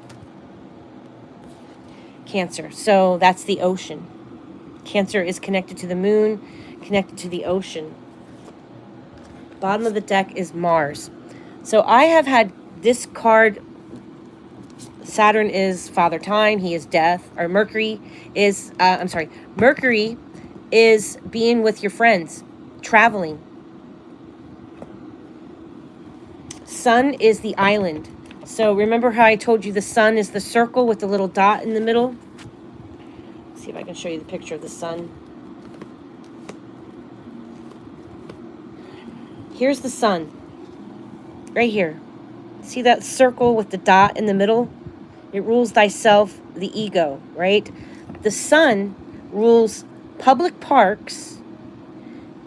Speaker 1: Cancer. So that's the ocean. Cancer is connected to the moon, connected to the ocean. Bottom of the deck is Mars. So I have had this card. Saturn is Father Time. He is death. Or Mercury is, Mercury is being with your friends, traveling. Sun is the island. So remember how I told you the sun is the circle with the little dot in the middle? Let's see if I can show you the picture of the sun. Here's the sun. Right here. See that circle with the dot in the middle? It rules thyself, the ego, right? The sun rules public parks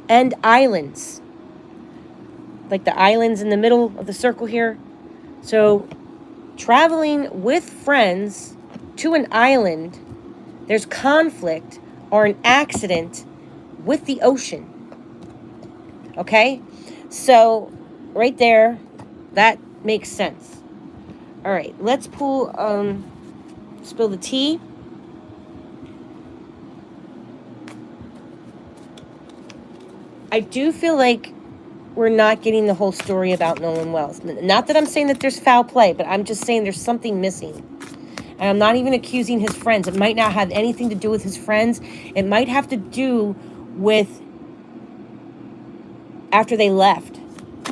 Speaker 1: and islands. Like the islands in the middle of the circle here. So, traveling with friends to an island, there's conflict or an accident with the ocean. Okay? So, right there, that makes sense. All right, let's pull, spill the tea. I do feel like we're not getting the whole story about Nolan Wells. Not that I'm saying that there's foul play, but I'm just saying there's something missing. And I'm not even accusing his friends. It might not have anything to do with his friends. It might have to do with after they left.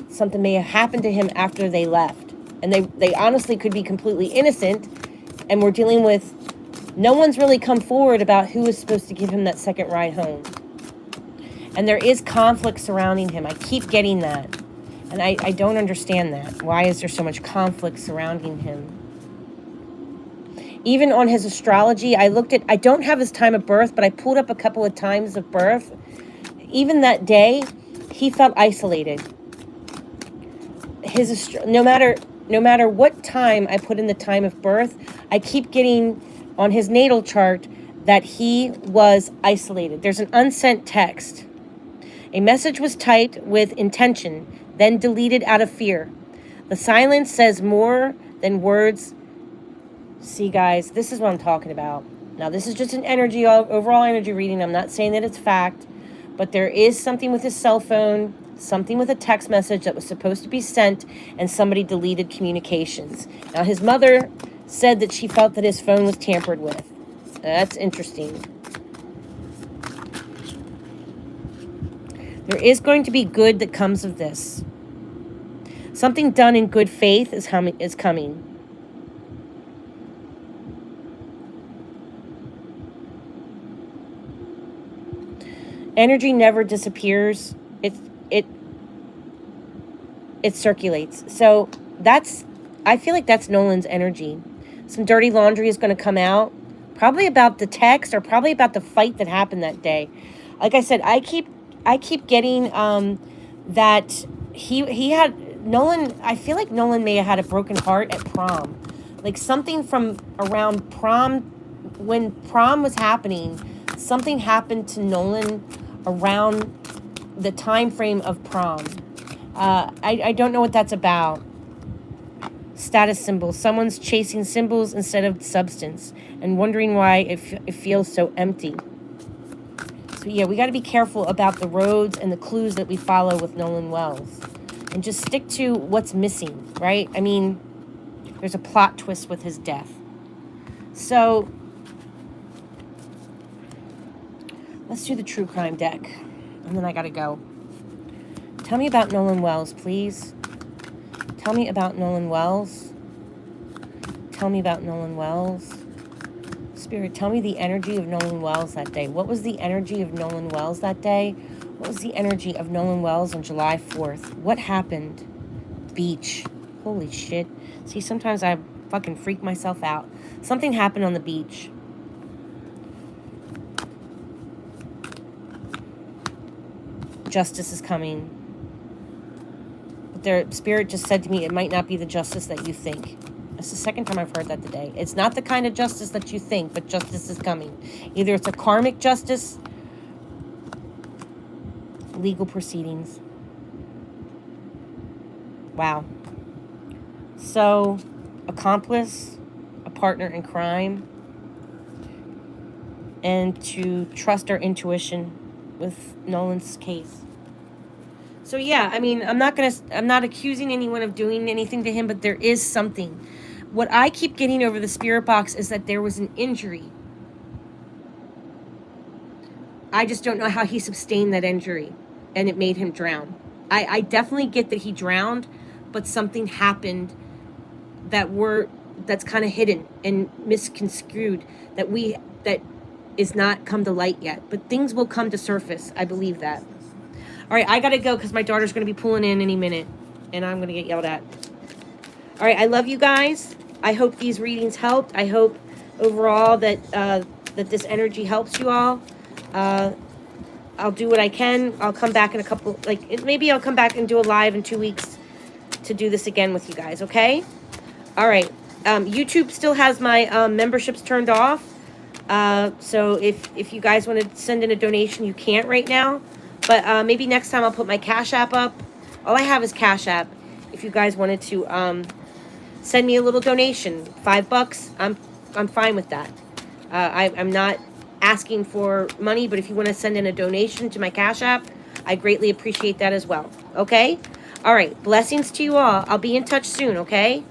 Speaker 1: Something may have happened to him after they left. And they honestly could be completely innocent. And we're dealing with, no one's really come forward about who is supposed to give him that second ride home. And there is conflict surrounding him. I keep getting that. And I don't understand that. Why is there so much conflict surrounding him? Even on his astrology, I don't have his time of birth, but I pulled up a couple of times of birth. Even that day, he felt isolated. No matter what time I put in the time of birth, I keep getting on his natal chart that he was isolated. There's an unsent text. A message was typed with intention, then deleted out of fear. The silence says more than words. See, guys, this is what I'm talking about. Now, this is just an energy, overall energy reading. I'm not saying that it's fact, but there is something with his cell phone, something with a text message that was supposed to be sent, and somebody deleted communications. Now, his mother said that she felt that his phone was tampered with. That's interesting. There is going to be good that comes of this. Something done in good faith is coming. Energy never disappears. It circulates. So I feel like that's Nolan's energy. Some dirty laundry is going to come out, probably about the text or probably about the fight that happened that day. Like I said, I keep getting that he had Nolan. I feel like Nolan may have had a broken heart at prom, like something from around prom, when prom was happening. Something happened to Nolan around the time frame of prom. I don't know what that's about. Status symbols. Someone's chasing symbols instead of substance and wondering why it feels so empty. So yeah, we got to be careful about the roads and the clues that we follow with Nolan Wells. And just stick to what's missing, right? I mean, there's a plot twist with his death. So let's do the true crime deck. And then I got to go. Tell me about Nolan Wells, please. Tell me about Nolan Wells. Tell me about Nolan Wells. Spirit, tell me the energy of Nolan Wells that day. What was the energy of Nolan Wells that day? What was the energy of Nolan Wells on July 4th? What happened? Beach. Holy shit. See, sometimes I fucking freak myself out. Something happened on the beach. Justice is coming. But their spirit just said to me, it might not be the justice that you think. It's the second time I've heard that today. It's not the kind of justice that you think, but justice is coming. Either it's a karmic justice, legal proceedings. Wow. So, accomplice, a partner in crime, and to trust our intuition with Nolan's case. So yeah, I mean, I'm not accusing anyone of doing anything to him, but there is something. What I keep getting over the spirit box is that there was an injury. I just don't know how he sustained that injury, and it made him drown. I definitely get that he drowned, but something happened that's kind of hidden and misconstrued that is not come to light yet. But things will come to surface. I believe that. All right, I got to go because my daughter's going to be pulling in any minute, and I'm going to get yelled at. All right, I love you guys. I hope these readings helped. I hope overall that that this energy helps you all. I'll do what I can. I'll come back in a couple, maybe I'll come back and do a live in 2 weeks to do this again with you guys, okay? All right. YouTube still has my memberships turned off. So if you guys want to send in a donation, you can't right now. But maybe next time I'll put my Cash App up. All I have is Cash App. If you guys wanted to send me a little donation, $5, I'm fine with that. I'm not asking for money, but if you want to send in a donation to my Cash App, I greatly appreciate that as well. Okay? All right. Blessings to you all. I'll be in touch soon, okay?